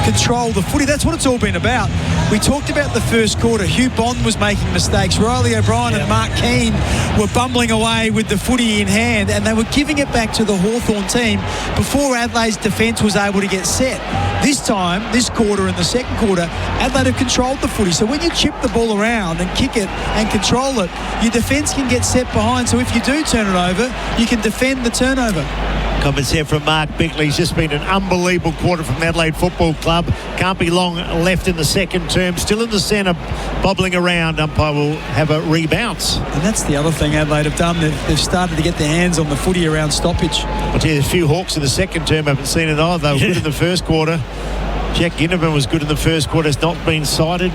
control the footy. That's what it's all been about. We talked about the first quarter. Hugh Bond was making mistakes. Riley O'Brien and Mark Keane were bumbling away with the footy in hand, and they were giving it back to the Hawthorn team before Adelaide's defence was able to get set. This time, this quarter and the second quarter, Adelaide have controlled the footy. So when you chip the ball around and kick it and control it, your defence can get set behind. So if you do turn it over, you can defend the turnover. Comments here from Mark Bickley. He's just been an unbelievable quarter from the Adelaide Football Club. Can't be long left in the second term. Still in the centre, bobbling around. Umpire will have a rebounce. And that's the other thing Adelaide have done. They've started to get their hands on the footy around stoppage. I'll tell you, a few Hawks in the second term. Haven't seen it either. They were good in the first quarter. Jack Ginnivan was good in the first quarter. Has not been cited.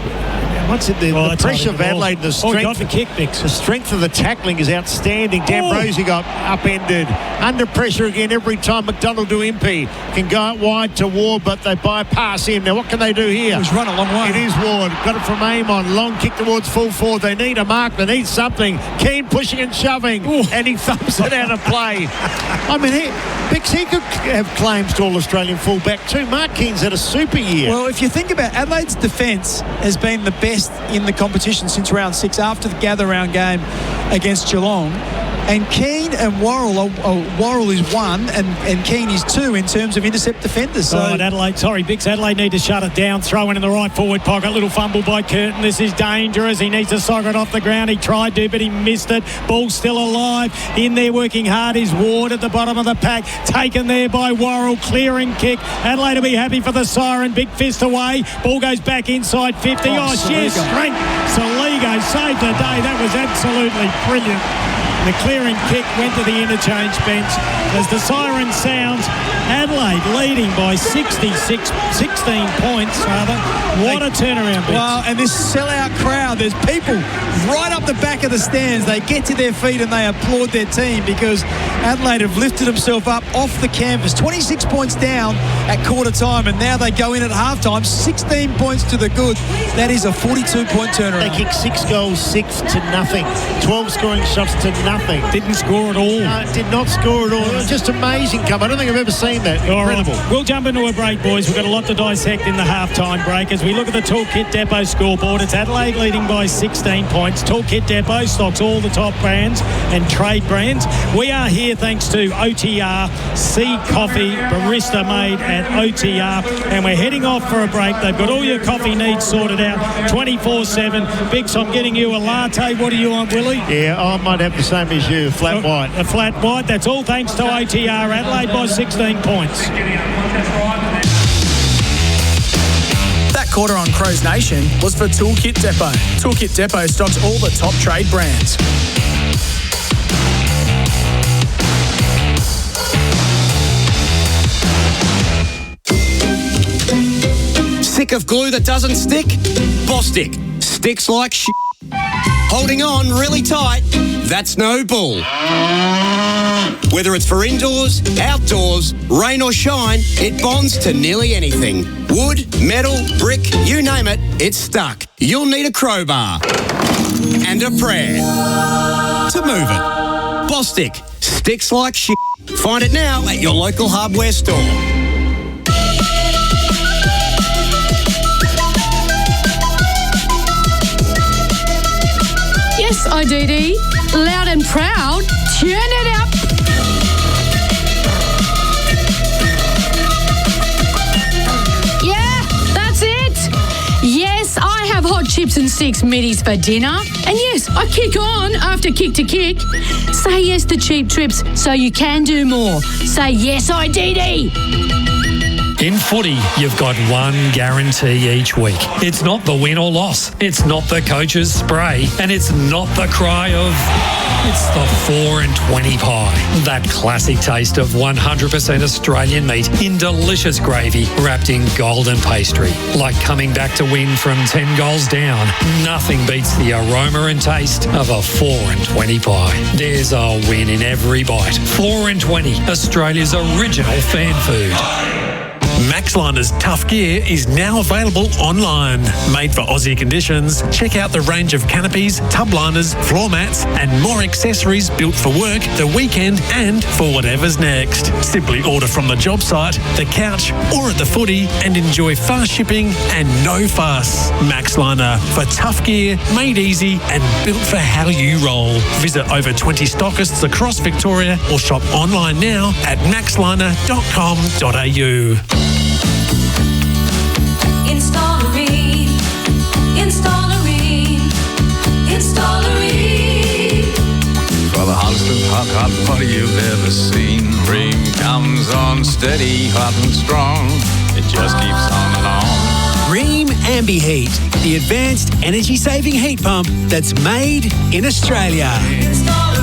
What's it? The pressure of Adelaide and the strength. The strength of the tackling is outstanding. D'Ambrosio got upended. Under pressure again every time. McDonald to Impey can go out wide to Ward, but they bypass him. Now what can they do here? He's run a long way. It is Ward. Got it from Amon. Long kick towards full forward. They need a mark. They need something. Keane pushing and shoving. And he thumps it out of play. I mean, he could have claims to All-Australian fullback too. Mark Keane's had a super year. Well, if you think about Adelaide's defence has been the best in the competition since round 6 after the gather-round game against Geelong. And Keane and Worrell is 1 and Keane is 2 in terms of intercept defenders. So Adelaide need to shut it down. Throw in the right forward pocket. Little fumble by Curtin. This is dangerous. He needs to sock it off the ground. He tried to, but he missed it. Ball's still alive. In there working hard is Ward at the bottom of the pack. Taken there by Worrell. Clearing kick. Adelaide will be happy for the siren. Big fist away. Ball goes back inside 50. Sheer strength. Saligo saved the day. That was absolutely brilliant. The clearing kick went to the interchange bench. As the siren sounds, Adelaide leading by 16 points, rather. What a turnaround, Vince. Well, and this sellout crowd, there's people right up the back of the stands. They get to their feet and they applaud their team because Adelaide have lifted themselves up off the canvas. 26 points down at quarter time, and now they go in at halftime. 16 points to the good. That is a 42-point turnaround. They kicked 6 goals, 6 to nothing. 12 scoring shots to nothing. Didn't score at all. No, did not score at all. It was just amazing come. I don't think I've ever seen that. Incredible. All right. We'll jump into a break, boys. We've got a lot to dissect in the halftime break. As we look at the Toolkit Depot scoreboard, it's Adelaide leading by 16 points. Toolkit Depot stocks all the top brands and trade brands. We are here thanks to OTR, Sea Coffee, barista made at OTR. And we're heading off for a break. They've got all your coffee needs sorted out 24/7. Bix, I'm getting you a latte. What do you want, Willie? Yeah, I might have the same as you, flat white. A flat white. That's all thanks to OTR. Adelaide by 16 points. That quarter on Crows Nation was for Toolkit Depot. Toolkit Depot stocks all the top trade brands. Sick of glue that doesn't stick? Bostik. Sticks like shit. Holding on really tight? That's no bull. Whether it's for indoors, outdoors, rain or shine, it bonds to nearly anything. Wood, metal, brick, you name it, it's stuck. You'll need a crowbar and a prayer to move it. Bostik. Sticks like shit. Find it now at your local hardware store. Yes, IDD. Loud and proud. Turn it up. Yeah, that's it. Yes, I have hot chips and 6 middies for dinner. And yes, I kick on after kick to kick. Say yes to cheap trips so you can do more. Say yes, IDD. In footy, you've got one guarantee each week. It's not the win or loss. It's not the coach's spray. And it's not the cry of... It's the 4 and 20 pie. That classic taste of 100% Australian meat in delicious gravy wrapped in golden pastry. Like coming back to win from 10 goals down. Nothing beats the aroma and taste of a 4 and 20 pie. There's a win in every bite. 4 and 20, Australia's original fan food. Maxliner's Tough Gear is now available online. Made for Aussie conditions, check out the range of canopies, tub liners, floor mats and more accessories built for work, the weekend and for whatever's next. Simply order from the job site, the couch or at the footy and enjoy fast shipping and no fuss. Maxliner for tough gear, made easy and built for how you roll. Visit over 20 stockists across Victoria or shop online now at maxliner.com.au. For the hottest of hot, hot party you've ever seen. Ring comes on steady, hot and strong. It just keeps on and on. Rheem Ambi-Heat, the advanced energy-saving heat pump that's made in Australia. Install a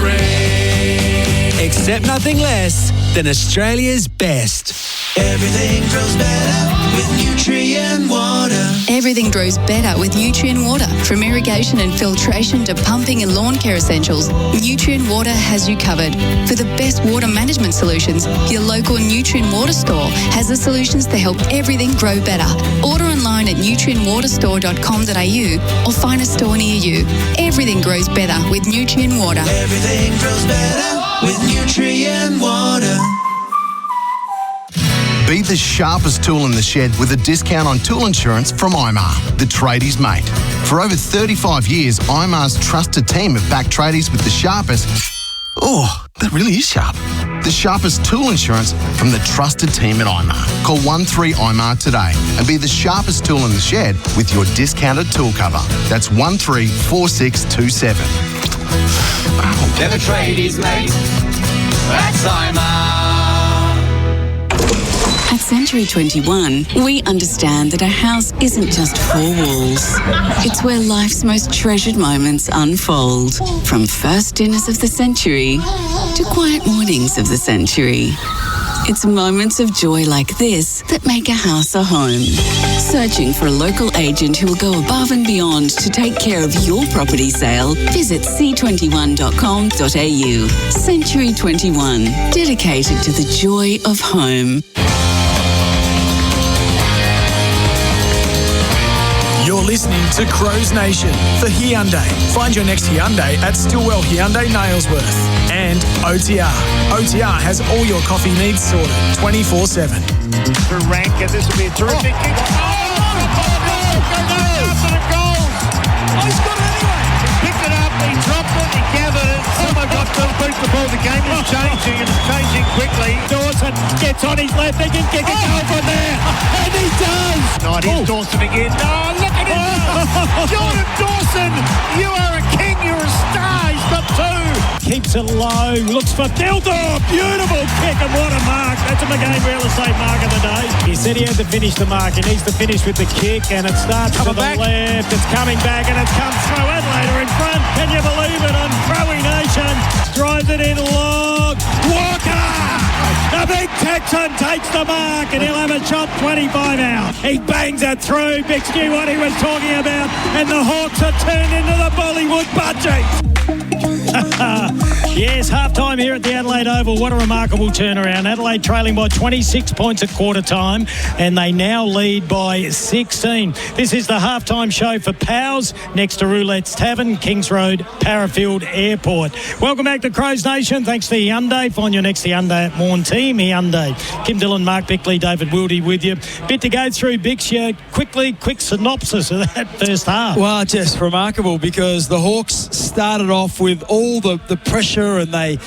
Rheem. Accept nothing less than Australia's best. Everything grows better with Nutrient Water. Everything grows better with Nutrient Water. From irrigation and filtration to pumping and lawn care essentials, Nutrient Water has you covered. For the best water management solutions, your local Nutrient Water store has the solutions to help everything grow better. Order online at nutrientwaterstore.com.au or find a store near you. Everything grows better with Nutrient Water. Everything grows better with Nutrient Water. Be the sharpest tool in the shed with a discount on tool insurance from IMAR, the tradies' mate. For over 35 years, IMAR's trusted team have backed tradies with the sharpest... Oh, that really is sharp. The sharpest tool insurance from the trusted team at IMAR. Call 13-IMAR today and be the sharpest tool in the shed with your discounted tool cover. That's 134627. They're the tradies' mate. That's IMAR. At Century 21, we understand that a house isn't just four walls. It's where life's most treasured moments unfold. From first dinners of the century to quiet mornings of the century. It's moments of joy like this that make a house a home. Searching for a local agent who will go above and beyond to take care of your property sale? Visit c21.com.au. Century 21, dedicated to the joy of home. You're listening to Crows Nation for Hyundai. Find your next Hyundai at Stillwell Hyundai Nailsworth. And OTR. OTR has all your coffee needs sorted 24/7. For Rankin, this will be a terrific kick. After the goals. He's got it anyway. He picked it up, he dropped it, he gathered it. Someone got to boot the ball. The game is changing, and it's changing quickly. Dawson gets on his left, he can kick a goal from there. And he does. Not here's Dawson again. Oh, look at him. Jordan Dawson, you are a king, you're a star. He's got two. Keeps it low, looks for Dillon. Beautiful kick, and what a mark. That's a McGain real estate mark of the day. He said he had to finish the mark. He needs to finish with the kick, and it starts to the left. It's coming back, and it's come through. Adelaide are in front. Can you believe it? On Crowy Nation. Drives it in long. Walker! The big Texan takes the mark, and he'll have a shot 25 out. He bangs it through. Bix knew what he was talking about, and the Hawks are turned into the Bollywood budgies. Yes, half-time here at the Adelaide Oval. What a remarkable turnaround. Adelaide trailing by 26 points at quarter time, and they now lead by 16. This is the half-time show for Powers next to Roulette's Tavern, Kings Road, Parafield Airport. Welcome back to Crows Nation. Thanks to Hyundai. Find your next Hyundai at Morn Team Hyundai. Kim Dillon, Mark Bickley, David Wildy with you. Bit to go through, Bix. Quick synopsis of that first half. Well, just remarkable because the Hawks started off with all the pressure, and they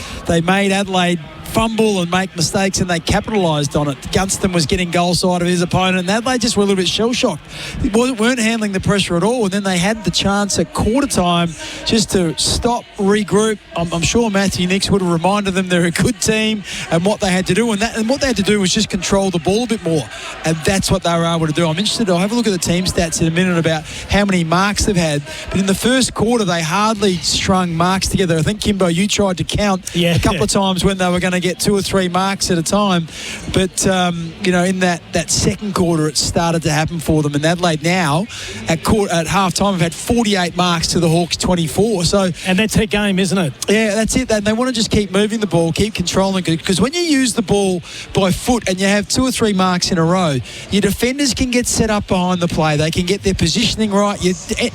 made Adelaide fumble and make mistakes, and they capitalised on it. Gunston was getting goal side of his opponent, and Adelaide just were a little bit shell-shocked. They weren't handling the pressure at all, and then they had the chance at quarter time just to stop, regroup. I'm sure Matthew Nicks would have reminded them they're a good team and what they had to do, and what they had to do was just control the ball a bit more, and that's what they were able to do. I'm interested. I'll have a look at the team stats in a minute about how many marks they've had, but in the first quarter they hardly strung marks together. I think, Kimbo, you tried to count a couple of times when they were going to get 2 or 3 marks at a time, but in that second quarter it started to happen for them, and Adelaide now at half time have had 48 marks to the Hawks 24. And that's their game, isn't it? Yeah, that's it. They want to just keep moving the ball, keep controlling it, because when you use the ball by foot and you have 2 or 3 marks in a row, your defenders can get set up behind the play. They can get their positioning right.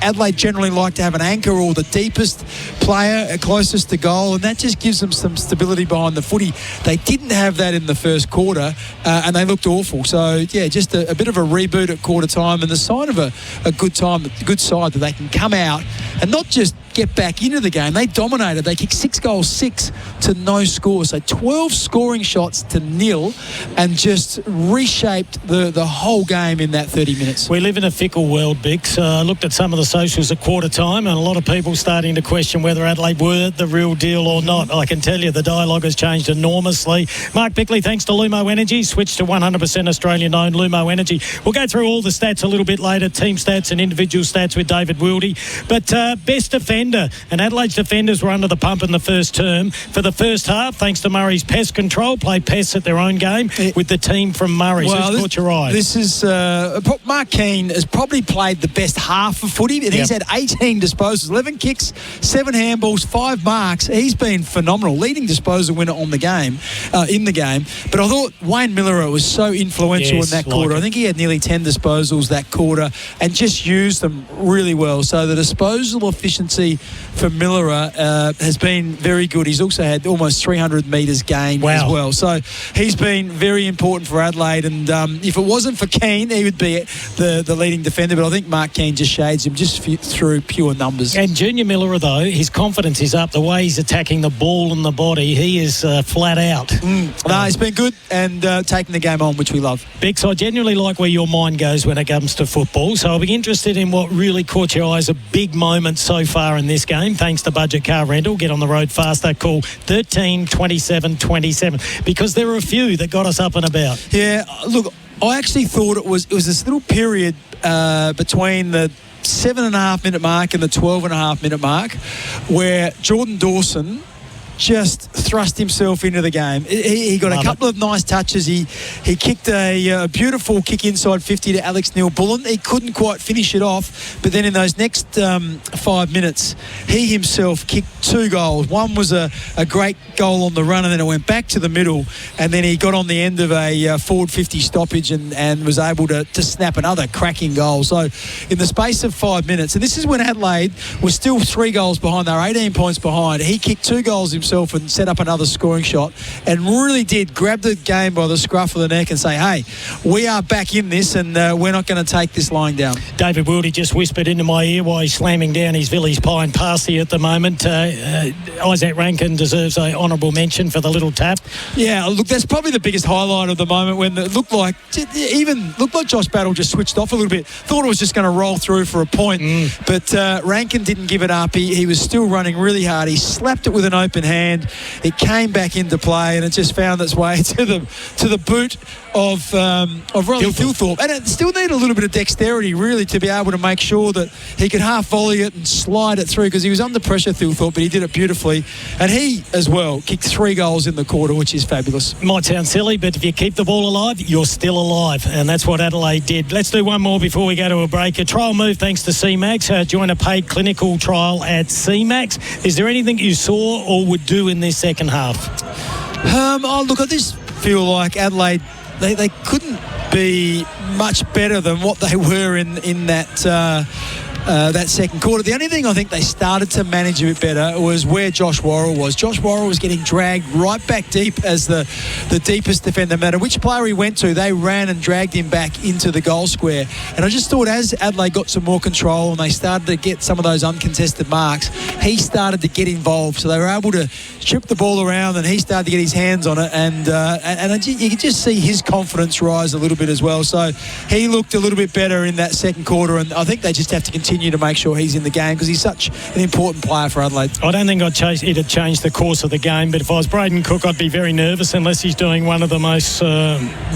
Adelaide generally like to have an anchor or the deepest player closest to goal, and that just gives them some stability behind the footy. They didn't have that in the first quarter, and they looked awful. So, yeah, just a bit of a reboot at quarter time, and the sign of a good side that they can come out and not just get back into the game. They dominated. They kicked 6 goals, 6 to no score. So 12 scoring shots to nil, and just reshaped the whole game in that 30 minutes. We live in a fickle world, Bix. I looked at some of the socials at quarter time, and a lot of people starting to question whether Adelaide were the real deal or not. I can tell you the dialogue has changed enormously. Mark Bickley, thanks to Lumo Energy, switched to 100% Australian-owned Lumo Energy. We'll go through all the stats a little bit later, team stats and individual stats with David Wildy. But best defender, and Adelaide's defenders were under the pump in the first term. For the first half, thanks to Murray's pest control, played pests at their own game with the team from Murray. Well, Who's caught your eye? This is Mark Keane has probably played the best half of footy, and he's had 18 disposals, 11 kicks, 7 handballs, 5 marks. He's been phenomenal, leading disposal winner on the game, in the game. But I thought Wayne Miller was so influential in that quarter. I think he had nearly 10 disposals that quarter and just used them really well. So the disposal efficiency for Miller has been very good. He's also had almost 300 metres gained as well. So he's been very important for Adelaide, and if it wasn't for Keane, he would be the leading defender. But I think Mark Keane just shades him just through pure numbers. And Junior Miller, though, his confidence is up. The way he's attacking the ball and the body, he is flat out. No, he's been good and taking the game on, which we love. Bix, I genuinely like where your mind goes when it comes to football, so I'll be interested in what really caught your eye as a big moment so far in this game, thanks to Budget Car Rental. Get on the road faster. Call 13 27 27, because there were a few that got us up and about. Yeah, look, I actually thought it was this little period between the 7.5 minute mark and the 12.5 minute mark where Jordan Dawson just thrust himself into the game. He got a couple of nice touches. He kicked a beautiful kick inside 50 to Alex Neil-Bullen. He couldn't quite finish it off, but then in those next 5 minutes, he himself kicked 2 goals. One was a great goal on the run, and then it went back to the middle, and then he got on the end of a forward 50 stoppage and was able to snap another cracking goal. So in the space of 5 minutes, and this is when Adelaide was still 3 goals behind. They were 18 points behind. He kicked 2 goals himself and set up another scoring shot, and really did grab the game by the scruff of the neck and say, hey, we are back in this, and we're not going to take this lying down. David Wildy just whispered into my ear while he's slamming down his Villiers Pine pasty at the moment. Isaac Rankin deserves an honourable mention for the little tap. Yeah, look, that's probably the biggest highlight of the moment, when it looked like Josh Battle just switched off a little bit. Thought it was just going to roll through for a point, but Rankin didn't give it up. He was still running really hard. He slapped it with an open hand. It came back into play, and it just found its way to the boot of Riley Thilthorpe. And it still needed a little bit of dexterity, really, to be able to make sure that he could half volley it and slide it through, because he was under pressure, Thilthorpe, but he did it beautifully. And he, as well, kicked 3 goals in the quarter, which is fabulous. Might sound silly, but if you keep the ball alive, you're still alive. And that's what Adelaide did. Let's do one more before we go to a break. A trial move thanks to CMAX. Join a paid clinical trial at CMAX. Is there anything you saw or would do in this second half? Look, I just feel like Adelaide, they couldn't be much better than what they were in that second quarter. The only thing I think they started to manage a bit better was where Josh Worrell was. Josh Worrell was getting dragged right back deep as the deepest defender. No matter which player he went to, they ran and dragged him back into the goal square. And I just thought as Adelaide got some more control and they started to get some of those uncontested marks, he started to get involved. So they were able to chip the ball around, and he started to get his hands on it. And you could just see his confidence rise a little bit as well. So he looked a little bit better in that second quarter, and I think they just have to continue to make sure he's in the game, because he's such an important player for Adelaide. I don't think it'd change the course of the game, but if I was Braden Cook, I'd be very nervous unless he's doing one of the most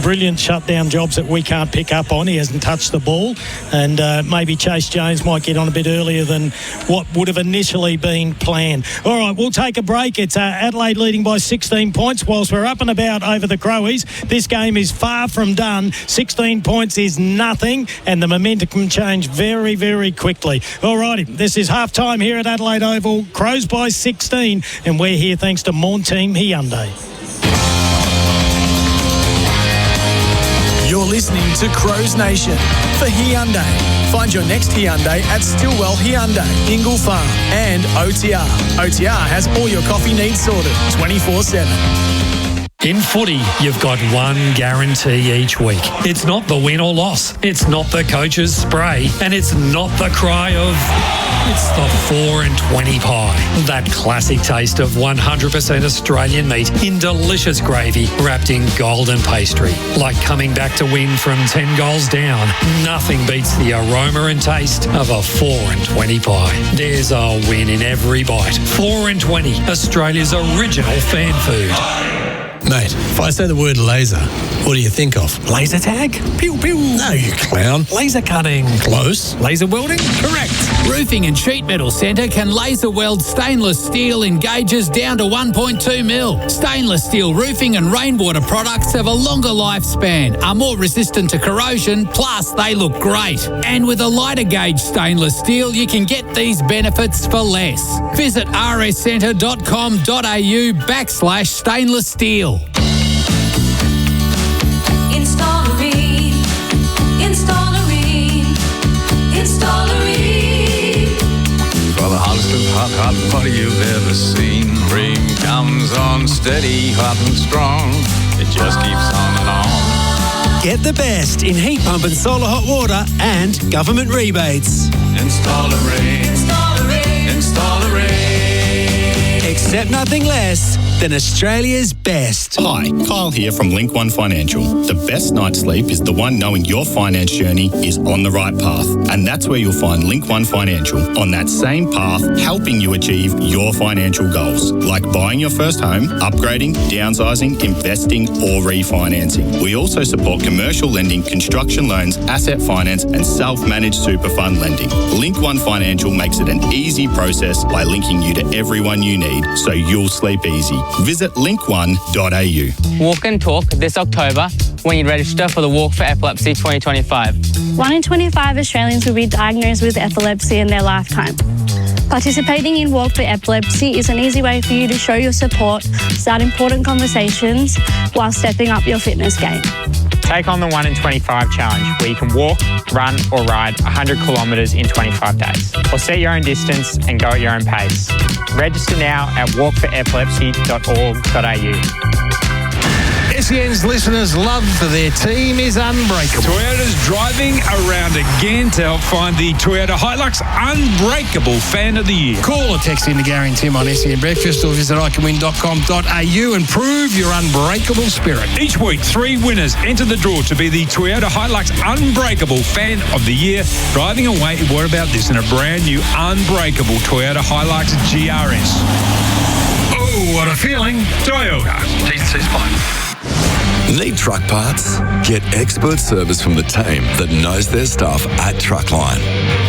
brilliant shutdown jobs that we can't pick up on. He hasn't touched the ball, and maybe Chase Jones might get on a bit earlier than what would have initially been planned. All right, we'll take a break. It's Adelaide leading by 16 points whilst we're up and about over the Crowies. This game is far from done. 16 points is nothing, and the momentum can change very, very quickly. All righty, this is half time here at Adelaide Oval. Crows by 16, and we're here thanks to Team Hyundai. You're listening to Crows Nation for Hyundai. Find your next Hyundai at Stillwell Hyundai, Ingle Farm, and OTR. OTR has all your coffee needs sorted 24/7. In footy, you've got one guarantee each week. It's not the win or loss. It's not the coach's spray. And it's not the cry of, It's the 4 and 20 pie. That classic taste of 100% Australian meat in delicious gravy wrapped in golden pastry. Like coming back to win from 10 goals down. Nothing beats the aroma and taste of a 4 and 20 pie. There's a win in every bite. 4 and 20, Australia's original fan food. Mate, if I say the word laser, what do you think of? Laser tag? Pew, pew. No, you clown. Laser cutting. Close. Laser welding? Correct. Roofing and Sheet Metal Centre can laser weld stainless steel in gauges down to 1.2 mil. Stainless steel roofing and rainwater products have a longer lifespan, are more resistant to corrosion, plus they look great. And with a lighter gauge stainless steel, you can get these benefits for less. Visit rscentre.com.au/stainless steel. Installerine. For the hottest of hot water you've ever seen. Cream comes on steady, hot and strong. It just keeps on and on. Get the best in heat pump and solar hot water and government rebates. Installerine. Accept nothing less than Australia's best. Hi, Kyle here from Link One Financial. The best night's sleep is the one knowing your finance journey is on the right path. And that's where you'll find Link One Financial, on that same path, helping you achieve your financial goals. Like buying your first home, upgrading, downsizing, investing or refinancing. We also support commercial lending, construction loans, asset finance and self-managed super fund lending. Link One Financial makes it an easy process by linking you to everyone you need so you'll sleep easy. Visit link1.au. Walk and talk this October when you register for the Walk for Epilepsy 2025. 1 in 25 Australians will be diagnosed with epilepsy in their lifetime. Participating in Walk for Epilepsy is an easy way for you to show your support, start important conversations while stepping up your fitness game. Take on the 1 in 25 challenge, where you can walk, run or ride 100 kilometres in 25 days. Or set your own distance and go at your own pace. Register now at walkforepilepsy.org.au. SEN's listeners' love for their team is unbreakable. Toyota's driving around again to help find the Toyota Hilux Unbreakable Fan of the Year. Call or text in to Gary and Tim on SEN Breakfast or visit iCanWin.com.au and prove your unbreakable spirit. Each week, 3 winners enter the draw to be the Toyota Hilux Unbreakable Fan of the Year. Driving away, what about this, in a brand new Unbreakable Toyota Hilux GRS. Oh, what a feeling. Toyota. T&C's fine. Need truck parts? Get expert service from the team that knows their stuff at Truckline.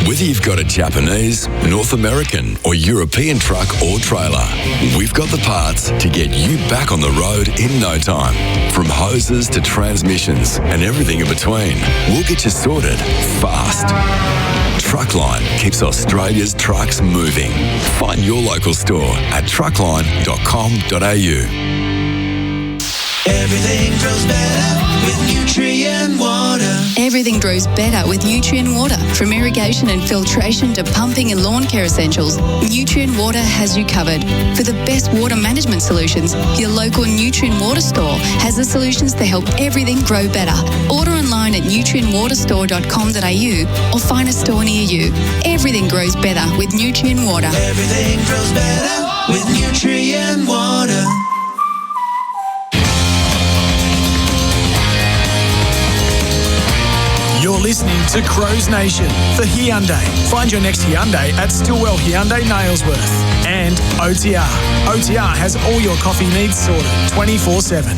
Whether you've got a Japanese, North American or European truck or trailer, we've got the parts to get you back on the road in no time. From hoses to transmissions and everything in between, we'll get you sorted fast. Truckline keeps Australia's trucks moving. Find your local store at truckline.com.au. Everything grows better with Nutrient Water. Everything grows better with Nutrient Water. From irrigation and filtration to pumping and lawn care essentials, Nutrient Water has you covered. For the best water management solutions, your local Nutrient Water store has the solutions to help everything grow better. Order online at nutrientwaterstore.com.au or find a store near you. Everything grows better with Nutrient Water. Everything grows better with Nutrient Water. You're listening to Crows Nation for Hyundai. Find your next Hyundai at Stillwell Hyundai Nailsworth. And OTR. OTR has all your coffee needs sorted 24/7.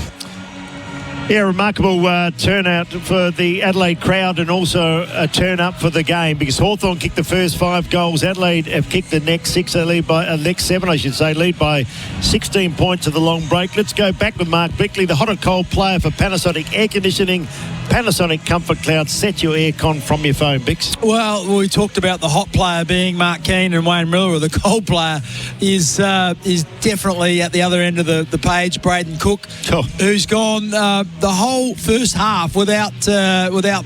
Yeah, remarkable turnout for the Adelaide crowd and also a turn up for the game because Hawthorn kicked the first 5 goals. Adelaide have kicked the next 6. They lead by next 7, I should say, lead by 16 points at the long break. Let's go back with Mark Bickley, the hot and cold player for Panasonic Air Conditioning. Panasonic Comfort Cloud. Set your aircon from your phone, Bix. Well, we talked about the hot player being Mark Keane and Wayne Miller. The cold player is definitely at the other end of the page, Braden Cook, who's gone the whole first half without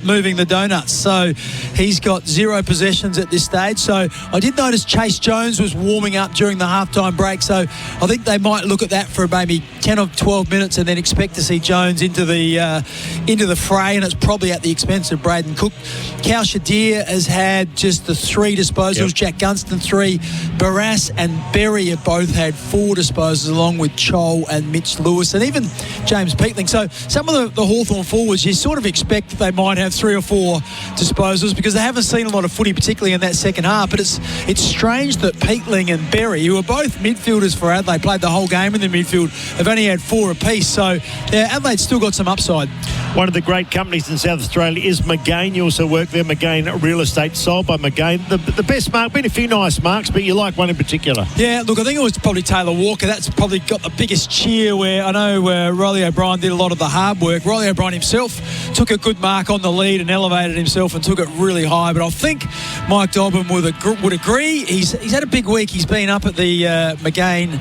moving the donuts. So he's got 0 possessions at this stage. So I did notice Chase Jones was warming up during the halftime break. So I think they might look at that for maybe 10 or 12 minutes and then expect to see Jones into the fray and it's probably at the expense of Braden Cook. Cal Shadir has had just the 3 disposals. Yep. Jack Gunston 3. Barras and Berry have both had 4 disposals, along with Chol and Mitch Lewis, and even James Peatling. So some of the Hawthorn forwards, you sort of expect that they might have 3 or 4 disposals because they haven't seen a lot of footy, particularly in that second half. But it's strange that Peatling and Berry, who are both midfielders for Adelaide, played the whole game in the midfield, have only had 4 apiece. So Adelaide's still got some upside. One of the great companies in South Australia is McGain. You also work there. McGain Real Estate, sold by McGain. The best mark, been a few nice marks, but you like one in particular. Yeah, look, I think it was probably Taylor Walker. That's probably got the biggest cheer, where I know Riley O'Brien did a lot of the hard work. Riley O'Brien himself took a good mark on the lead and elevated himself and took it really high. But I think Mike Dobbin would agree. He's had a big week. He's been up at the McGain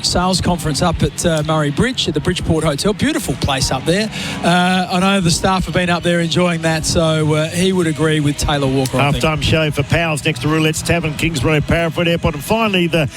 sales conference up at Murray Bridge at the Bridgeport Hotel. Beautiful place up there. I know the staff have been up there enjoying that, so he would agree with Taylor Walker. Half-time show for Powers next to Roulette's Tavern, Kings Road, Parapet Airport. And finally, the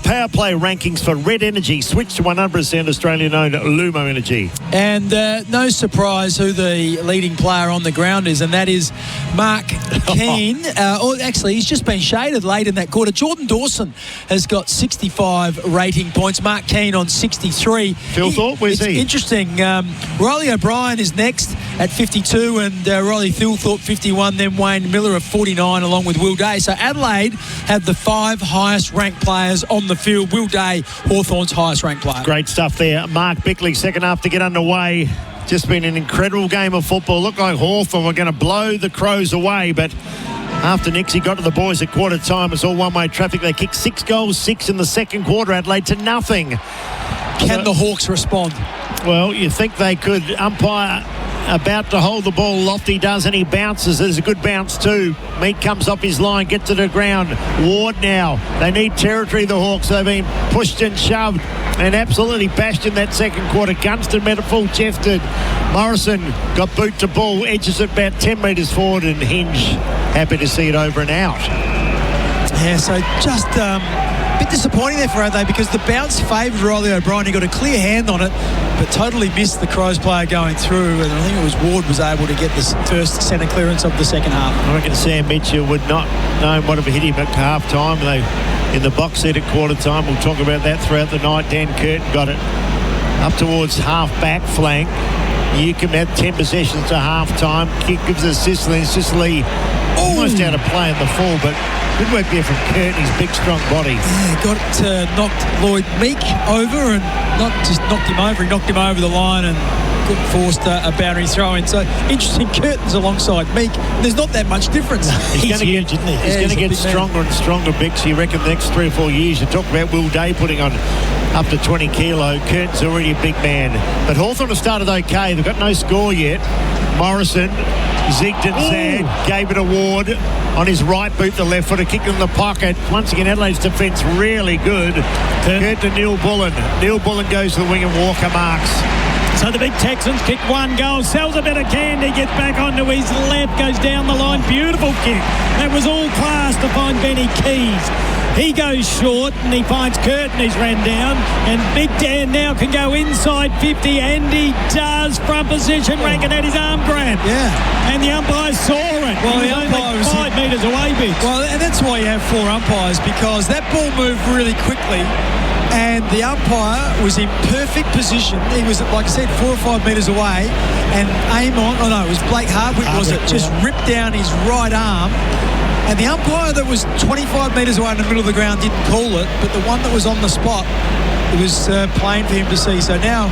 power play rankings for Red Energy. Switch to 100% Australian-owned Lumo Energy. And no surprise who the leading player on the ground is, and that is Mark Keane. Actually, he's just been shaded late in that quarter. Jordan Dawson has got 65 rating points. Mark Keane on 63. Phil Thorpe, where's he? Interesting. Riley O'Brien is next at 52, and Riley Thilthorpe 51, then Wayne Miller of 49, along with Will Day. So Adelaide have the 5 highest ranked players on the field. Will Day, Hawthorn's highest ranked player. Great stuff there. Mark Bickley, second half to get underway. Just been an incredible game of football. Looked like Hawthorn were going to blow the Crows away, but after Nixie got to the boys at quarter time, it's all one-way traffic. They kicked 6 goals, 6 in the second quarter, Adelaide, to nothing. Can the Hawks respond? Well, you think they could. Umpire about to hold the ball. Lofty does, and he bounces. There's a good bounce too. Meat comes off his line, gets to the ground. Ward now. They need territory, the Hawks. They've been pushed and shoved and absolutely bashed in that second quarter. Gunston met a full-chested. Morrison got boot to ball, edges it about 10 metres forward, and Hinge happy to see it over and out. Yeah, so just a bit disappointing there for Adelaide, because the bounce favoured Riley O'Brien. He got a clear hand on it, but totally missed the Crows player going through, and I think it was Ward was able to get the first centre clearance of the second half. I reckon Sam Mitchell would not know what have hit him at half time. They in the box seat at quarter time. We'll talk about that throughout the night. Dan Curtin got it up towards half back flank. You can have 10 possessions to half time. Kick gives us Sicily. Sicily almost out of play in the fall, but good work there from Curtin, his big strong body. Yeah, knocked Lloyd Meek over, and not just knocked him over, he knocked him over the line and forced a boundary throw in. So interesting, Curtin's alongside Meek. There's not that much difference. He's going to get, isn't he? He's going to get stronger and stronger, Bix. You reckon the next 3 or 4 years, you talk about Will Day putting on up to 20 kilo. Curtin's already a big man. But Hawthorn have started okay. They've got no score yet. Morrison zigged and zagged, gave it a Ward on his right boot, the left footer, kicked in the pocket. Once again, Adelaide's defence really good. Curtin to Neil Bullen. Neil Bullen goes to the wing and Walker marks. So the big Texans kick 1 goal. Sells a bit of candy, gets back onto his left, goes down the line. Beautiful kick. That was all class to find Benny Keys. He goes short and he finds Curtin, who's ran down, and Big Dan now can go inside 50, and he does. Front position, Rankin at his arm grab. Yeah. And the umpire saw it. Well, he the was umpire only was 5 metres away, Big. Well, and that's why you have 4 umpires, because that ball moved really quickly, and the umpire was in perfect position. He was, like I said, 4 or 5 metres away, and it was Blake Hardwick, was it? Just ripped down his right arm. And the umpire that was 25 metres away in the middle of the ground didn't call it, but the one that was on the spot, it was plain for him to see. So now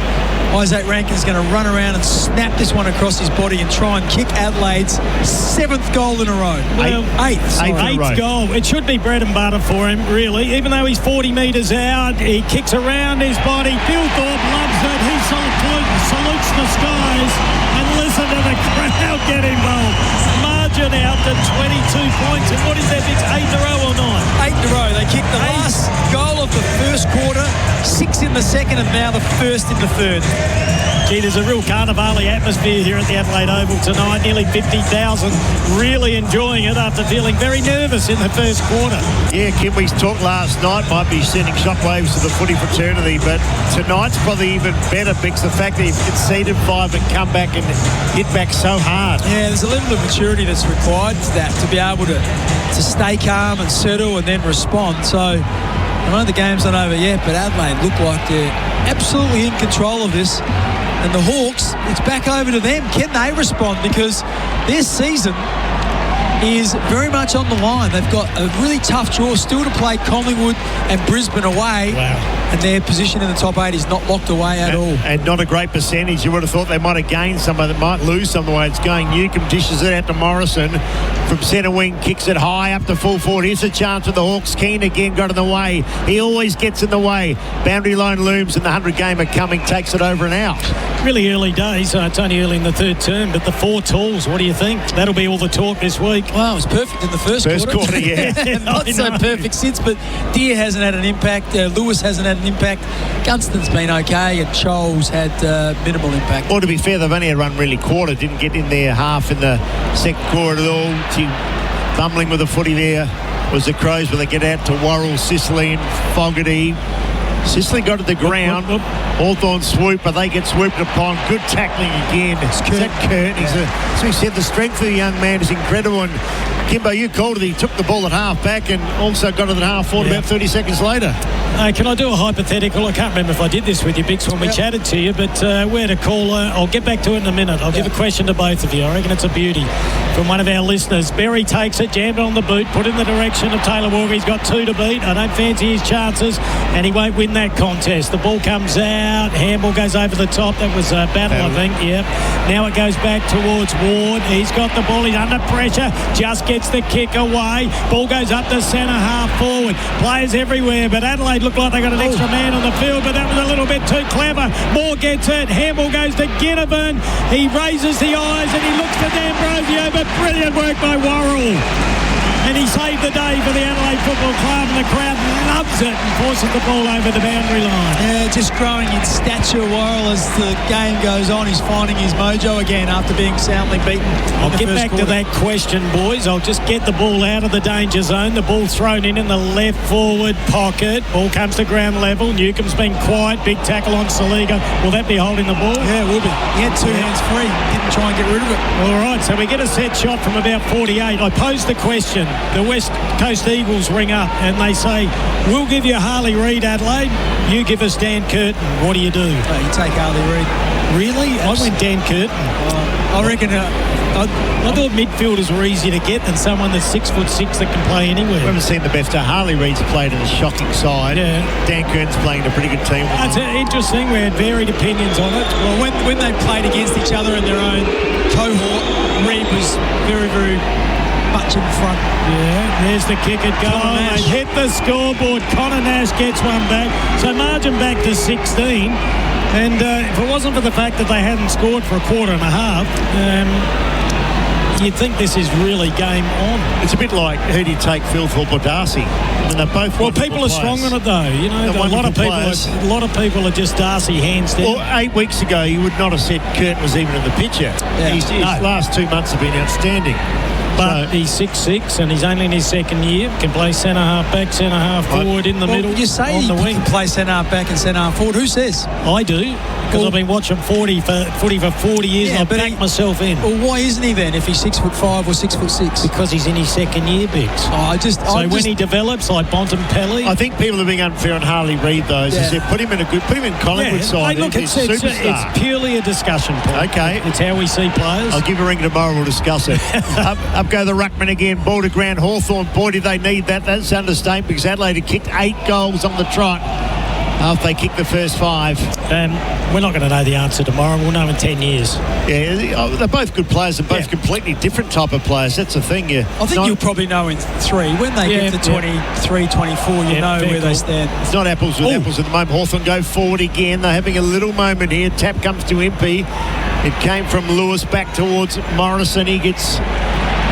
Isaac Rankin's going to run around and snap this one across his body and try and kick Adelaide's 7th goal in a row. Well, 8th goal. It should be bread and butter for him, really. Even though he's 40 metres out, he kicks around his body. Phil Thorpe loves it. He salutes the skies. And listen to the crowd get involved. Margin out to 22 points. And what is that? It's 8 in a row or 9? 8 in a row. They kicked the last goal of the first quarter, 6 in the second and now the first in the third. Gee, there's a real carnivale atmosphere here at the Adelaide Oval tonight. Nearly 50,000 really enjoying it after feeling very nervous in the first quarter. Yeah, Kim, we talked last night, might be sending shockwaves to the footy fraternity, but tonight's probably even better because the fact that you've conceded 5 and come back and hit back so hard. Yeah, there's a level of maturity that's required to that, to be able to stay calm and settle and then respond. So I know the game's not over yet, but Adelaide look like they're absolutely in control of this. And the Hawks, it's back over to them. Can they respond? Because their season is very much on the line. They've got a really tough draw still to play Collingwood and Brisbane away. Wow. And their position in the top 8 is not locked away at all. And not a great percentage. You would have thought they might have gained some, but they might lose some the way it's going. Newcomb dishes it out to Morrison. From centre wing, kicks it high up to full forward. Here's a chance for the Hawks. Keane again got in the way. He always gets in the way. Boundary line looms and the 100-gamer coming takes it over and out. Really early days. It's only early in the third term, but the 4 tools, what do you think? That'll be all the talk this week. Well, it was perfect in the first quarter. Yeah. Not so perfect since, but Deere hasn't had an impact. Lewis hasn't had an impact. Gunston's been okay, and Scholes had minimal impact. Or to be fair, they've only run really quarter. Didn't get in there half in the second quarter at all. Bumbling with the footy there was the Crows, but they get out to Worrell, Sicily and Fogarty. Sicily got to the ground. Hawthorn swoop, but they get swooped upon. Good tackling again. It's Kurt. As we said, the strength of the young man is incredible. And Kimbo, you called it. He took the ball at half back and also got it at half forward about 30 seconds later. Can I do a hypothetical? I can't remember if I did this with you, Bix, when we chatted to you, but where to call. I'll get back to it in a minute. I'll give a question to both of you. I reckon it's a beauty from one of our listeners. Berry takes it, jammed on the boot, put in the direction of Taylor Walker. He's got 2 to beat. I don't fancy his chances, and he won't win that contest. The ball comes out. Handball goes over the top. That was Battle, I think. Yep. Now it goes back towards Ward. He's got the ball. He's under pressure. Just gets the kick away. Ball goes up to centre half forward. Players everywhere, but Adelaide looked like they got an extra man on the field, but that was a little bit too clever. Moore gets it. Handball goes to Ginnivan. He raises the eyes and he looks for D'Ambrosio, but brilliant work by Worrell. And he saved the day for the Adelaide Football Club, and the crowd loves it and forces the ball over the boundary line. Yeah, just growing in stature, Worrell, as the game goes on. He's finding his mojo again after being soundly beaten. I'll get back to that question, boys. I'll just get the ball out of the danger zone. The ball thrown in the left forward pocket. Ball comes to ground level. Newcomb's been quiet. Big tackle on Saliga. Will that be holding the ball? Yeah, it will be. He had 2 hands free. Didn't try and get rid of it. All right, so we get a set shot from about 48. I posed the question. The West Coast Eagles ring up and they say, we'll give you Harley Reid, Adelaide. You give us Dan Curtin. What do? You take Harley Reid. Really? I went Dan Curtin. I reckon... I thought midfielders were easier to get than someone that's 6'6" that can play anywhere. We haven't seen the best. Harley Reid's played in a shocking side. Yeah. Dan Curtin's playing in a pretty good team. That's interesting. We had varied opinions on it. Well, when they played against each other in their own cohort, Reid was very, very much in front. Yeah, there's the kick at goal. They hit the scoreboard. Connor Nash gets one back. So margin back to 16. And if it wasn't for the fact that they hadn't scored for a quarter and a half, you'd think this is really game on. It's a bit like who do you take, Philthorpe or Darcy? I mean, they're both. Well, people are strong on it though. You know, a lot of people are just Darcy hands down. Well, 8 weeks ago, you would not have said Curtin was even in the picture. Yeah. His last 2 months have been outstanding. But he's 6'6" and he's only in his second year. Can play centre half back, centre half forward in the middle. You say he can play centre half back and centre half forward. Who says? I do, because I've been watching footy for 40 years. Yeah, and I back myself in. Well, why isn't he then? If he's 6'5" or 6'6"? Because he's in his second year, Bix. When he develops, like Bontempelli. I think people are being unfair on Harley Reid though. As I said, put him in Collingwood side. Hey, look, it's purely a discussion point. Okay, it's how we see players. I'll give a ring tomorrow. We'll discuss it. Up go the ruckman again. Ball to ground. Hawthorn. Boy, did they need that. That's understatement because Adelaide had kicked 8 goals on the trot after they kicked the first 5. We're not going to know the answer tomorrow. We'll know in 10 years. Yeah, they're both good players and both completely different type of players. That's the thing. I think you'll probably know in 3. When they get to 23, 24, you know where they stand. It's not apples with apples at the moment. Hawthorn go forward again. They're having a little moment here. Tap comes to Impey. It came from Lewis back towards Morrison. He gets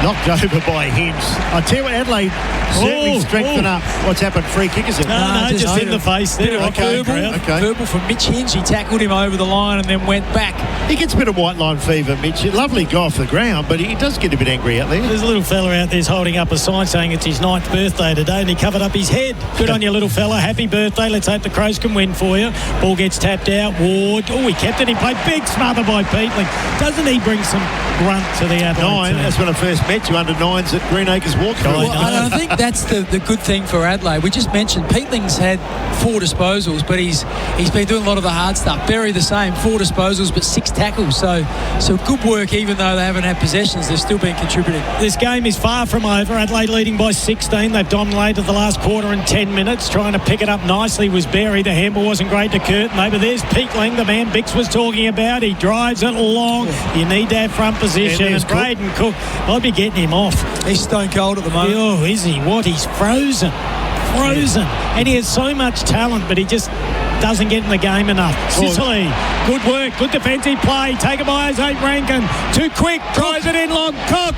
Knocked over by Hinch. I tell you what, Adelaide certainly strengthened up. What's happened? Free kick, is it? No, just in the face there. Verbal from Mitch Hinch. He tackled him over the line and then went back. He gets a bit of white line fever, Mitch. Lovely guy off the ground, but he does get a bit angry out there. There's a little fella out there's holding up a sign saying it's his 9th birthday today, and he covered up his head. Good on you, little fella. Happy birthday. Let's hope the Crows can win for you. Ball gets tapped out. Ward. Oh, he kept it. He played big smother by Bickley. Doesn't he bring some grunt to the Adelaide team? That's when I first met you, under 9s at Greenacres Walk. Well, I think that's the good thing for Adelaide. We just mentioned Peatling's had 4 disposals, but he's been doing a lot of the hard stuff. Berry the same, 4 disposals, but 6 tackles. So good work, even though they haven't had possessions, they've still been contributing. This game is far from over. Adelaide leading by 16. They've dominated the last quarter and 10 minutes. Trying to pick it up nicely was Berry. The handball wasn't great to Curtin, though. But there's Peatling, the man Bix was talking about. He drives it long. You need to have front position. And Braden Cook, I'd be getting him off. He's stone cold at the moment. Oh, is he? What? He's frozen. And he has so much talent, but he just doesn't get in the game enough. Sicily, good work, good defensive play, taken by Isaac Rankin, too quick, tries it in long, Cook,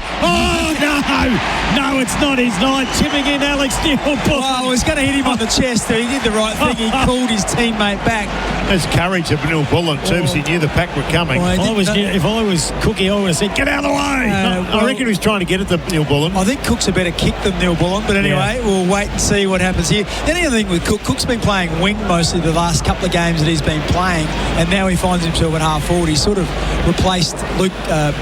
no, it's not his night, chipping in Alex Neal. Well, he's going to hit him on the chest there. He did the right thing, he called his teammate back. There's courage of Neil Bullen too, because he knew the pack were coming. If I was Cookie, I would have said, get out of the way. I reckon he was trying to get at the Neil Bullen. I think Cook's a better kick than Neil Bullen, but anyway, we'll wait and see what happens here. The only other thing with Cook's been playing wing mostly the last couple of games that he's been playing, and now he finds himself at half forward. He's sort of replaced Luke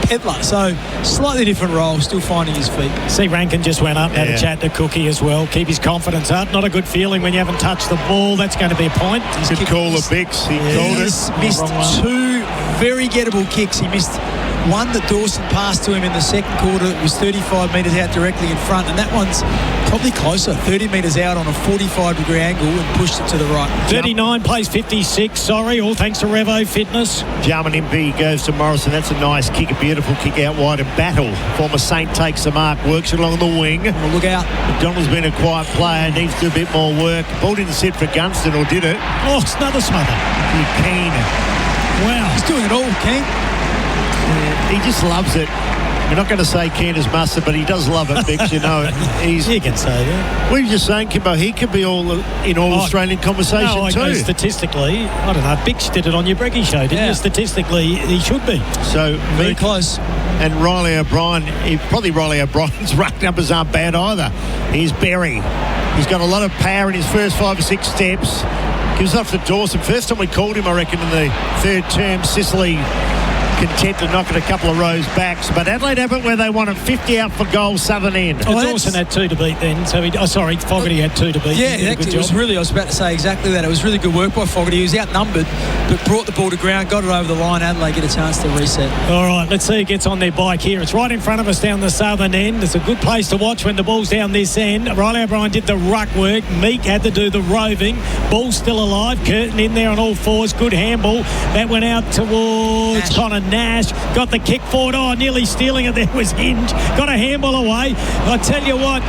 Pedler, so slightly different role, still finding his feet. See, Rankin just went up, had a chat to Cookie as well. Keep his confidence up. Not a good feeling when you haven't touched the ball. That's going to be a point. He's good call of Bix. He called it. Missed 2 very gettable kicks. He missed one that Dawson passed to him in the second quarter. It was 35 metres out directly in front, and that one's probably closer, 30 metres out on a 45-degree angle, and pushed it to the right. 39 plays 56, all thanks to Revo Fitness. Jarman Impey goes to Morrison. That's a nice kick, a beautiful kick out wide. And Battle, former Saint, takes the mark, works it along the wing. Well, look out. McDonald's been a quiet player, needs to do a bit more work. Ball didn't sit for Gunston, or did it? Oh, it's another smother. Keen. Wow, he's doing it all, Keen. He just loves it. We're not going to say Keen as mustard, but he does love it, Bix, you know it. You can say that. We were just saying, Kimbo, he could be all in Australian conversation too. Statistically, I don't know, Bix did it on your Breggy show, didn't you? Statistically, he should be. So very close. And Riley O'Brien's run numbers aren't bad either. Here's Berry. He's got a lot of power in his first 5 or 6 steps. Gives off to Dawson. First time we called him, I reckon, in the third term. Sicily content to knock it a couple of rows back. But Adelaide have it where they want it. 50 out for goal, southern end. Dawson had 2 to beat then. So Fogarty had 2 to beat. Yeah, it was really, I was about to say exactly that. It was really good work by Fogarty. He was outnumbered, but brought the ball to ground, got it over the line. Adelaide get a chance to reset. All right, let's see who gets on their bike here. It's right in front of us down the southern end. It's a good place to watch when the ball's down this end. Riley O'Brien did the ruck work. Meek had to do the roving. Ball's still alive. Curtin in there on all fours. Good handball. That went out towards Connor Nash. Got the kick forward. Nearly stealing it. There was Hinge. Got a handball away. I tell you what,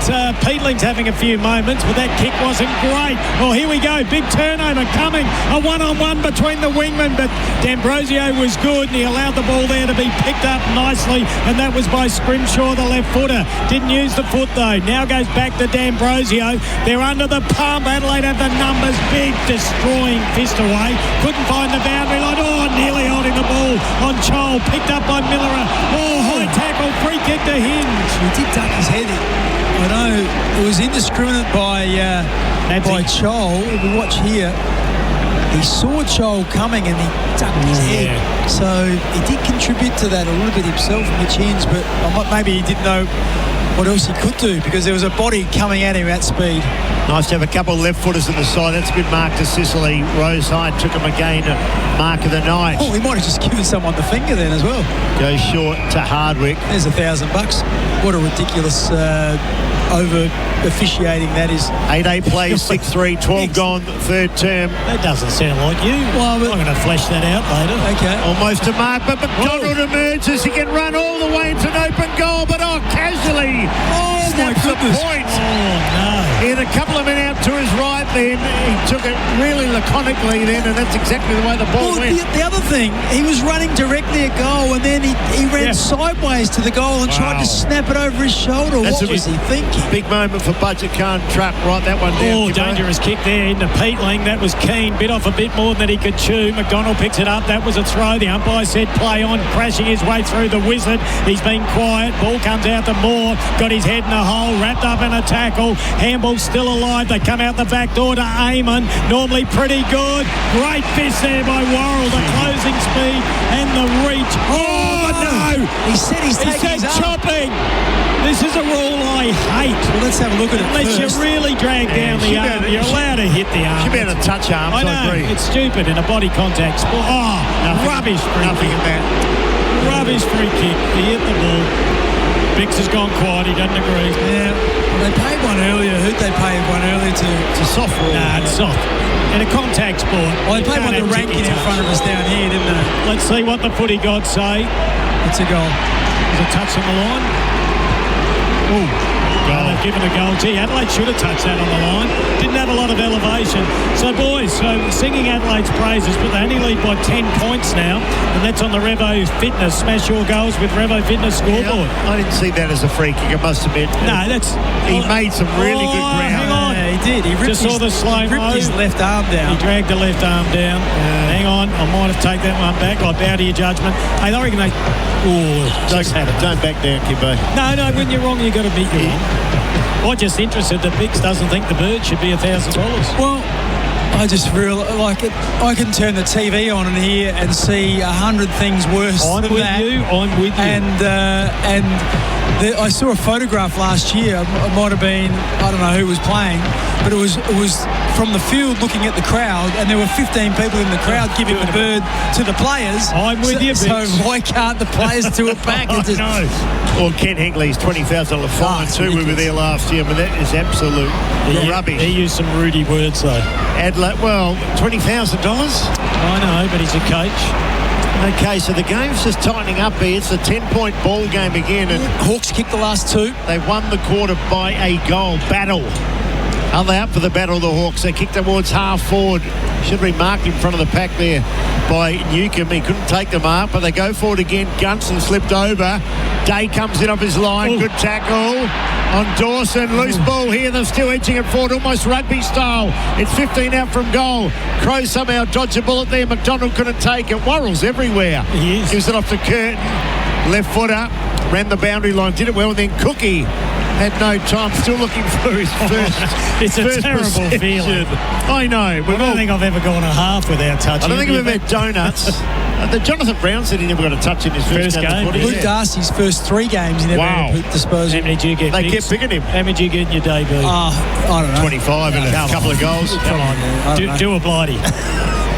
Peatling's having a few moments, but that kick wasn't great. Oh, here we go. Big turnover coming. A one-on-one between the wingmen, but D'Ambrosio was good, and he allowed the ball there to be picked up nicely, and that was by Scrimshaw, the left footer. Didn't use the foot, though. Now goes back to D'Ambrosio. They're under the pump. Adelaide have the numbers. Big, destroying fist away. Couldn't find the boundary line. Nearly holding the ball on Chol. Picked up by Miller. High tackle. Free kick to Hinge. He did duck his head in. I know it was indiscriminate by Chol. If we watch here, he saw Chol coming and he ducked his head. So he did contribute to that a little bit himself, Mitch Hinge, but maybe he didn't know what else he could do because there was a body coming at him at speed. Nice to have a couple of left footers in the side. That's a good mark to Sicily. Rose Hyde took him again. Mark of the night. Oh, he might have just given someone the finger then as well. Goes short to Hardwick. There's $1,000. What a ridiculous over officiating that is. 8-8 plays, 6-3, 12 gone, third term. That doesn't sound like you. Well, I'm going to flesh that out later. Okay. Almost a mark, but McDonald emerges. He can run all the way into an open goal, but casually. Oh, my goodness. The point. Oh, no. He had a couple of men out to his right then. He took it really laconically then, and that's exactly the way the ball went. The other thing, he was running directly at goal, and then he ran sideways to the goal and tried to snap it over his shoulder. What was he thinking? Big moment for Budget Khan Truck. Right, that one down. Dangerous kick there into Peatling. That was keen. Bit off a bit more than he could chew. McDonald picks it up. That was a throw. The umpire said play on, crashing his way through the wizard. He's been quiet. Ball comes out to Moore. Got his head in a hole. Wrapped up in a tackle. Handball's still alive. They come out the back door to Eamon. Normally pretty good. Great fist there by Worrell. The closing speed and the reach. Oh, no! He said he's taking his arm. chopping. This is a rule I hate. Well, let's have a look at it Unless first. you really drag down the arm, you're allowed to hit the arm. Should be able to touch arms, I know, I agree. it's stupid in a body contact sport. Oh, rubbish free Nothing kick. in that. Rubbish free kick. He hit the ball. Bix has gone quiet. He doesn't agree. Yeah, they paid one earlier. Who'd they pay one earlier to? It's a soft rule. Nah, it's soft. In a contact sport. Well, they paid one to Rankin in front of us down here, didn't they? Let's see what the footy gods say. It's a goal. Is it touch on the line? Oh, they've given a goal. Gee, Adelaide should have touched that on the line. Didn't have a lot of elevation. So, boys, singing Adelaide's praises, but they only lead by 10 points now, and that's on the Revo Fitness. Smash your goals with Revo Fitness scoreboard. Yeah, I didn't see that as a free kick, I must admit. No, that's... He made some really good ground. Hang on. Yeah, he did. He ripped, Just saw the slow-mo. ripped his left arm down. He dragged the left arm down. Hang on, I might have taken that one back. I bow to your judgment. Hey, I reckon they... Don't back down, Kibbo. No, when you're wrong, you've got to beat your wrong. I'm just interested that Bix doesn't think the bird should be $1,000. Well, I just feel like it. I can turn the TV on in here and see 100 things worse I'm than with that. you. I'm with you. I saw a photograph last year. It might have been, I don't know who was playing, but it was from the field looking at the crowd, and there were 15 people in the crowd giving the bird to the players. I'm with you, So Bix. why can't the players do it back? It's just, Well, Ken Higley's $20,000 fine too. We were there last year, but that is absolute rubbish. He used some rudy words though. Adelaide, well, $20,000. I know, but he's a coach. Okay, so the game's just tightening up here. It's a 10-point ball game again, and Hawks kicked the last two. They won the quarter by a goal. Battle. Are they up for the battle, the Hawks? They kick towards half forward. Should be marked in front of the pack there by Newcomb. He couldn't take the mark, but they go forward again. Gunson slipped over. Day comes in off his line. Good tackle on Dawson. Loose ball here. They're still edging it forward, almost rugby style. It's 15 out from goal. Crows somehow dodge a bullet there. McDonald couldn't take it. Worrell's everywhere. He is. Gives it off to Curtin. Left footer. Ran the boundary line. Did it well. And then Cookie had no time, still looking for his first. It's a first terrible possession. feeling. I know. I don't think I've ever gone a half without touching. I don't think it. we've had donuts. The Jonathan Brown said he never got a touch in his first game. Luke Darcy's first 3 games, he never had a disposal. How many did you get? They Bix? kept picking him. How many did you get in your debut? I don't know. 25 and a couple of goals. Come on, do a blighty.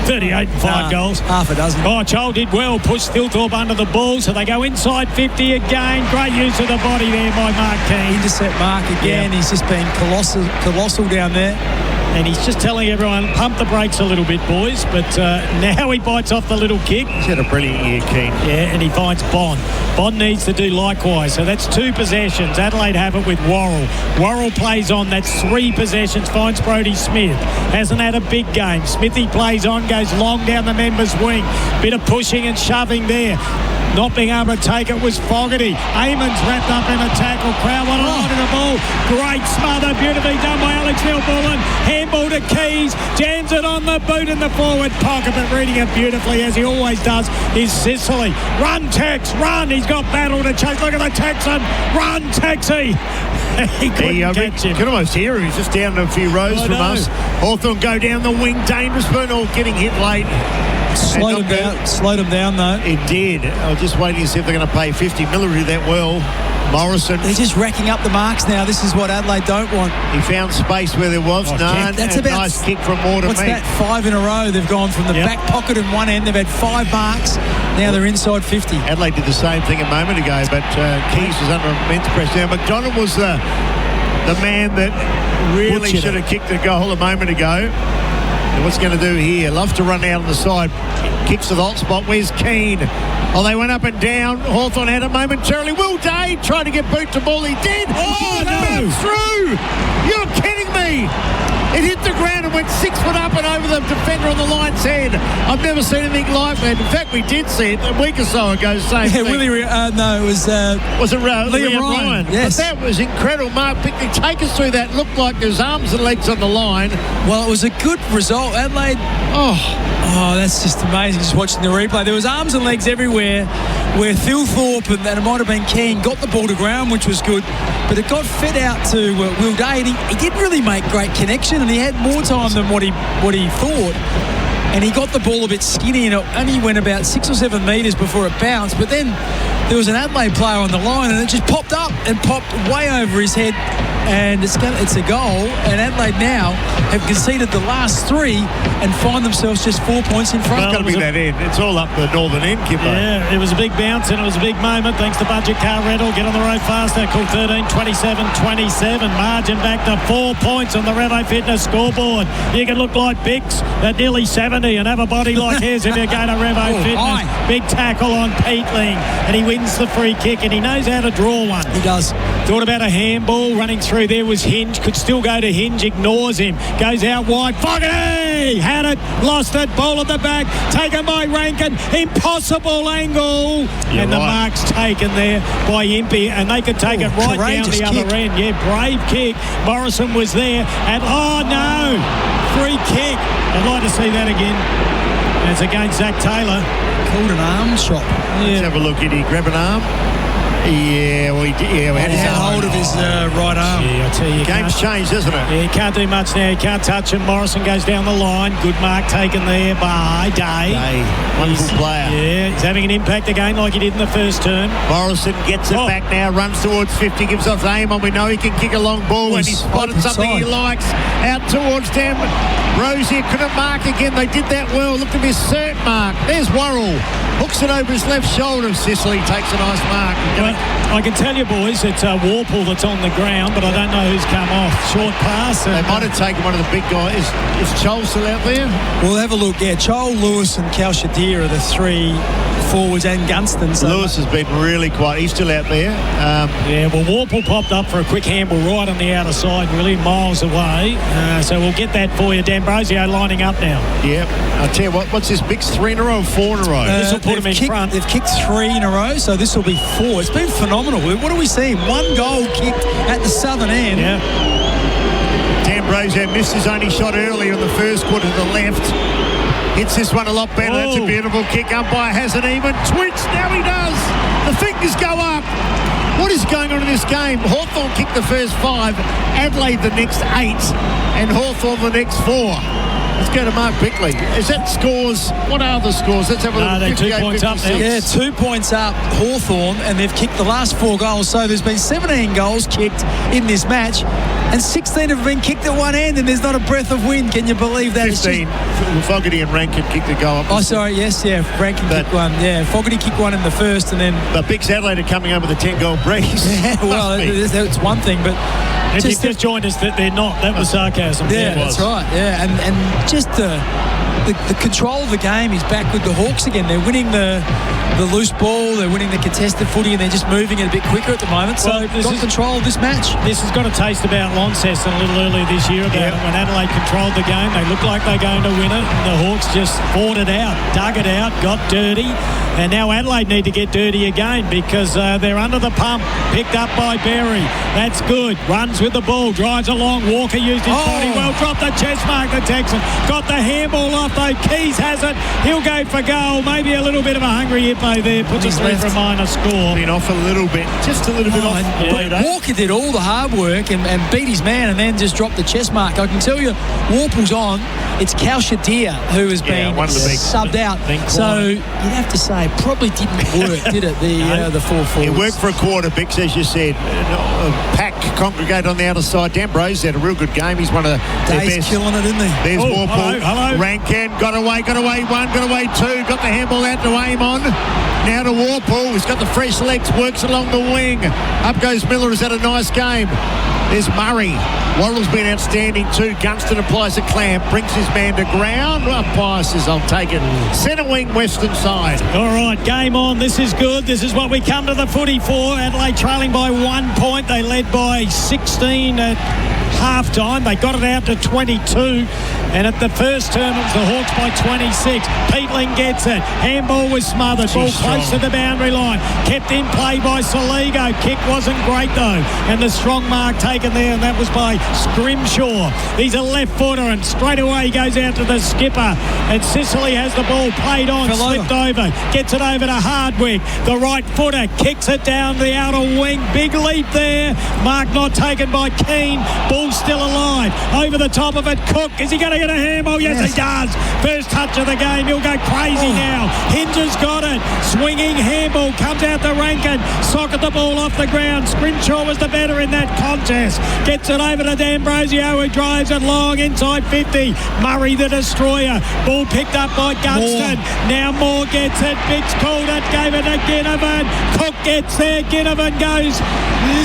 38 and 5 goals. Half a dozen. Oh, Chol did well. Pushed Stilthorpe under the ball, so they go inside 50 again. Great use of the body there by Mark Keane. Intercept Mark again. He's just been colossal down there. And he's just telling everyone, pump the brakes a little bit, boys. But now he bites off the little kick. He's had a brilliant year, Keane. Yeah, and he finds Bond. Bond needs to do likewise. So that's 2 possessions. Adelaide have it with Worrell. Worrell plays on. That's 3 possessions. Finds Brodie Smith. Hasn't had a big game. Smithy plays on, goes long down the member's wing. Bit of pushing and shoving there. Not being able to take it was Fogarty. Eamon's wrapped up in a tackle. Crowd want to run in the ball. Great smother. Beautifully done by Alex Neil-Bullen. Handball to Keys. Jams it on the boot in the forward pocket, but reading it beautifully, as he always does, is Sicily. Run, Tex, run. He's got battle to chase. Look at the Texan. Run, Texie. He couldn't catch him. You can almost hear him. He's just down a few rows from us. Hawthorn go down the wing. Dangerous, but all getting hit late. Slowed him down though. It did. I was just waiting to see if they're going to pay 50 mil to do that well. Morrison. They're just racking up the marks now. This is what Adelaide don't want. He found space where there was none. That's and about nice kick from Water. What's that? 5 in a row. They've gone from the back pocket in one end. They've had 5 marks. Now they're inside 50. Adelaide did the same thing a moment ago, but Keys was under immense pressure. Now McDonald was the man that really should have kicked the goal a moment ago. And what's going to do here? Love to run out on the side. Kicks to the hot spot. Where's Keane? Oh, they went up and down. Hawthorn had it momentarily. Wildy tried to get boot to ball. He did. Oh, no. Through. You're kidding me. It hit the ground and went 6 foot up and over the defender on the line's head. I've never seen anything like that. In fact, we did see it a week or so ago. Same thing. Willie, no, it was Liam Ryan? Yes. But that was incredible. Mark Bickley, take us through that. Looked like there's arms and legs on the line. Well, it was a good result. Adelaide, that's just amazing just watching the replay. There was arms and legs everywhere where Thilthorpe and it might have been Keane got the ball to ground, which was good, but it got fed out to Wildy, and he didn't really make great connection, and he had more time than what he thought. And he got the ball a bit skinny, and it only went about 6 or 7 metres before it bounced. But then there was an Adelaide player on the line, and it just popped up and popped way over his head. And it's a goal. And Adelaide now have conceded the last 3 and find themselves just 4 points in front. It's got to be that end. It's all up the northern end, Kipper. Yeah, it was a big bounce and it was a big moment. Thanks to Budget Car Rental. Get on the road faster. Call 13 27 27. Margin back to 4 points on the Revo Fitness scoreboard. You can look like Bix at nearly 70 and have a body like his if you go to Revo Fitness. Big tackle on Peatling, and he wins the free kick, and he knows how to draw one. He does. Thought about a handball running through. There was Hinge, could still go to Hinge, ignores him, goes out wide. Fogarty had it, lost it, ball at the back, taken by Rankin, impossible angle, and the mark's taken there by Impey, and they could take it right down the other end. Yeah, brave kick. Morrison was there, and free kick. I'd like to see that again. It's against Zach Taylor. Called an arm shot. Let's have a look. Did he grab an arm? Yeah, we had his hold of his right arm. Yeah, I tell you, game's changed, isn't it? Yeah, he can't do much now. He can't touch him. Morrison goes down the line. Good mark taken there by Day. Wonderful player. Yeah, he's having an impact again like he did in the first turn. Morrison gets it back now, runs towards 50, gives us aim on. We know he can kick a long ball when he's spotted something he likes. Out towards them. Rosie couldn't mark again. They did that well. Look at this cert mark. There's Worrell. Hooks it over his left shoulder. Sicily takes a nice mark. Well, I can tell you, boys, it's Warple that's on the ground, but I don't know who's come off. Short pass. They might have taken one of the big guys. Is Chol still out there? We'll have a look. Yeah, Chol, Lewis and Cal Shadir are the 3 forwards, and Gunston. So Lewis has been really quiet. He's still out there. Warple popped up for a quick handball right on the outer side, really miles away. So we'll get that for you. D'Ambrosio lining up now. Yep. I'll tell you what's this mix? 3 in a row or 4 in a row? This will put him in front. They've kicked 3 in a row, so this will be 4. It's been phenomenal. What are we seeing? 1 goal kicked at the southern end. Yeah. D'Ambrosio missed his only shot earlier in the first quarter to the left. Hits this one a lot better. That's a beautiful kick. Umpire hasn't even twitched. Now he does. The fingers go up. What is going on in this game? Hawthorn kicked the first 5, Adelaide the next 8, and Hawthorn the next 4. Let's go to Mark Bickley. Is that scores? What are the scores? Let's have a look. They're 2 points up now. Yeah, 2 points up, Hawthorn, and they've kicked the last 4 goals. So there's been 17 goals kicked in this match, and 16 have been kicked at one end, and there's not a breath of wind. Can you believe that? 15. Fogarty and Rankin kicked the goal up. Oh, sorry, yes, yeah. Rankin kicked one. Yeah, Fogarty kicked one in the first, and then... But Bix Adelaide are coming over the 10-goal breeze. Yeah, well, it's one thing, but... If you've just joined us, that they're not. That was sarcasm. Yeah, that's right. Yeah, and just the control of the game is back with the Hawks again. They're winning the loose ball, they're winning the contested footy, and they're just moving it a bit quicker at the moment. So got control of this match. This has got a taste about Launceston a little earlier this year about when Adelaide controlled the game. They looked like they're going to win it, and the Hawks just fought it out, dug it out, got dirty. And now Adelaide need to get dirty again because they're under the pump. Picked up by Berry. That's good. Runs with the ball. Drives along. Walker used his body well. Dropped the chest mark, the Texan. Got the handball off though. Keys has it. He'll go for goal. Maybe a little bit of a hungry hippo there. Puts us through for a minor score. Been off a little bit. Just a little bit off. But Walker did all the hard work and beat his man and then just dropped the chest mark. I can tell you, Warple's on. It's Cal Shadir who has been subbed out. So you'd have to say probably didn't work, did it? The 4 forwards. It worked for a quarter, Bix, as you said. Pack congregate on the outer side. D'Ambrose had a real good game. He's one of their best. Killing it, isn't he? There's Warple. Hello. Rankin got away 1, got away 2, got the handball out to aim on. Now to Warple. He's got the fresh legs, works along the wing. Up goes Miller, has had a nice game. There's Murray. Worrell's been outstanding too. Gunston applies a clamp, brings his man to ground. Umpire says, I'll take it. Centre wing, western side. All right, game on. This is good. This is what we come to the footy for. Adelaide trailing by 1 point. They led by 16 at half-time. They got it out to 22. And at the first term, it was the Hawks by 26. Peatling gets it. Handball was smothered. Ball close to the boundary line. Kept in play by Saligo. Kick wasn't great, though. And the strong mark taken there, and that was by Scrimshaw. He's a left footer, and straight away he goes out to the skipper. And Sicily has the ball played on, slipped over. Gets it over to Hardwick. The right footer kicks it down the outer wing. Big leap there. Mark not taken by Keane. Ball still alive. Over the top of it, Cook. Is he going to get a handball? Yes, he does. First touch of the game. He'll go crazy now. Hinges got it. Swinging handball. Comes out to Rankin. Socket the ball off the ground. Scrimshaw was the better in that contest. Gets it over to D'Ambrosio, who drives it long inside 50. Murray the destroyer. Ball picked up by Gunston. Now Moore gets it. Bix called it. Gave it to Ginnivan. Cook gets there. Ginnivan goes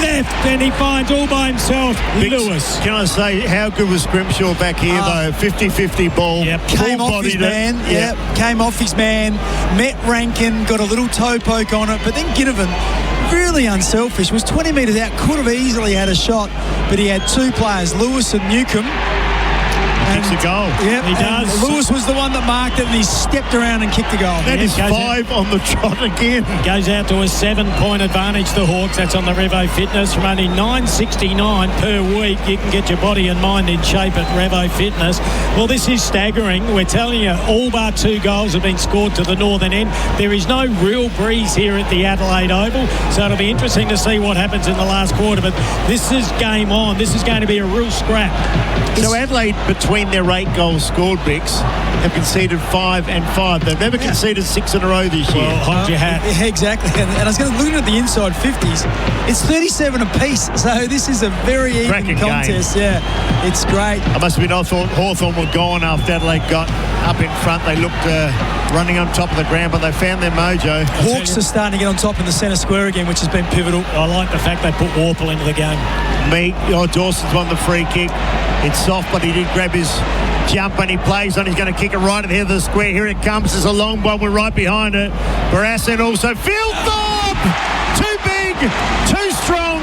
left, and he finds all by himself Lewis. Can I say, how good was Scrimshaw back here, though? 50-50 ball. Yep. Came off his man. Yep. Came off his man. Met Rankin. Got a little toe poke on it. But then Ginnivan, really unselfish, was 20 metres out. Could have easily had a shot. But he had two players, Lewis and Newcomb. Kicks a goal. Yep, he does. Lewis was the one that marked it, and he stepped around and kicked the goal. That is 5 on the trot again. Goes out to a 7-point advantage, the Hawks. That's on the Revo Fitness. From only $9.69 per week, you can get your body and mind in shape at Revo Fitness. Well, this is staggering. We're telling you, all but 2 goals have been scored to the northern end. There is no real breeze here at the Adelaide Oval, so it'll be interesting to see what happens in the last quarter. But this is game on. This is going to be a real scrap. So Adelaide, between their 8 goals scored, Bix, have conceded 5 and 5. They've never conceded 6 in a row this year. Well, hold your hat. Yeah, exactly. And I was going to look at the inside 50s. It's 37 apiece, so this is a very even contest. Game. Yeah, it's great. I must admit, I thought Hawthorn were gone after Adelaide got up in front. They looked running on top of the ground, but they found their mojo. Hawks are starting to get on top in the centre square again, which has been pivotal. I like the fact they put Warple into the game. Dawson's won the free kick. It's soft, but he did grab his jump and he plays on. He's going to kick it right at the head of the square. Here it comes. There's a long one. We're right behind it. Barassan also. Phil Thorpe! Too big, too strong.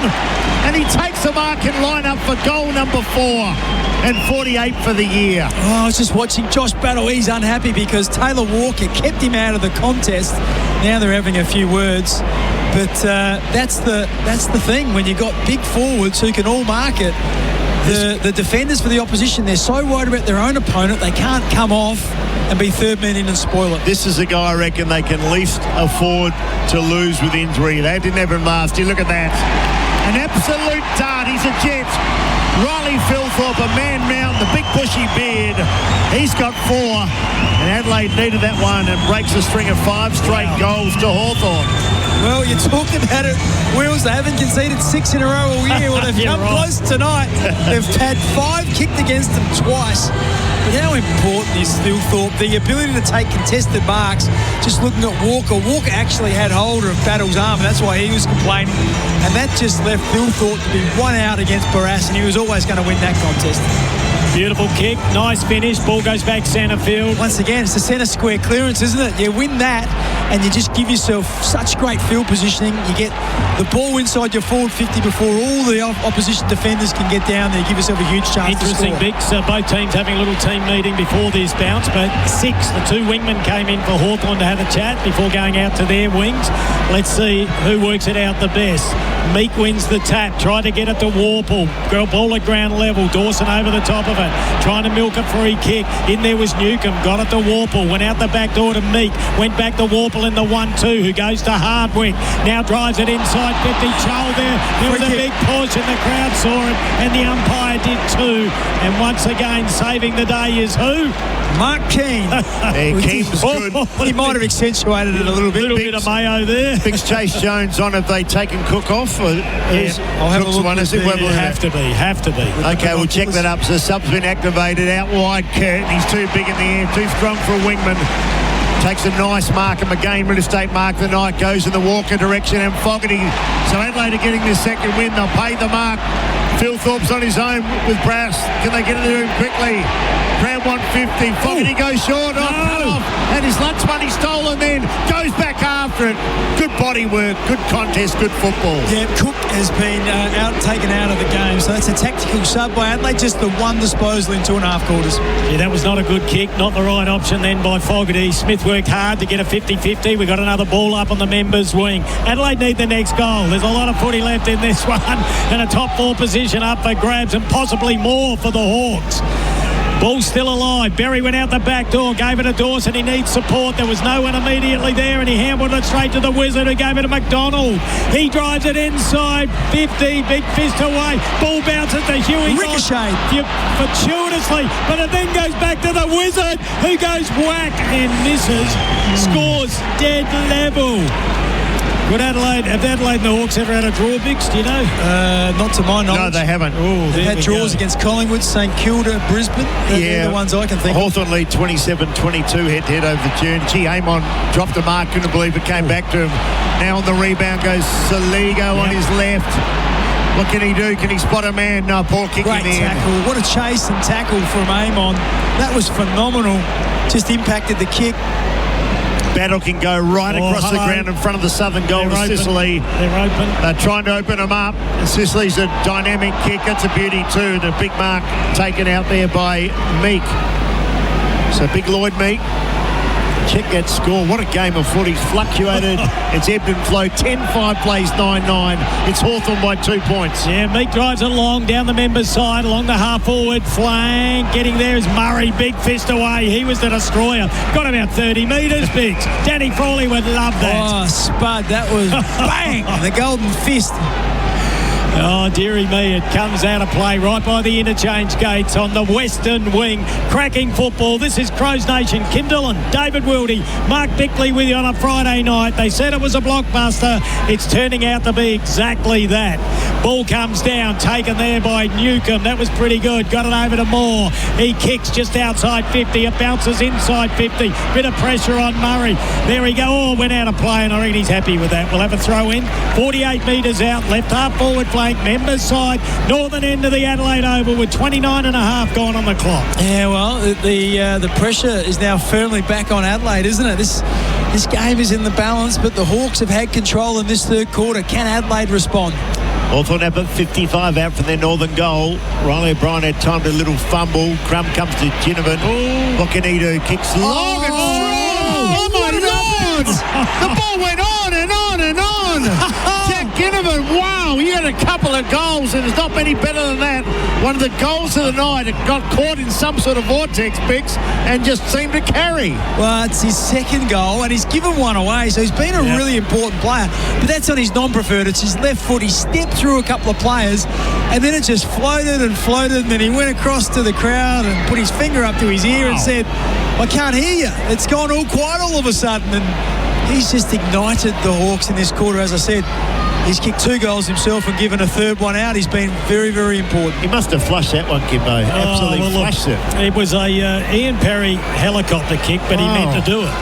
And he takes the mark and line up for goal number 4 and 48 for the year. Oh, I was just watching Josh Battle. He's unhappy because Taylor Walker kept him out of the contest. Now they're having a few words. But that's the thing. When you've got big forwards who can all mark it, the defenders for the opposition, they're so worried about their own opponent, they can't come off and be third man in and spoil it. This is a guy I reckon they can least afford to lose with injury. They didn't have him last year. Look at that. An absolute dart. He's a jet. Riley Philthorpe, a man mountain, the big bushy beard. He's got 4. And Adelaide needed that one and breaks a string of 5 straight goals to Hawthorn. Well, you talked about it, Wills. They haven't conceded 6 in a row all year. Well, they've come close tonight. They've had 5 kicked against them twice. But how important is Philthorpe? The ability to take contested marks. Just looking at Walker. Walker actually had hold of Battle's arm, and that's why he was complaining. And that just left Philthorpe to be 1 out against Barras, and he was always going to win that contest. Beautiful kick, nice finish, ball goes back centre field. Once again, it's a centre square clearance, isn't it? You win that and you just give yourself such great field positioning. You get the ball inside your forward 50 before all the opposition defenders can get down there. You give yourself a huge chance Interesting, to score. Bix, both teams having a little team meeting before this bounce, but 6, the 2 wingmen came in for Hawthorn to have a chat before going out to their wings. Let's see who works it out the best. Meek wins the tap, tried to get it to Warple. Ball at ground level, Dawson over the top of it, trying to milk a free kick. In there was Newcomb, got it to Warple, went out the back door to Meek, went back to Warple in the 1-2, who goes to Hardwick, now drives it inside 50. Chol there was a big push and the crowd saw it and the umpire did too. And once again saving the day is who? Mark Keane. Keane's good. He might have accentuated it a little bit. A little bit of mayo there. Bix Chase Jones on. Have they taken Cook off? I'll have a look. Have to be. Okay, we'll check that up. So the sub's been activated. Out wide, Curtin. He's too big in the air, too strong for a wingman. Takes a nice mark, and McGain real estate mark the night, goes in the Walker direction, and Fogarty. So Adelaide are getting this second win. They'll pay the mark. Phil Thorpe's on his own with Brass. Can they get it to him quickly? Round 150. Fogarty goes short. Cut off. And his lunch money stolen then. Goes back after it. Good body work. Good contest. Good football. Yeah, Cook has been taken out of the game. So that's a tactical sub by Adelaide. Just the one disposal in 2.5 quarters. Yeah, that was not a good kick. Not the right option then by Fogarty. Smith worked hard to get a 50-50. We got another ball up on the members' wing. Adelaide need the next goal. There's a lot of footy left in this one. And a top 4 position up for grabs and possibly more for the Hawks. Ball's still alive. Berry went out the back door, gave it to Dawson. He needs support. There was no one immediately there, and he handled it straight to the Wizard, who gave it to McDonald. He drives it inside. 50, big fist away. Ball bounces to Huey. Ricochet. Fortuitously, but it then goes back to the Wizard, who goes whack and misses. Scores dead level. Good Adelaide. Have Adelaide and the Hawks ever had a draw, Bix? Do you know? Not to my knowledge. No, they haven't. Oh, they've had draws against Collingwood, St Kilda, Brisbane. They're the ones I can think of. Hawthorn lead 27-22 head-to-head over June. Gee, Amon dropped a mark. Couldn't believe it came back to him. Now on the rebound goes Saligo on his left. What can he do? Can he spot a man? No, poor kick Great in the tackle. end. What a chase and tackle from Amon. That was phenomenal. Just impacted the kick. Battle can go right across the ground in front of the southern goal to Sicily. They're open. They're trying to open them up. Sicily's a dynamic kick. That's a beauty too. The big mark taken out there by Meek. So big Lloyd Meek. Check that score. What a game of footy. Fluctuated. It's ebbed and flowed. 10-5 plays 9-9. It's Hawthorn by 2 points. Yeah, Meek drives it long down the members' side, along the half-forward flank. Getting there is Murray. Big fist away. He was the destroyer. Got about 30 metres, Biggs. Danny Frawley would love that. Oh, Spud. That was bang. The golden fist. Oh, dearie me, it comes out of play right by the interchange gates on the western wing. Cracking football. This is Crows Nation. Kim Dillon, David Wildy, Mark Bickley with you on a Friday night. They said it was a blockbuster. It's turning out to be exactly that. Ball comes down, taken there by Newcomb. That was pretty good. Got it over to Moore. He kicks just outside 50. It bounces inside 50. Bit of pressure on Murray. There we go. Oh, went out of play, and I reckon he's happy with that. We'll have a throw in. 48 metres out. Left half forward flank. Members side. Northern end of the Adelaide Oval with 29.5 gone on the clock. Yeah, well, the pressure is now firmly back on Adelaide, isn't it? This game is in the balance, but the Hawks have had control in this third quarter. Can Adelaide respond? Hawthorn have 55 out from their northern goal. Riley O'Brien had time to a little fumble. Crumb comes to Ginnivan. What can he do? Kicks long and strong. Oh my Lord! The ball went on and on and on. Jack Ginnivan, wow, he had a couple of goals, and there's not many better than that. One of the goals of the night, it got caught in some sort of vortex, Bix, and just seemed to carry. Well, it's his second goal, and he's given one away, so he's been a really important player. But that's on his non-preferred. It's his left foot. He stepped through a couple of players, and then it just floated, and then he went across to the crowd and put his finger up to his ear and said, I can't hear you. It's gone all quiet all of a sudden, and he's just ignited the Hawks in this quarter. As I said, he's kicked 2 goals himself and given a third one out. He's been very, very important. He must have flushed that one, Kimbo. Absolutely flushed it. It was a Ian Perry helicopter kick, but he meant to do it.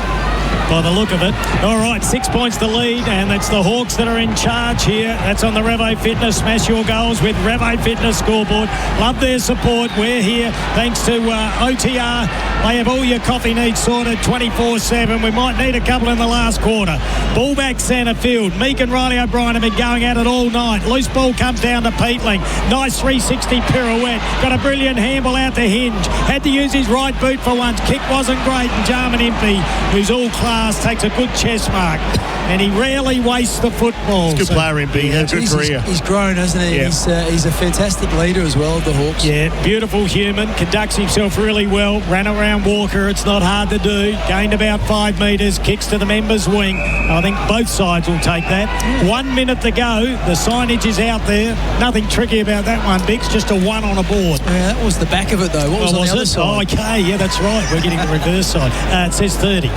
By the look of it. All right, 6 points to lead, and it's the Hawks that are in charge here. That's on the Revo Fitness. Smash your goals with Revo Fitness scoreboard. Love their support. We're here thanks to OTR. They have all your coffee needs sorted 24/7. We might need a couple in the last quarter. Ball back centre field. Meek and Riley O'Brien have been going at it all night. Loose ball comes down to Peatling. Nice 360 pirouette. Got a brilliant handball out to Hinge. Had to use his right boot for once. Kick wasn't great, and Jarman Impey, who's all class, takes a good chest mark, and he rarely wastes the football. He's a good player, Impey. He has a good career. He's grown, hasn't he? Yeah. He's a fantastic leader as well of the Hawks. Yeah, beautiful human, conducts himself really well. Ran around Walker, it's not hard to do. Gained about 5 metres, kicks to the members' wing. I think both sides will take that. 1 minute to go. The signage is out there. Nothing tricky about that one, Bix. Just a 1 on a board. Yeah, that was the back of it, though. What was on the other side? Oh, okay. Yeah, that's right. We're getting the reverse side. It says 30.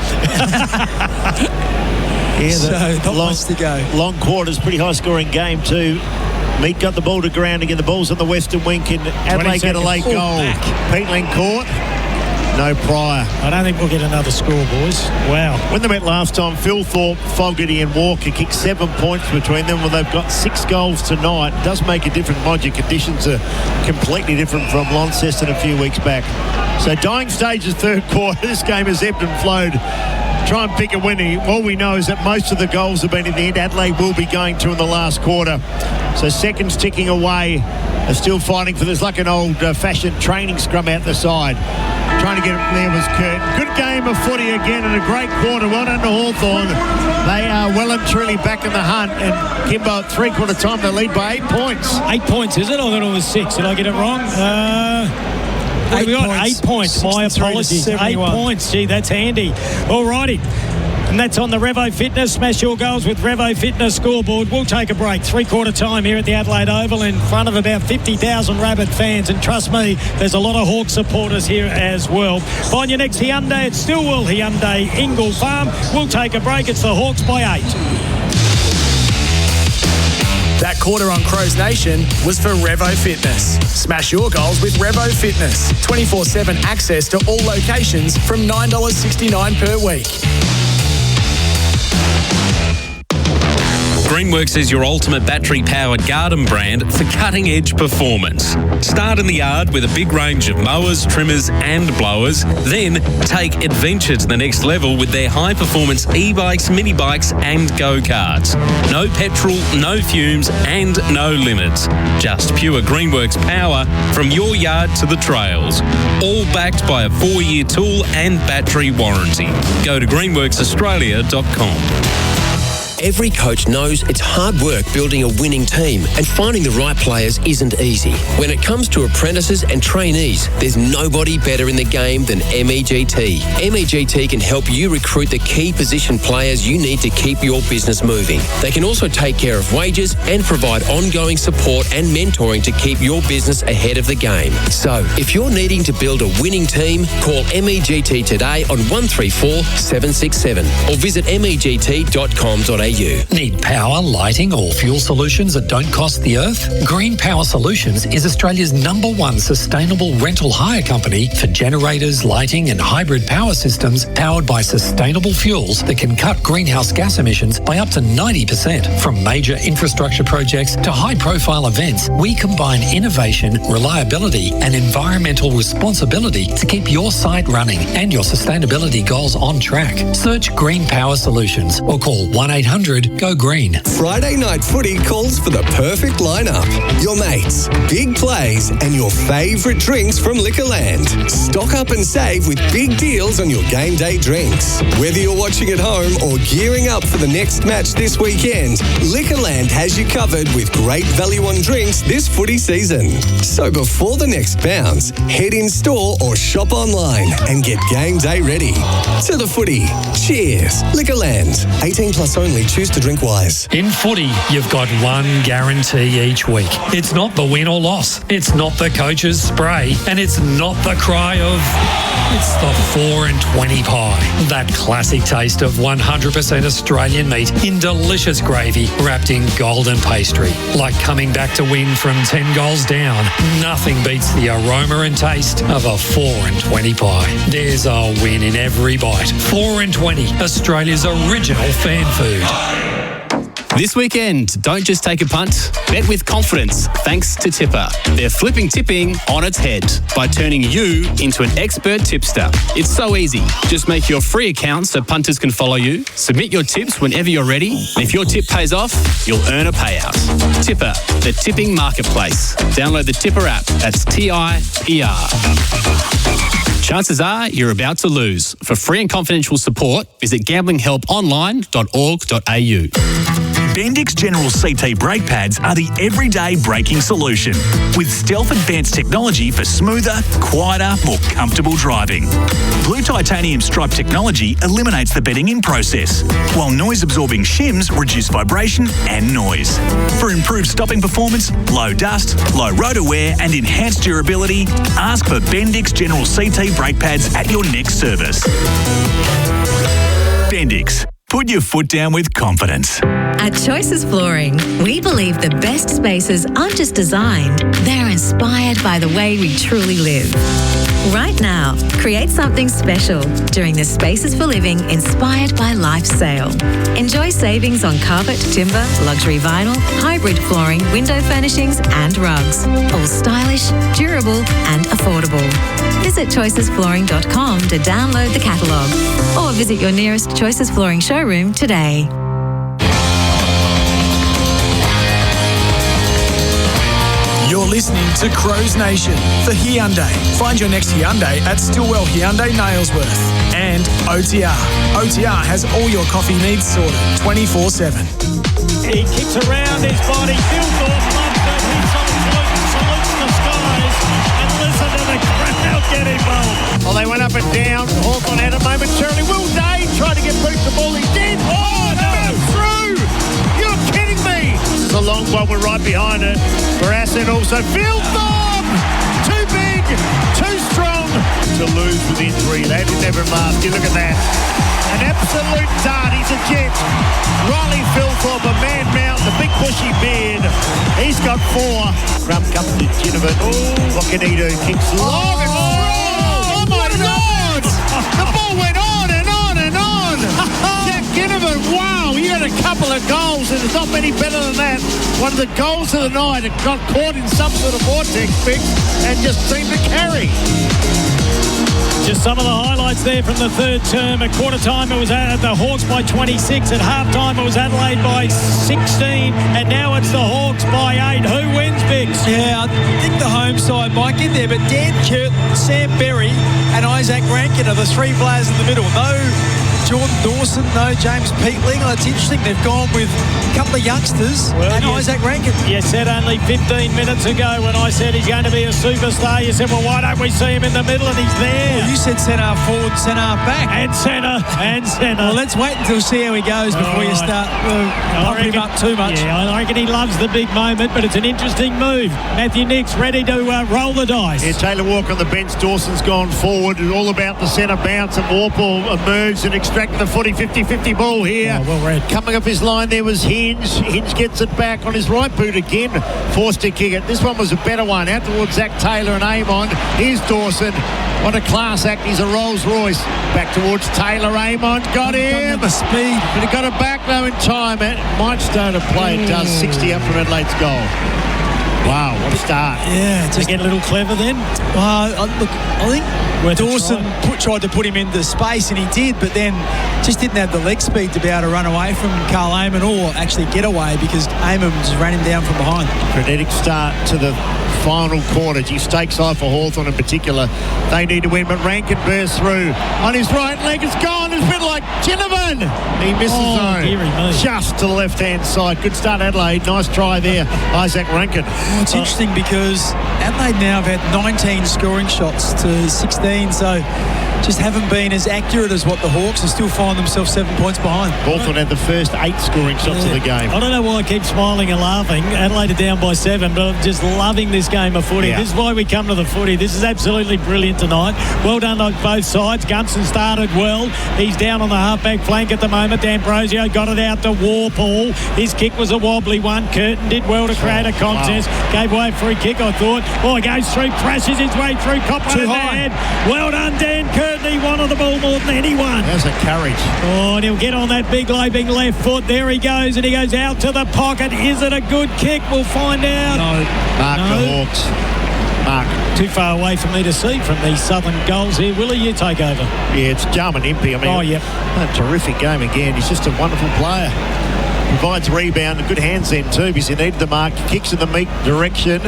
Yeah, so not much to go. Long quarters, pretty high-scoring game too. Meek got the ball to ground again. The ball's on the western wing. Can Adelaide get a late goal? Peatling caught. No Pryor. I don't think we'll get another score, boys. Wow. When they met last time, Phil Thorpe, Fogarty and Walker kicked 7 points between them. Well, they've got 6 goals tonight. It does make a difference. Mind you, conditions are completely different from Launceston a few weeks back. So dying stage of third quarter. This game has ebbed and flowed. Try and pick a winner. All we know is that most of the goals have been in the end. Adelaide will be going to in the last quarter. So seconds ticking away. They're still fighting for this, like an old-fashioned training scrum out the side. Trying to get it there was Kurt. Good game of footy again and a great quarter. Well done to Hawthorn. They are well and truly back in the hunt. And Kimbo at three-quarter time, they lead by 8 points. 8 points, is it? I thought it was 6. Did I get it wrong? What have we got? 8 points. My apologies. 8 points. Gee, that's handy. All righty. And that's on the Revo Fitness. Smash your goals with Revo Fitness scoreboard. We'll take a break. Three-quarter time here at the Adelaide Oval in front of about 50,000 Rabbit fans. And trust me, there's a lot of Hawk supporters here as well. Find your next Hyundai at Stillwell Hyundai, Ingle Farm. We'll take a break. It's the Hawks by 8. That quarter on Crows Nation was for Revo Fitness. Smash your goals with Revo Fitness. 24/7 access to all locations from $9.69 per week. Greenworks is your ultimate battery-powered garden brand for cutting-edge performance. Start in the yard with a big range of mowers, trimmers and blowers. Then take adventure to the next level with their high-performance e-bikes, mini-bikes and go-karts. No petrol, no fumes and no limits. Just pure Greenworks power from your yard to the trails. All backed by a 4-year tool and battery warranty. Go to greenworksaustralia.com. Every coach knows it's hard work building a winning team, and finding the right players isn't easy. When it comes to apprentices and trainees, there's nobody better in the game than MEGT. MEGT can help you recruit the key position players you need to keep your business moving. They can also take care of wages and provide ongoing support and mentoring to keep your business ahead of the game. So, if you're needing to build a winning team, call MEGT today on 134 767 or visit MEGT.com.au. Need power, lighting or fuel solutions that don't cost the earth? Green Power Solutions is Australia's #1 sustainable rental hire company for generators, lighting and hybrid power systems powered by sustainable fuels that can cut greenhouse gas emissions by up to 90%. From major infrastructure projects to high-profile events, we combine innovation, reliability and environmental responsibility to keep your site running and your sustainability goals on track. Search Green Power Solutions or call 1-800-GO-GREEN. Friday night footy calls for the perfect lineup. Your mates, big plays and your favourite drinks from Liquorland. Stock up and save with big deals on your game day drinks. Whether you're watching at home or gearing up for the next match this weekend, Liquorland has you covered with great value on drinks this footy season. So before the next bounce, head in store or shop online and get game day ready. To the footy. Cheers. Liquorland. 18 plus only. Choose to drink wise. In footy, you've got one guarantee each week. It's not the win or loss. It's not the coach's spray. And it's not the cry of... It's the 4 and 20 pie. That classic taste of 100% Australian meat in delicious gravy wrapped in golden pastry. Like coming back to win from 10 goals down. Nothing beats the aroma and taste of a 4 and 20 pie. There's a win in every bite. 4 and 20, Australia's original fan food. This weekend, don't just take a punt, bet with confidence thanks to Tipper. They're flipping tipping on its head by turning you into an expert tipster. It's so easy. Just make your free account so punters can follow you, submit your tips whenever you're ready, and if your tip pays off, you'll earn a payout. Tipper, the tipping marketplace. Download the Tipper app. That's TIPR. Chances are you're about to lose. For free and confidential support, visit gamblinghelponline.org.au. Bendix General CT brake pads are the everyday braking solution with stealth advanced technology for smoother, quieter, more comfortable driving. Blue titanium stripe technology eliminates the bedding in process, while noise-absorbing shims reduce vibration and noise. For improved stopping performance, low dust, low rotor wear and enhanced durability, ask for Bendix General CT brake pads at your next service. Bendix. Put your foot down with confidence. At Choices Flooring, we believe the best spaces aren't just designed, they're inspired by the way we truly live. Right now, create something special during the Spaces for Living Inspired by Life sale. Enjoy savings on carpet, timber, luxury vinyl, hybrid flooring, window furnishings and rugs. All stylish, durable and affordable. Visit choicesflooring.com to download the catalogue or visit your nearest Choices Flooring showroom today. You're listening to Crows Nation for Hyundai. Find your next Hyundai at Stillwell Hyundai Nailsworth. And OTR. OTR has all your coffee needs sorted 24/7. He kicks around his body. Hawthorn loves it. He salutes the skies. And listen to the crowd get involved. Well, they went up and down. Hawthorn had it momentarily. Wildy tried to get Boot the ball. He did. Oh, no! Through! You're kidding me! This is a long one. We're right behind it. Barasset also. Hawthorn! Too big! Too strong to lose with injury. They didn't have him last year. Look at that. An absolute dart. He's a jet. Riley Philthorpe, a man mount, the big bushy beard. He's got 4. Crump comes to Ginnivan. What can he do? Kicks long and oh my God! The ball went on and on and on. Jack Ginnivan, wow, he had a couple of goals and there's not many better than that. One of the goals of the night, it got caught in some sort of vortex fix and just seemed to carry. Just some of the highlights there from the third term. At quarter time, it was at the Hawks by 26. At half time, it was Adelaide by 16. And now it's the Hawks by 8. Who wins, Biggs? Yeah, I think the home side might get there, but Dan Curtin, Sam Berry and Isaac Rankin are the 3 players in the middle. No Jordan Dawson, no James Peatling. It's interesting. They've gone with a couple of youngsters and Isaac Rankin. You said only 15 minutes ago when I said he's going to be a superstar, you said, well, why don't we see him in the middle? And he's there. Well, you said centre forward, centre back. And centre. Well, let's wait until see how he goes before you start pumping him up too much. Yeah, I reckon he loves the big moment, but it's an interesting move. Matthew Nix ready to roll the dice. Yeah, Taylor Walker on the bench. Dawson's gone forward. It's all about the centre bounce, and Warple emerged and extracted the footy 50-50 ball here. Oh, well read. Coming up his line there was Hinge. Hinge gets it back on his right boot again. Forced to kick it. This one was a better one. Out towards Zach Taylor and Amon. Here's Dawson. What a class act. He's a Rolls Royce. Back towards Taylor. Amon got him. The speed. But he got it back though in time. It might start to play. It does. 60 up from Adelaide's goal. Wow, what a start. Yeah, just get a little clever then. Look, I think Dawson tried to put him into space, and he did, but then just didn't have the leg speed to be able to run away from Carl Amon or actually get away because Amon just ran him down from behind. Frenetic start to the final quarter. Stakes high for Hawthorn in particular. They need to win, but Rankin bursts through. On his right leg, it's gone. It's a bit like Ginnivan. He misses just to the left-hand side. Good start, Adelaide. Nice try there, Isaac Rankin. Well, it's interesting because Adelaide now have had 19 scoring shots to 16, so just haven't been as accurate as what the Hawks are. Still find themselves 7 points behind. Hawthorn had the first 8 scoring shots of the game. I don't know why I keep smiling and laughing. Adelaide are down by 7, but I'm just loving this game of footy. This is why we come to the footy. This is absolutely brilliant tonight. Well done on both sides. Gunson started well. He's down on the halfback flank at the moment. D'Ambrosio got it out to Warple. His kick was a wobbly one. Curtin did well to create a contest. Gave away a free kick, I thought. Oh, he goes through, crashes his way through. Cop one in the head. Well done, Dan Curtin. He wanted the ball more than anyone. There's a courage. Oh, and he'll get on that big leaping left foot. There he goes, and he goes out to the pocket. Is it a good kick? We'll find out. Mark the Hawks. Mark. Too far away for me to see from these southern goals here. Willie, you take over. Yeah, it's Jarman Impey. I mean, a terrific game again. He's just a wonderful player. Provides rebound and good hands then too because he needed the mark. Kicks in the meat direction.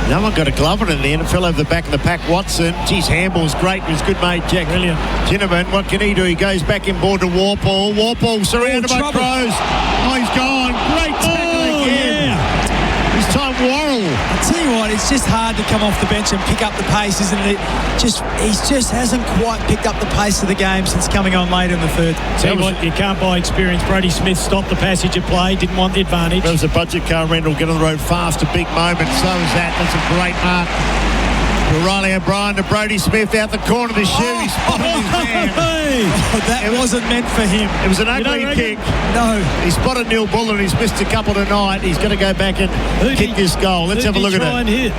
No one got a glove on it in the end. It fell over the back of the pack. Watson. Geez, handball's great. His good mate, Jack. Brilliant. Ginnivan, what can he do? He goes back inboard to Warple. Warple surrounded by Crows. Oh, he's gone. Great tackle again. Yeah. This time Worrell. I tell you what, it's just hard to come off the bench and pick up the pace, isn't it? He just hasn't quite picked up the pace of the game since coming on late in the third. Tell you what, you can't buy experience. Brody Smith stopped the passage of play, didn't want the advantage. There was a budget car rental, get on the road fast, a big moment. So is that. That's a great mark. Riley O'Brien to Brodie Smith out the corner of the shoe. He spotted his man. That wasn't meant for him. It was an ugly kick. No. He spotted Neil Bullen. He's missed a couple tonight. He's going to go back and kick this goal. Let's have a look at it.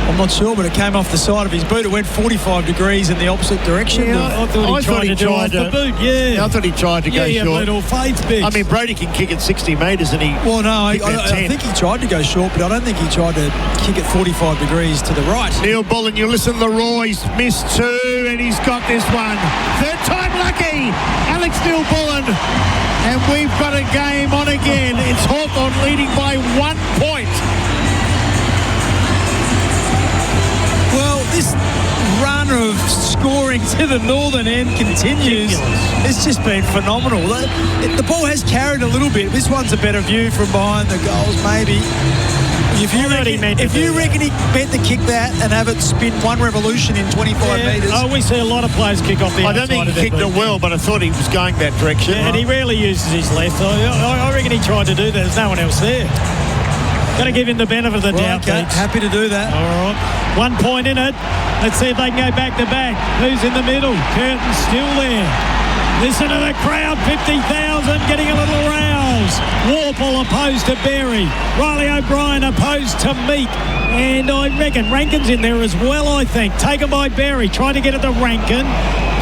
I'm not sure, but it came off the side of his boot. It went 45 degrees in the opposite direction. Yeah, I thought he tried to do off the boot. Yeah. I thought he tried to go short. Little faith bits. I mean, Brodie can kick it 60 metres and he... Well, no, I think he tried to go short, but I don't think he tried to kick it 45 degrees to the right. Neil Bullen, you listen to the roar. He's missed two and he's got this one. Third time lucky. Alex Neil Bullen. And we've got a game on again. It's Hawthorn leading by 1 point. Well, this run of scoring to the northern end continues. It's just been phenomenal. The ball has carried a little bit. This one's a better view from behind the goals, maybe. If you reckon he meant to kick that and have it spin one revolution in 25 metres. Oh, we see a lot of players kick off the outside. I don't think he kicked it well, but I thought he was going that direction. Yeah, and he rarely uses his left. I reckon he tried to do that. There's no one else there. Got to give him the benefit of the doubt. Okay, happy to do that. All right. 1 point in it. Let's see if they can go back to back. Who's in the middle? Curtin's still there. Listen to the crowd, 50,000 getting a little rouse. Warple opposed to Berry. Riley O'Brien opposed to Meek. And I reckon Rankin's in there as well, I think. Taken by Berry, trying to get it to Rankin.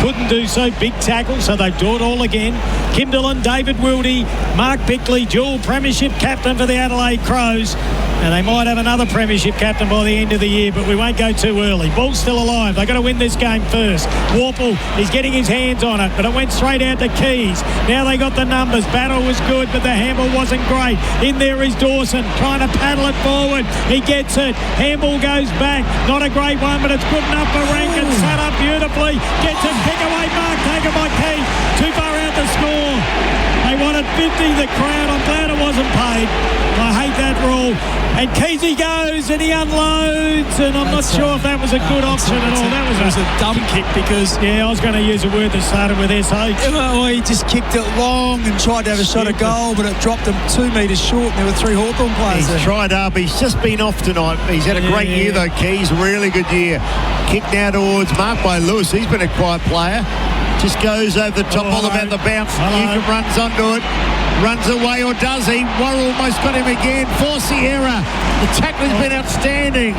Couldn't do so. Big tackle, so they do it all again. Kim Dillon, David Wildy, Mark Bickley, dual premiership captain for the Adelaide Crows. And they might have another premiership captain by the end of the year, but we won't go too early. Ball's still alive. They've got to win this game first. Warple, he's getting his hands on it, but it went straight out to Keys. Now they got the numbers. Battle was good, but the handball wasn't great. In there is Dawson, trying to paddle it forward. He gets it. Handball goes back. Not a great one, but it's good enough for Rankin. Set up beautifully. Gets it. Kick away mark taken by Keys. Too far out to score. They wanted 50, the crowd. I'm glad it wasn't paid. I hate that rule. And Keezy goes and he unloads, and I'm not sure if that was a good option at all. That was a dumb kick because... Yeah, I was going to use a word that started with SH. Well, he just kicked it long and tried to have a shot at goal, but it dropped him 2 metres short, and there were 3 Hawthorn players He's tried up. He's just been off tonight. He's had a great year, though, Keys. Really good year. Kick now towards marked by Lewis. He's been a quiet player. Just goes over the top, all about the bounce. Newcomb runs onto it. Runs away, or does he? Worrell almost got him again. Force the error. The tackling's been outstanding.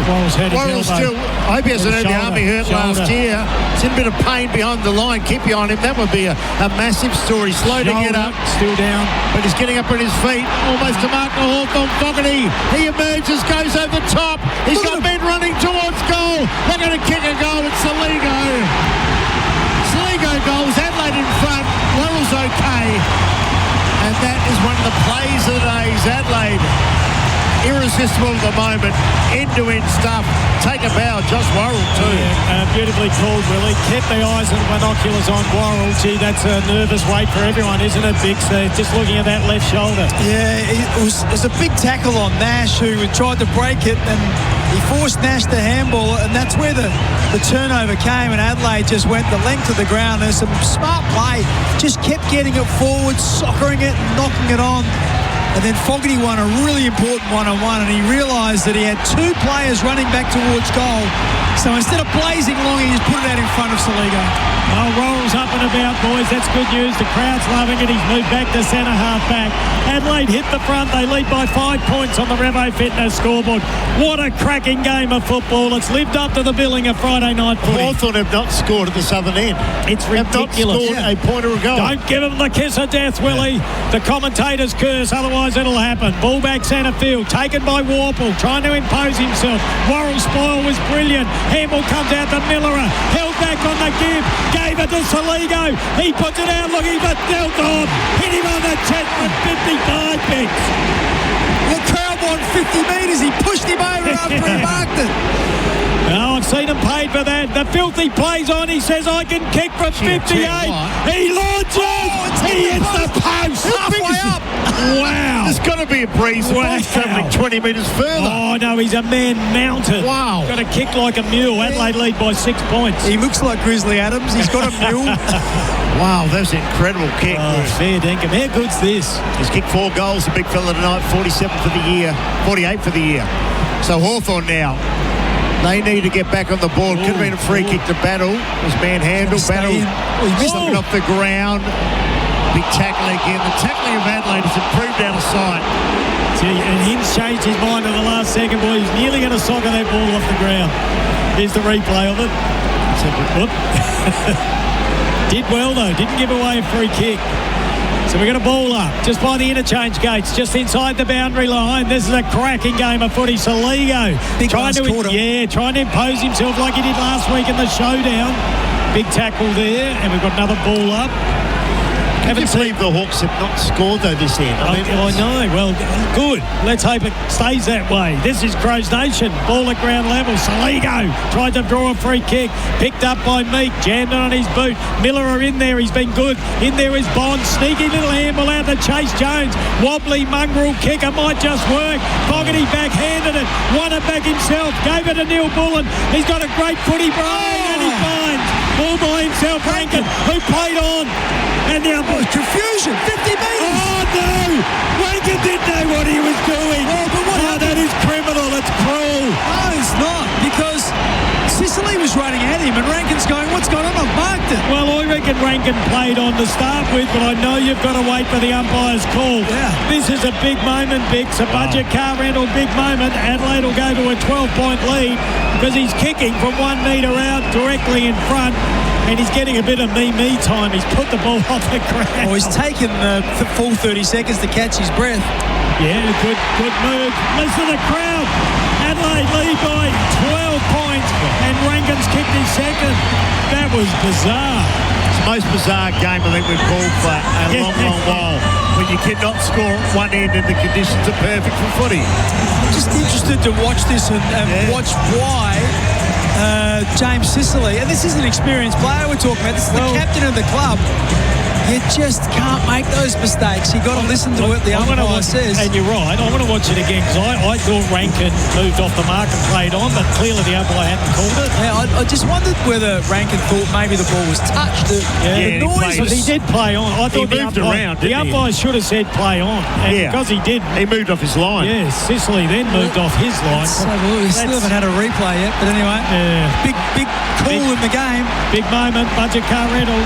Worrell still... I hope he hasn't had the army hurt last year. It's in a bit of pain behind the line. Keep you on him. That would be a massive story. Slow to get up. Still down. But he's getting up on his feet. Almost to mark the Hawthorn. Fogarty. He emerges, goes over the top. He's got men running towards goal. They're going to kick a goal. It's Saligo. Saligo goals. Adelaide in front. Worrell's okay. And that is one of the plays of the day. Adelaide, irresistible at the moment. End-to-end stuff. Take a bow. Josh Worrell too. Yeah, beautifully called, Willie. Kept the eyes and binoculars on Worrell. Gee, that's a nervous wait for everyone, isn't it, Bix? Just looking at that left shoulder. Yeah, it was a big tackle on Nash, who tried to break it, and he forced Nash to handball, and that's where the turnover came, and Adelaide just went the length of the ground. There's some smart play. Just kept getting it forward, soccering it, and knocking it on. And then Fogarty won a really important one-on-one, and he realised that he had 2 players running back towards goal. So instead of blazing long, he just put it out in front of Saligo. Oh, Worrell's up and about, boys. That's good news. The crowd's loving it. He's moved back to centre half back. Adelaide hit the front. They lead by 5 points on the Revo Fitness scoreboard. What a cracking game of football. It's lived up to the billing of Friday night footy. Hawthorn have not scored at the southern end. It's ridiculous. Have not scored a point or a goal. Don't give them the kiss of death, Willie. The commentator's curse, otherwise it'll happen. Ball back centre field, taken by Warple, trying to impose himself. Worrell's spoil was brilliant. Handball comes out to Millerer, held back on the give, gave it to Saligo. He puts it out looking for Dillon. Hit him on the chest for 55 picks. The crowd won 50 metres. He pushed him over after he marked it. Oh, I've seen him paid for that. The filthy plays on. He says, I can kick for 58. He launches. He hits the post. Halfway up. Wow. There's got to be a breeze. The ball's travelling 20 metres further. Oh, no, he's a man mounted. Wow. Got to kick like a mule. Adelaide lead by 6 points. He looks like Grizzly Adams. He's got a mule. Wow, that was an incredible kick. Oh, fair dinkum. How good's this? He's kicked 4 goals, the big fella tonight, 47 for the year, 48 for the year. So Hawthorn now They need to get back on the board. Could have been a free kick to Battle. It was manhandled. Battle something off the ground. Big tackle again. The tackling of Adelaide has improved out of sight. And Hims changed his mind at the last second, boy. He's nearly going to soccer that ball off the ground. Here's the replay of it. Did well, though. Didn't give away a free kick. So we're going to ball up just by the interchange gates, just inside the boundary line. This is a cracking game of footy. Saligo trying to impose himself like he did last week in the showdown. Big tackle there, and we've got another ball up. Haven't believe the Hawks have not scored though this end. I know. Well, good. Let's hope it stays that way. This is Crows Nation. Ball at ground level. Saligo tried to draw a free kick. Picked up by Meek. Jammed it on his boot. Miller are in there. He's been good. In there is Bond. Sneaky little handball out to Chase Jones. Wobbly mongrel kicker might just work. Fogarty backhanded it. Won it back himself. Gave it to Neil Bullen. He's got a great footy brain and he finds all by himself. Rankin, who played on. And now confusion, 50 metres. Oh, no! Rankin didn't know what he was doing. That is criminal. It's cruel. No, it's not, because Sicily was running at him and Rankin's going, what's going on? I've marked it. Well, I reckon Rankin played on to start with, but I know you've got to wait for the umpire's call. Yeah. This is a big moment, Bix. A budget car rental big moment. Adelaide will go to a 12-point lead because he's kicking from 1 metre out directly in front. And he's getting a bit of me time. He's put the ball off the ground. Oh, he's taken the full 30 seconds to catch his breath. Yeah, good move. Listen to the crowd. Adelaide lead by 12 points, and Rankin's kicked his second. That was bizarre. It's the most bizarre game I think we've called for a long while. When you cannot score at one end and the conditions are perfect for footy. I'm just interested to watch this and watch why James Sicily, and this is an experienced player we're talking about. This is the captain of the club. You just can't make those mistakes. You've got to listen to what the umpire says. And you're right. I want to watch it again because I thought Rankin moved off the mark and played on, but clearly the umpire hadn't called it. Yeah, I just wondered whether Rankin thought maybe the ball was touched. The noise he did play on. I thought he moved around. The umpire should have said play on, and because he didn't, he moved off his line. Yeah, Sicily then moved off his line. We still haven't had a replay yet, but anyway, big call in the game. Big moment. Budget car rental.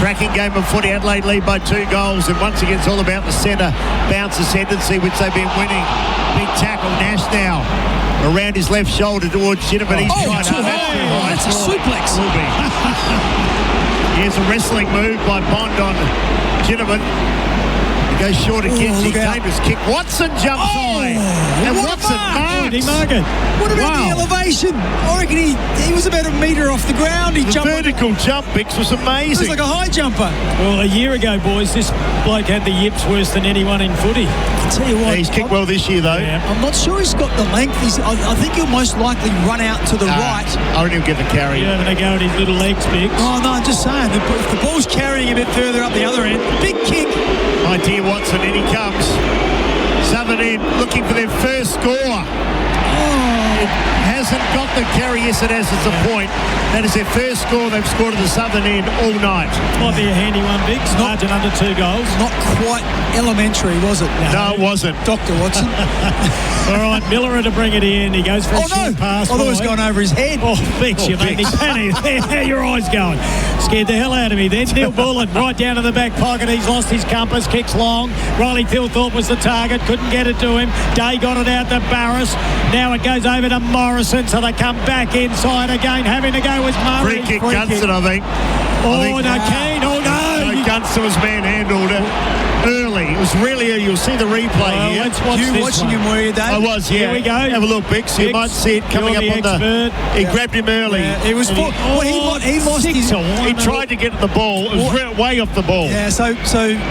Cracking game of footy. Adelaide lead by 2 goals, and once again it's all about the centre bounce ascendancy, which they've been winning. Big tackle, Nash now around his left shoulder towards Ginnivan. He's trying to that's a suplex. Here's a wrestling move by Bond on Ginnivan. He goes short again. Dangerous kick. Watson jumps high. And Watson marks. He marked it. What about the elevation? I reckon he was about a metre off the ground. He jumped. The vertical jump, Bix, was amazing. It was like a high jumper. Well, a year ago, boys, this bloke had the yips worse than anyone in footy. I'll tell you what. He's kicked well this year, though. Yeah. I'm not sure he's got the length. I think he'll most likely run out to the right. I reckon he'll get the carry. Yeah, going to go at his little legs, Bix. Oh, no, I'm just saying. If the ball's carrying a bit further up the other end, big kick. My dear Watson, in he comes. Southern End looking for their first score. It hasn't got the carry. Yes, it has. It's a point. That is their first score they've scored at the Southern End all night. Might be a handy one, Bix. Margin under 2 goals. Not quite elementary, was it? No, it wasn't. Dr. Watson. All right, Miller to bring it in. He goes for a short pass. I thought it was going over his head. Oh, Bix, you made me panic. There your eyes going. Scared the hell out of me. Then Neil Bullen right down to the back pocket. He's lost his compass. Kicks long. Riley Thilthorpe was the target. Couldn't get it to him. Day got it out to Barris. Now it goes over to Morrison. So they come back inside again. Having to go with Murray. Free kick, Gunston, I think. Kane. Oh, no. Gunston was manhandled early. It was really early. You'll see the replay here. Let's watch you watching him, were you, Dave? I was, yeah. Here we go. Have a look, Bix. You might see it coming up on the... He grabbed him early. Yeah, it was... he lost his... He tried to get the ball. It was way off the ball. Yeah, so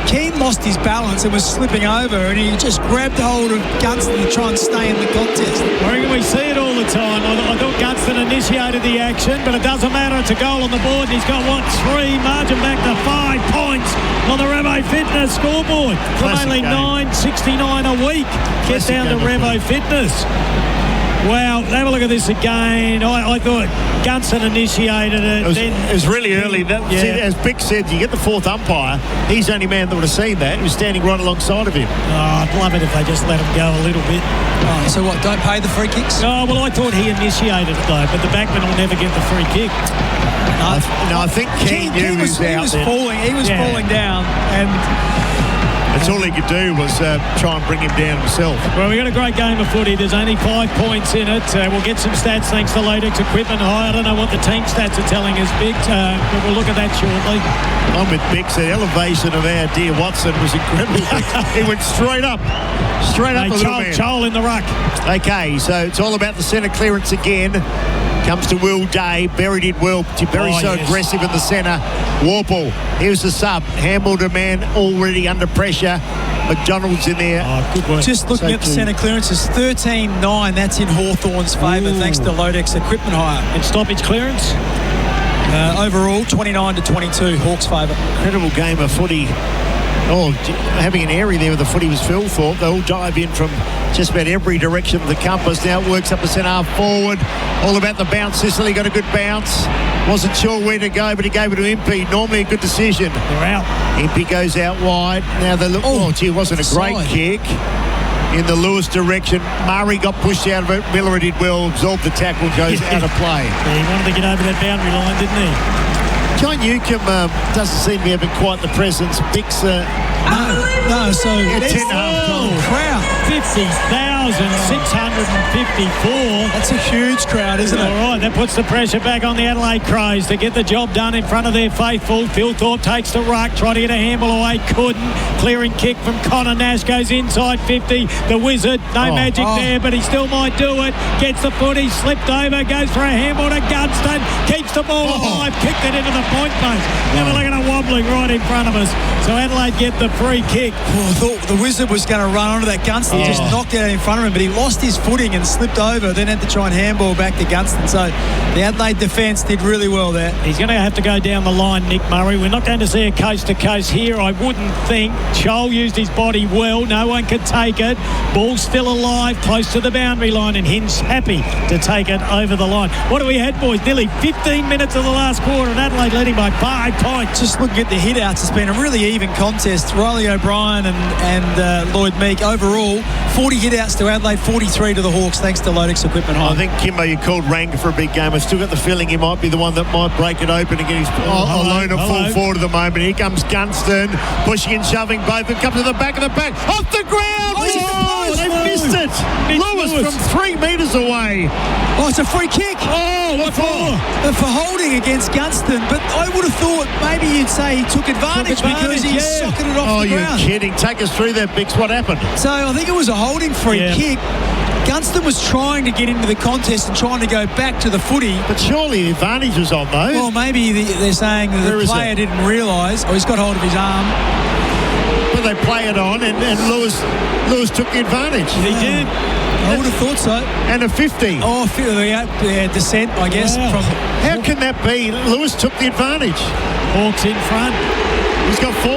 Keane lost his balance and was slipping over, and he just grabbed hold of Gunston to try and stay in the contest. I reckon we see it all the time. I thought Gunston initiated the action, but it doesn't matter. It's a goal on the board, and he's got, 3, margin back to 5 points on the Revo Fitness scoreboard. From only $9.69 a week. Get down to Revo Fitness. Well, have a look at this again. I thought Gunston initiated it. It was really early. As Bick said, you get the fourth umpire. He's the only man that would have seen that. He was standing right alongside of him. Oh, I'd love it if they just let him go a little bit. Oh, so what, don't pay the free kicks? Oh, well, I thought he initiated it, though, but the backman will never get the free kick. I think King knew he was out there. He was falling down, and that's all he could do was try and bring him down himself. Well, we got a great game of footy. There's only 5 points in it. We'll get some stats thanks to Latex Equipment Hire. I don't know what the team stats are telling us, Big, but we'll look at that shortly. I'm with Bix. The elevation of our dear Watson was incredible. He went straight up. Straight up the little man. Chol in the ruck. Okay, so it's all about the centre clearance again. Comes to Wildy. Berry did well. Berry's aggressive in the centre. Warple, here's the sub. Handballed a man already under pressure. McDonald's in there. Oh, good work. Just looking at the centre clearances, 13-9. That's in Hawthorn's favour, thanks to Lodex Equipment Hire. And stoppage clearance? Overall, 29-22, Hawks' favour. Incredible game of footy. Oh, having an area there with the footy was Phil Thorpe. They all dive in from just about every direction of the compass. Now it works up the centre half forward. All about the bounce. Sicily got a good bounce. Wasn't sure where to go, but he gave it to Impey. Normally a good decision. They're out. Impey goes out wide. Now they look. Oh, gee, it wasn't a great kick. In the Lewis direction. Murray got pushed out of it. Miller did well. Absorbed the tackle. Goes out of play. Yeah, he wanted to get over that boundary line, didn't he? John Newcomb doesn't seem to be having quite the presence. Bix. No, so it's 10.5 crowd. 50,654. That's a huge crowd, isn't it? All right, that puts the pressure back on the Adelaide Crows to get the job done in front of their faithful. Phil Thorpe takes the ruck, trying to get a handball away, couldn't. Clearing kick from Connor Nash goes inside 50. The Wizard, no magic there, but he still might do it. Gets the footy, slipped over, goes for a handball to Gunston, keeps the ball alive, kicked it into the point post. Never looking at wobbling right in front of us. So Adelaide get the free kick. I thought the Wizard was going to run onto that Gunston, just knocked it out in front of him, but he lost his footing and slipped over, then had to try and handball back to Gunston. So the Adelaide defence did really well there. He's going to have to go down the line, Nick Murray. We're not going to see a coast-to-coast here, I wouldn't think. Chol used his body well. No one could take it. Ball's still alive, close to the boundary line, and Hinch happy to take it over the line. What do we had, boys? Nearly 15 minutes of the last quarter, and Adelaide leading by 5 points. Just looking at the hit-outs, it's been a really even contest. Riley O'Brien and Lloyd Meek overall, 40 hit-outs to Adelaide, 43 to the Hawks, thanks to Lodex Equipment Hire. I think, Kimbo, you called Ranga for a big game. I've still got the feeling he might be the one that might break it open and get his alone at full forward at the moment. Here comes Gunston, pushing and shoving both, and comes to the back of the pack. Off the ground! They missed it! Lewis from 3 metres away. Oh, it's a free kick. Oh, what for? For holding against Gunston, but I would have thought maybe you'd say he took advantage because he socketed it off the ground. Oh, you're kidding. Take us through that, Bix. What happened? So I think it was a holding free kick. Gunston was trying to get into the contest and trying to go back to the footy. But surely the advantage was on, though. Well, maybe they're saying that the player didn't realise. Oh, he's got hold of his arm. But they play it on, and Lewis took the advantage. He did. I would have thought so. And a 50. Oh, descent, I guess. Wow. How can that be? Lewis took the advantage. Hawks in front. He's got 4.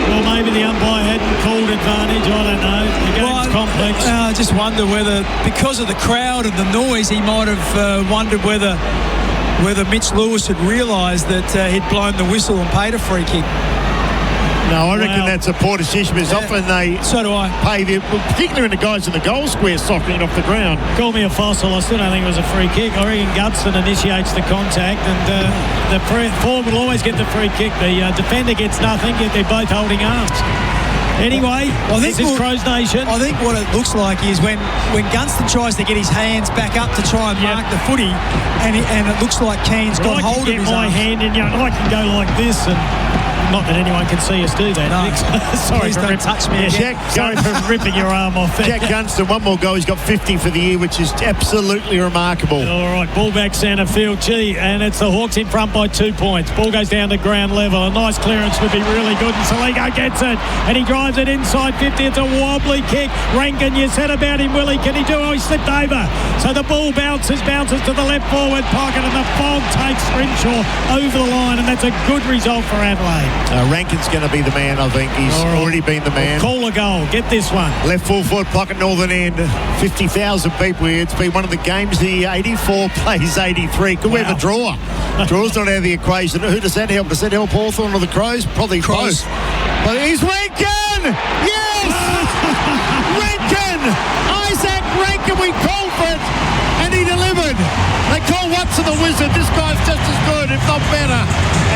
Well, maybe the umpire hadn't called advantage. I don't know. The game's complex. I just wonder whether, because of the crowd and the noise, he might have wondered whether Mitch Lewis had realised that he'd blown the whistle and paid a free kick. No, I reckon that's a poor decision because often they pay particularly when the guys in the goal square socking it off the ground. Call me a fossil. I still don't think it was a free kick. I reckon Gunston initiates the contact, and the forward will always get the free kick. The defender gets nothing, yet they're both holding arms. Anyway, this is Crows Nation. I think what it looks like is when Gunston tries to get his hands back up to try and mark the footy, and it looks like Keane's got hold of his arms. Hand in, I can go like this and. Not that anyone can see us do that. No. Sorry for touch me again. Sorry for ripping your arm off there. Jack Gunston, one more goal. He's got 50 for the year, which is absolutely remarkable. All right, ball back centre field. And it's the Hawks in front by 2 points. Ball goes down to ground level. A nice clearance would be really good, and Saligo gets it, and he drives it inside 50. It's a wobbly kick. Rankin, you said about him, Willie. Can he do it? Oh, he slipped over. So the ball bounces to the left forward pocket, and the Fog takes Scrimshaw over the line, and that's a good result for Adelaide. Rankin's going to be the man, I think. He's already been the man. Call a goal. Get this one. Left full forward pocket, northern end. 50,000 people here. It's been one of the games. The 84 plays 83. Could we have a draw? Draw's not out of the equation. Who does that help? Does that help Hawthorn or the Crows? Probably both. But he's Rankin! Yes! Rankin! Isaac Rankin, we called for it, and he delivered. They call Watson the wizard. This guy's just as good, if not better.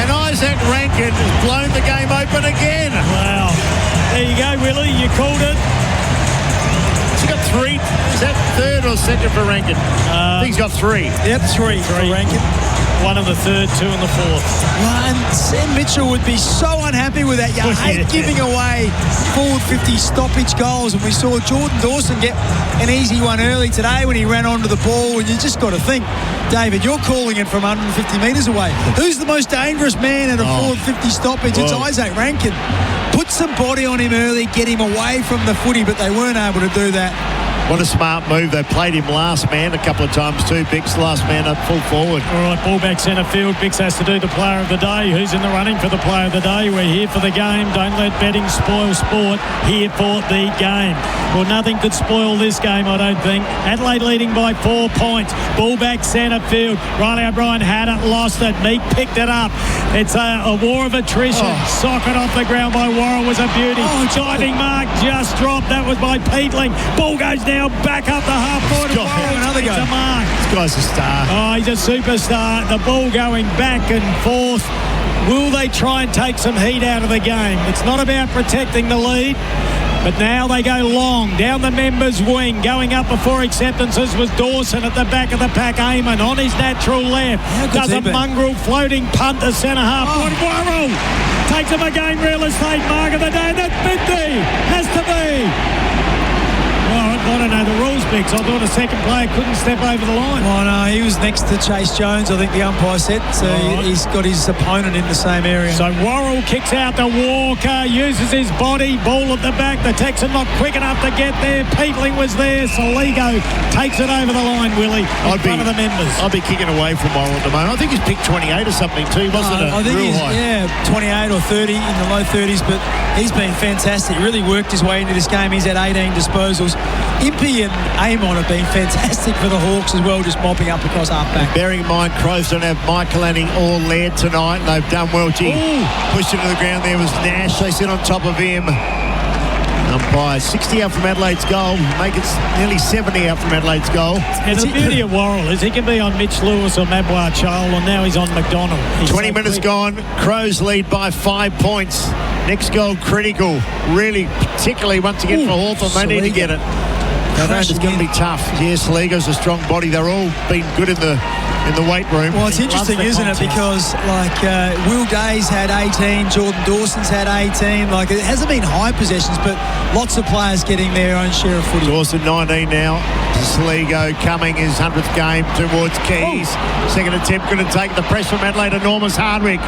And Isaac Rankin has blown the game open again. Wow. There you go, Willie. You called it. He's got 3. Is that third or second for Rankin? I think he's got 3. Yep, 3 for Rankin. 1 in the third, 2 in the fourth. Well, and Sam Mitchell would be so unhappy with that. You hate giving away forward 50 stoppage goals, and we saw Jordan Dawson get an easy one early today when he ran onto the ball, and you just got to think, David, you're calling it from 150 metres away. Who's the most dangerous man at a forward 50 stoppage? It's Isaac Rankin. Put some body on him early, get him away from the footy, but they weren't able to do that. What a smart move. They played him last man a couple of times too. Bix last man up full forward. All right, ball back centre field. Bix has to do the player of the day. Who's in the running for the player of the day? We're here for the game. Don't let betting spoil sport. Here for the game. Well, nothing could spoil this game, I don't think. Adelaide leading by 4 points. Ball back centre field. Riley O'Brien had it, lost it. Meek picked it up. It's a war of attrition. Socket off the ground by Worrell was a beauty. Diving mark just dropped. That was by Peatling. Ball goes now back up the half-court. Another It's a mark. This guy's a star. Oh, he's a superstar. The ball going back and forth. Will they try and take some heat out of the game? It's not about protecting the lead. But now they go long, down the members' wing. Going up before acceptances was Dawson at the back of the pack. Eamon on his natural left. Does a mongrel floating punt to centre half. Worrell takes him again, real estate mark of the day. That's 50. Has to be. I don't know the rules, Bix. I thought a second player couldn't step over the line. Oh, no, he was next to Chase Jones, I think the umpire said. So he's got his opponent in the same area. So Worrell kicks out to Walker, uses his body, ball at the back. The Texan not quick enough to get there. Peatling was there. Soligo takes it over the line, Willie, in front of the members. I'd be kicking away from Worrell at the moment. I think he's picked 28 or something too, wasn't it? I think real he's, high. 28 or 30 in the low 30s, but he's been fantastic. Really worked his way into this game. He's had 18 disposals. Impey and Amon have been fantastic for the Hawks as well, just mopping up across half-back. Bearing in mind, Crows don't have Michaelani or Laird tonight, and they've done well. Pushed him to the ground. There was Nash. They sit on top of him. Umpire 60 out from Adelaide's goal. Make it nearly 70 out from Adelaide's goal. And the beauty of Worrell is he can be on Mitch Lewis or Mabwar Chol, and now he's on McDonald. 20 minutes gone. Crows lead by 5 points. Next goal critical. Really, particularly once again for Hawthorn. They need to get it. It's going to be tough. Yes, Ligo's a strong body. They're all been good in the weight room. Well, it's interesting, isn't it? Because Will Day's had 18, Jordan Dawson's had 18. It hasn't been high possessions, but lots of players getting their own share of footy. Dawson 19 now. Sligo coming his 100th game towards Keys. Second attempt going to take the press from Adelaide. Enormous Hardwick.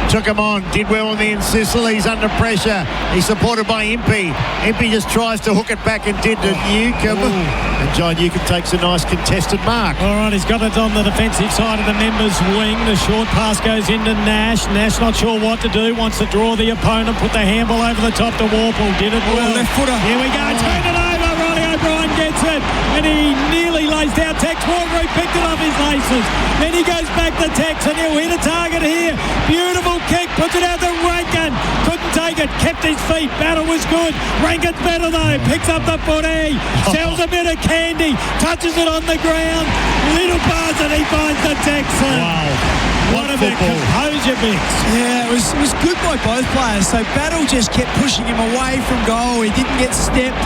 Took him on, did well on the end. Sicily's under pressure. He's supported by Impey. Impey just tries to hook it back and did to Newcomb. And John Newcomb takes a nice contested mark. All right, he's got it on the defensive side of the members' wing. The short pass goes into Nash. Nash not sure what to do. Wants to draw the opponent, put the handball over the top to Warple. Did it well. Left footer. Here we go. Turn it over. Riley O'Brien gets it. And he nearly lays down Tex Walker. He picked it off his laces. Then he goes back to Tex and he'll hit a target here. Beautiful kick. Puts it out to Rankin. Couldn't take it. Kept his feet. Battle was good. Rankin's better though. Picks up the footy. Sells a bit of candy. Touches it on the ground. Little pass and he finds the Texan. Wow. What a bit composure, Bix. Yeah, it was good by both players. So Battle just kept pushing him away from goal. He didn't get stepped.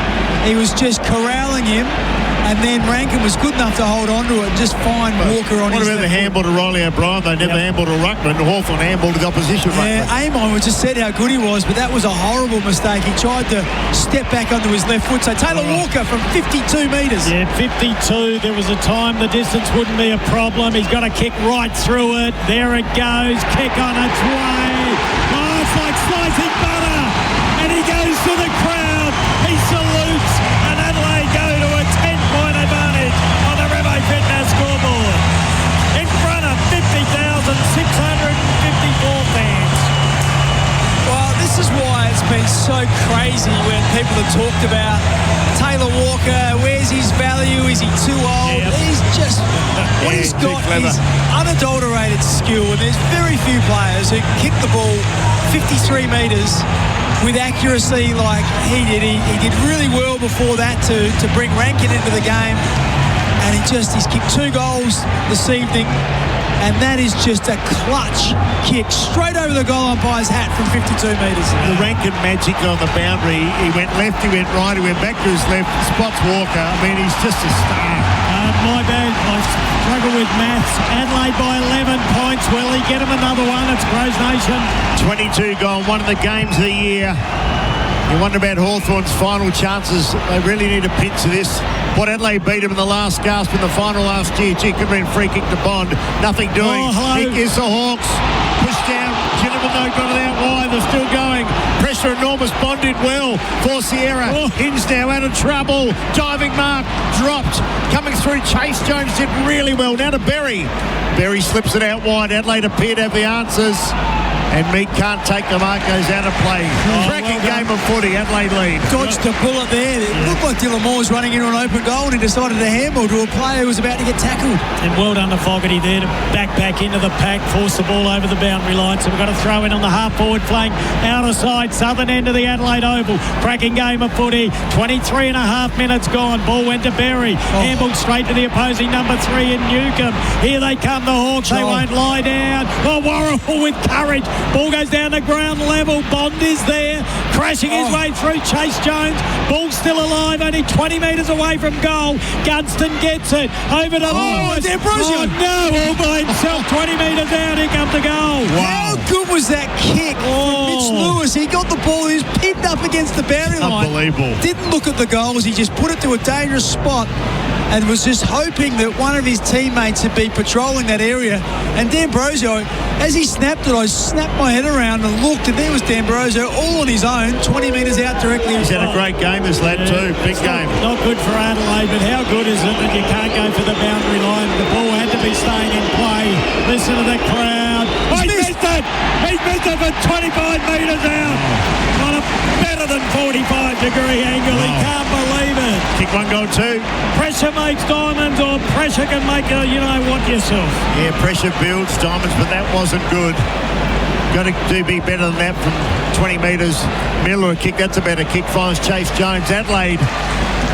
He was just corralling him. And then Rankin was good enough to hold on to it and just find Walker on his What about the handball to Riley O'Brien? They never handballed to Ruckman. Hawthorn handballed to the opposition Ruckman. Amon just said how good he was, but that was a horrible mistake. He tried to step back onto his left foot. So Taylor Walker from 52 metres. Yeah, 52. There was a time the distance wouldn't be a problem. He's got a kick right through it. There it goes. Kick on its way. Oh, it's like slicing butter. And he goes to the crowd. He salutes. And Adelaide go to a 10-point advantage on the Revo Fitness scoreboard. In front of 50,654 fans. crazy when people have talked about Taylor Walker. Where's his value? Is he too old? Yep. He's just... What he's got is unadulterated skill, and there's very few players who kick the ball 53 metres with accuracy like he did. He did really well before that to bring Rankin into the game, and he's kicked 2 goals this evening, and that is just a clutch kick straight over the goal umpire's hat from 52 metres. The Rankin magic on the boundary. He went left, he went right, he went back to his left, spots Walker. I mean, he's just a star. My bad, I struggle with maths. Adelaide by 11 points. Will he get him another one? It's Crows Nation. 22 gone, one of the games of the year. You wonder about Hawthorn's final chances. They really need a pinch of this. What Adelaide beat him in the last gasp in the final last year. Gee, could have been free kick to Bond. Nothing doing. Kick is the Hawks. Pushed down. Gentlemen, though, got it out wide. They're still going. Pressure enormous. Bond did well for Sierra. Hinge now out of trouble. Diving mark. Dropped. Coming through. Chase Jones did really well. Now to Berry. Berry slips it out wide. Adelaide appear to have the answers. And Meek can't take the mark, goes out of play. Cracking game of footy, Adelaide lead. Dodged a bullet there. It looked like Dillon was running into an open goal and he decided to handball to a player who was about to get tackled. And well done to Fogarty there to back into the pack, force the ball over the boundary line. So we've got to throw in on the half-forward flank, outer side, southern end of the Adelaide Oval. Cracking game of footy. 23 and a half minutes gone. Ball went to Berry. Handballed straight to the opposing number 3 in Newcomb. Here they come, the Hawks. They won't lie down. Warrell with courage. Ball goes down to ground level. Bond is there, crashing his way through. Chase Jones. Ball still alive, only 20 metres away from goal. Gunston gets it. Over to D'Ambrosio. No, all by himself. 20 metres out. Here comes the goal. Wow. How good was that kick from Mitch Lewis? He got the ball. He was pinned up against the boundary line. Unbelievable. Didn't look at the goals. He just put it to a dangerous spot and was just hoping that one of his teammates would be patrolling that area. And D'Ambrosio, as he snapped it, I snapped my head around and looked, and there was D'Ambrosio all on his own, 20 metres out directly. He's had a great game, this lad, too. Big game. Not good for Adelaide, but how good is it that you can't go for the boundary line? The ball had to be staying in play. Listen to the crowd. He missed it! He missed it from 25 metres out. On a better than 45-degree angle. He can't believe it. Kick 1, goal 2. Pressure makes diamonds, or pressure can make you-know-what yourself. Yeah, pressure builds diamonds, but that wasn't good. Got to be better than that from 20 metres. Miller a kick, that's a better kick. Finds Chase Jones. Adelaide,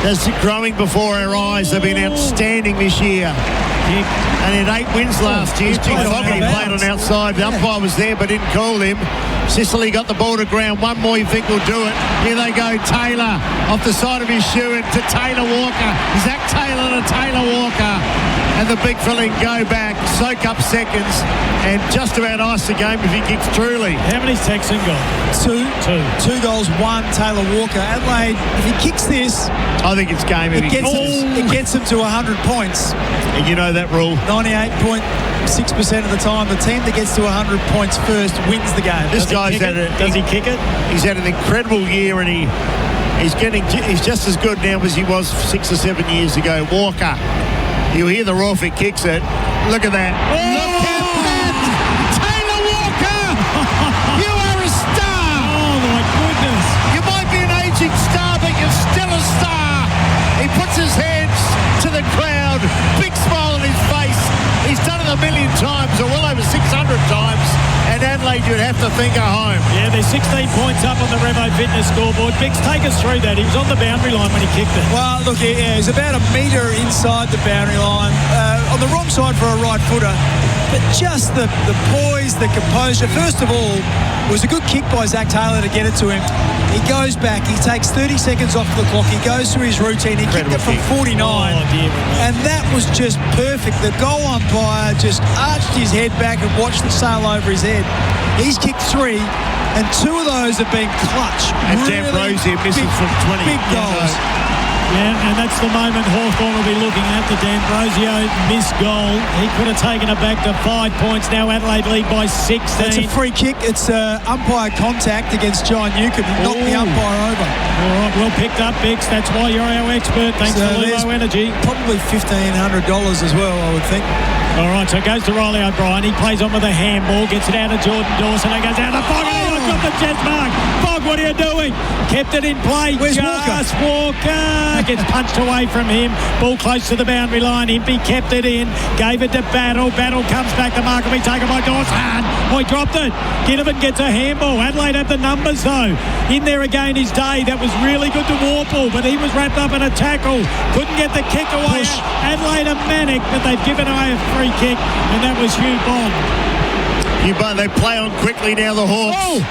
that's growing before our eyes. They've been outstanding this year. And he had 8 wins last year. Fogarty played on outside. The umpire was there but didn't call him. Sicily got the ball to ground. One more you think will do it. Here they go. Taylor off the side of his shoe and to Taylor Walker. Zach Taylor to Taylor Walker. And the big fella can go back, soak up seconds, and just about ice the game if he kicks truly. How many's Texan got? 2 goals, 1 Taylor Walker. Adelaide, if he kicks this, I think it's game if he kicks this. It gets him to 100 points. And you know that rule. 98.6% of the time, the team that gets to 100 points first wins the game. This guy's had Does he kick it? He's had an incredible year, and he's just as good now as he was 6 or 7 years ago. Walker. You hear the roar if he kicks it. Look at that. Look at that! Taylor Walker! You are a star! Oh, my goodness. You might be an aging star, but you're still a star. He puts his hands to the crowd. Big smile on his face. He's done it 1,000,000 times, or well over 600 times. And Adelaide, you'd have to think, are home. Yeah, they're 16 points up on the Revo Fitness scoreboard. Bix, take us through that. He was on the boundary line when he kicked it. Well, look, yeah, he's about 1 metre inside the boundary line. On the wrong side for a right footer. But just the poise, the composure. First of all, it was a good kick by Zach Taylor to get it to him. He goes back. He takes 30 seconds off the clock. He goes through his routine. He kicked it from 49. And that was just perfect. The goal umpire just arched his head back and watched it sail over his head. He's kicked 3, and 2 of those have been clutch. And D'Ambrosio misses from 20. Big goals. Yeah, and that's the moment Hawthorn will be looking at. The D'Ambrosio missed goal. He could have taken it back to 5 points. Now Adelaide lead by 16. It's a free kick. It's umpire contact against John Newcomb. He knocked the umpire over. All right, well picked up, Bix. That's why you're our expert. Thanks to Lumo Energy. Probably $1,500 as well, I would think. All right, so it goes to Riley O'Brien. He plays on with a handball, gets it out of Jordan Dawson. It goes out of the Bog. Oh, got the chest mark. Bog, what are you doing? Kept it in play. Where's Walker? Gets punched away from him. Ball close to the boundary line. Impey kept it in. Gave it to Battle. Battle comes back. The mark will be taken by Dawson. Oh, he dropped it. Ginnivan gets a handball. Adelaide had the numbers, though. In there again is Day. That was really good to Warple, but he was wrapped up in a tackle. Couldn't get the kick away. Adelaide are manic, but they've given away a free kick, and that was Hugh Bond. They play on quickly now, the Hawks. Oh.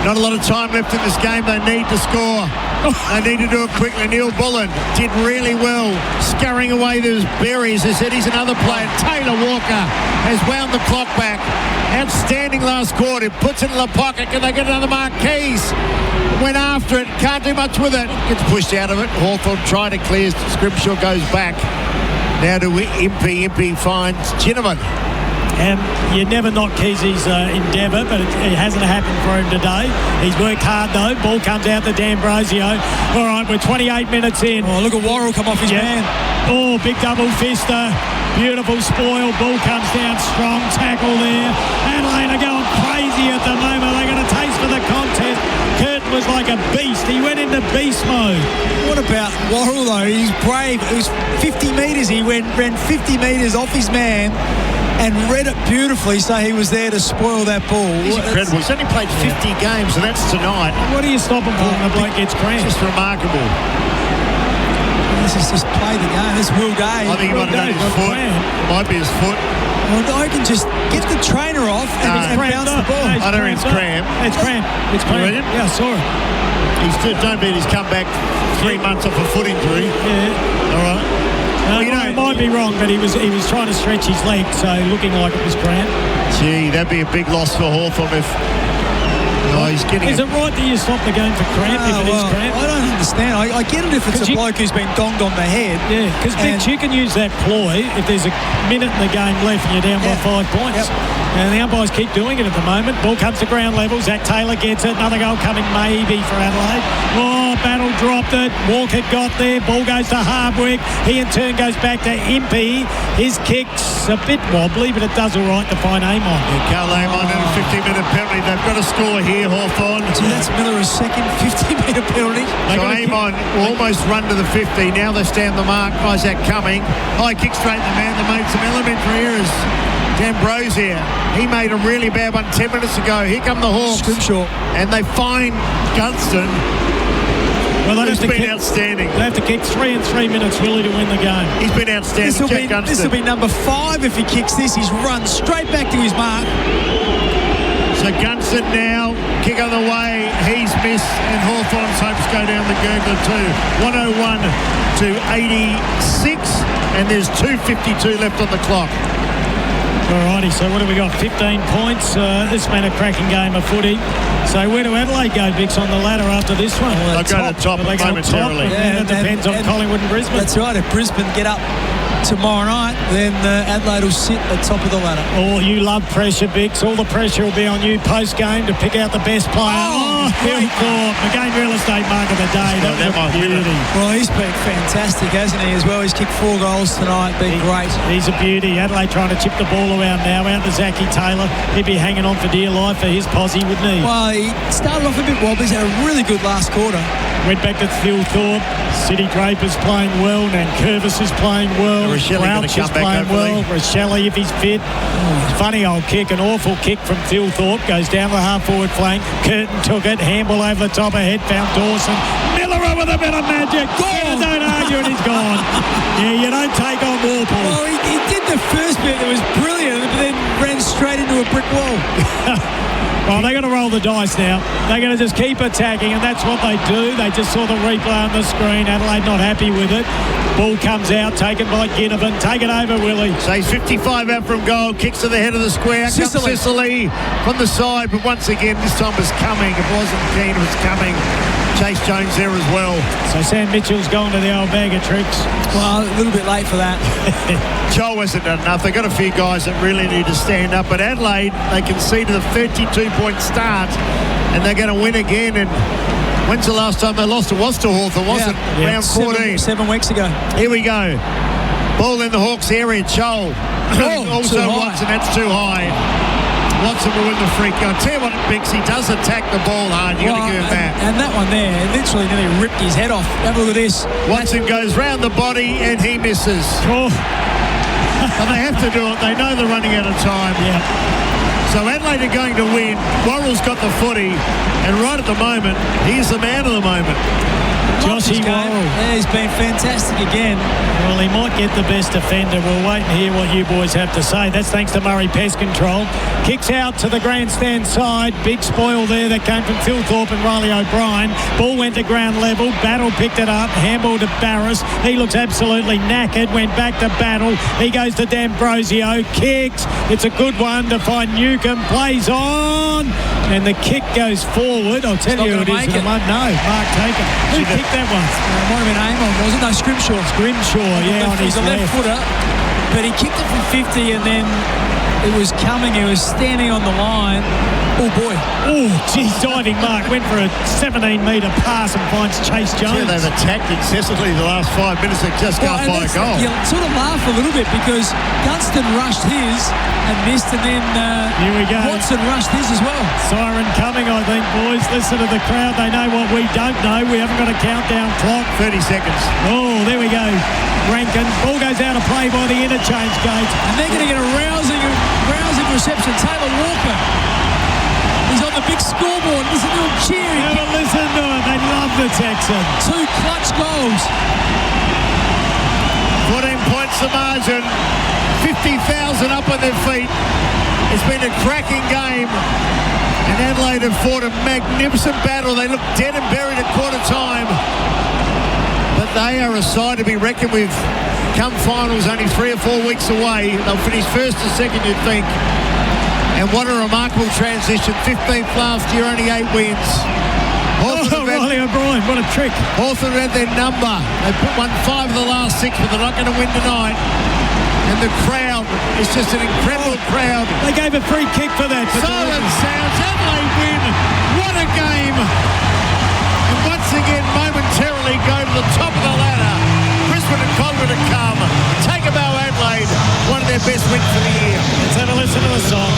Not a lot of time left in this game. They need to score. They need to do it quickly. Neil Bullen did really well, scurrying away those berries. As said, he's another player. Taylor Walker has wound the clock back. Outstanding last quarter. Puts it in the pocket. Can they get another mark? Keys went after it. Can't do much with it. Gets pushed out of it. Hawthorn tried to clear. Scrimshaw goes back. Now to Impey. Impey finds Ginnivan. You never knock Kesey's endeavour, but it hasn't happened for him today. He's worked hard, though. Ball comes out to D'Ambrosio. All right, we're 28 minutes in. Oh, look at Worrell come off his man. Oh, big double fister. Beautiful spoil. Ball comes down. Strong tackle there. Adelaide are going crazy at the moment. They got a taste for the contest. Curtin was like a beast. He went into beast mode. What about Worrell, though? He's brave. It was 50 metres. He ran 50 metres off his man and read it beautifully, so he was there to spoil that ball. He's incredible. He's only played 50 games, and that's tonight. What do you stop him for when the bloke gets cramped? Just remarkable. This is just play the game. This Will Day. I think he might have done his foot. Might be his foot. Well, I can just get the trainer off and bounce the ball. I don't think it's cramp. It's cramp. It's cramp. Yeah, I saw it. Don't bet he's come back 3 months off a foot injury. Yeah. All right. It might be wrong, but he was trying to stretch his leg, so looking like it was cramp. Gee, that'd be a big loss for Hawthorn if... he's getting Is it right that you stop the game for cramp if it is cramp? I don't understand. I get it if it's a bloke who's been donged on the head. Yeah, because you can use that ploy if there's a minute in the game left and you're down by 5 points. Yep. And the umpires keep doing it at the moment. Ball comes to ground level. Zach Taylor gets it. Another goal coming maybe for Adelaide. Oh, Battle dropped it. Walker got there. Ball goes to Hardwick. He in turn goes back to Impey. His kick's a bit wobbly, but it does all right to find Amon. Carl Amon in a 15-minute penalty. They've got to score here, Hawthorn. So that's Miller's second 50-metre penalty. So Amon almost run to the 50. Now they stand the mark. Isaac Cumming. High kick straight to the man. They made some elementary errors. D'Ambrosio, he made a really bad one 10 minutes ago. Here come the Hawks. Scrimshaw. And they find Gunston. Well, he's been outstanding. They have to kick 3 in 3 minutes, really, to win the game. He's been outstanding. This will be number 5 if he kicks this. He's run straight back to his mark. So Gunston now, kick on the way. He's missed, and Hawthorn's hopes go down the gurgler too. 101 to 86, and there's 2:52 left on the clock. Alrighty, so what have we got? 15 points. This been a cracking game of footy. So where do Adelaide go, Bix, on the ladder after this one? They'll go to the top momentarily. It depends on Collingwood and Brisbane. That's right. If Brisbane get up tomorrow night, then Adelaide will sit at the top of the ladder. Oh, you love pressure, Bix. All the pressure will be on you post-game to pick out the best player. Phil Thorpe, the game real estate mark of the day. That was a beauty. Well, he's been fantastic, hasn't he, as well? He's kicked 4 goals tonight, been great. He's a beauty. Adelaide trying to chip the ball around now, out to Zachy Taylor. He'd be hanging on for dear life for his posse, wouldn't he? Well, he started off a bit wobbly. He's had a really good last quarter. Went back to Phil Thorpe. City Draper's playing well. Nankervis is playing well. Crouch is playing well. Rochelle, if he's fit. Funny old kick, an awful kick from Phil Thorpe. Goes down the half-forward flank. Curtin took it. Handball over the top of head. Found Dawson. Miller with a bit of magic. Yeah, don't argue and he's gone. Yeah, you don't take on Warple. Well, he did the first bit. It was brilliant, but then ran straight into a brick wall. Well, they're going to roll the dice now. They're going to just keep attacking, and that's what they do. They just saw the replay on the screen. Adelaide not happy with it. Ball comes out, taken by Ginnivan. Take it over, Willie. So he's 55 out from goal. Kicks to the head of the square. Comes Sicily from the side. But once again, this time was coming. It wasn't Keane, it was coming. Chase Jones there as well. So Sam Mitchell's gone to the old bag of tricks. Well, a little bit late for that. Joel hasn't done enough. They've got a few guys that really need to stand up. But Adelaide, they conceded a 32-point start, and they're going to win again. And when's the last time they lost? It was to Hawthorn, wasn't it? Round 14. 7 weeks ago. Here we go. Ball in the Hawks area. Joel. Also Watson, that's too high. Watson will win the free kick. I'll tell you what, Bix, he does attack the ball hard. You've got to give him that. And that one there, literally nearly ripped his head off. Have a look at this. Watson goes round the body and he misses. Oh. But they have to do it. They know they're running out of time. Yeah. So Adelaide are going to win. Worrell's got the footy. And right at the moment, he's the man of the moment. Joshy Worrell. Yeah, he's been fantastic again. Well, he might get the best defender. We'll wait and hear what you boys have to say. That's thanks to Murray Pest Control. Kicks out to the grandstand side. Big spoil there that came from Phil Thorpe and Riley O'Brien. Ball went to ground level. Battle picked it up. Handball to Barris. He looks absolutely knackered. Went back to Battle. He goes to D'Ambrosio. Kicks. It's a good one to find Newcomb. Plays on. And the kick goes forward. I'll tell you who it is. No, Mark Taken. Who kicked that one? It might have been Amon, wasn't it? No, Scrimshaw. Yeah, on his a left footer. But he kicked it from 50 and then it was coming. He was standing on the line. Oh, boy. Oh, geez, diving mark. Went for a 17-metre pass and finds Chase Jones. Yeah, they've attacked incessantly the last 5 minutes. They just can't find a goal. You sort of laugh a little bit because Gunston rushed his and missed, and then here we go. Watson rushed his as well. Siren coming, I think, boys. Listen to the crowd. They know what we don't know. We haven't got a countdown clock. 30 seconds. Oh, there we go. Rankin. Ball goes out of play by the interchange gate. And they're going to get a rousing reception. Taylor Walker. He's on the big scoreboard. Listen to him cheering. Never listen to it. They love the Texans. 2 clutch goals. 14 points the margin. 50,000 up on their feet. It's been a cracking game. And Adelaide have fought a magnificent battle. They look dead and buried at quarter time. But they are a side to be reckoned with. Come finals, only 3 or 4 weeks away. They'll finish first or second, you'd think. And what a remarkable transition. 15th last year, only 8 wins. Riley O'Brien, what a trick. Hawthorn had their number. They won 5 of the last 6, but they're not going to win tonight. And the crowd is just an incredible crowd. They gave a free kick for that. Siren sounds. Adelaide win. What a game. And once again, momentarily go to the top of the ladder. Brisbane and Collingwood to come. Take a bow, Adelaide. One of their best wins for the year. Let's have a listen to the song.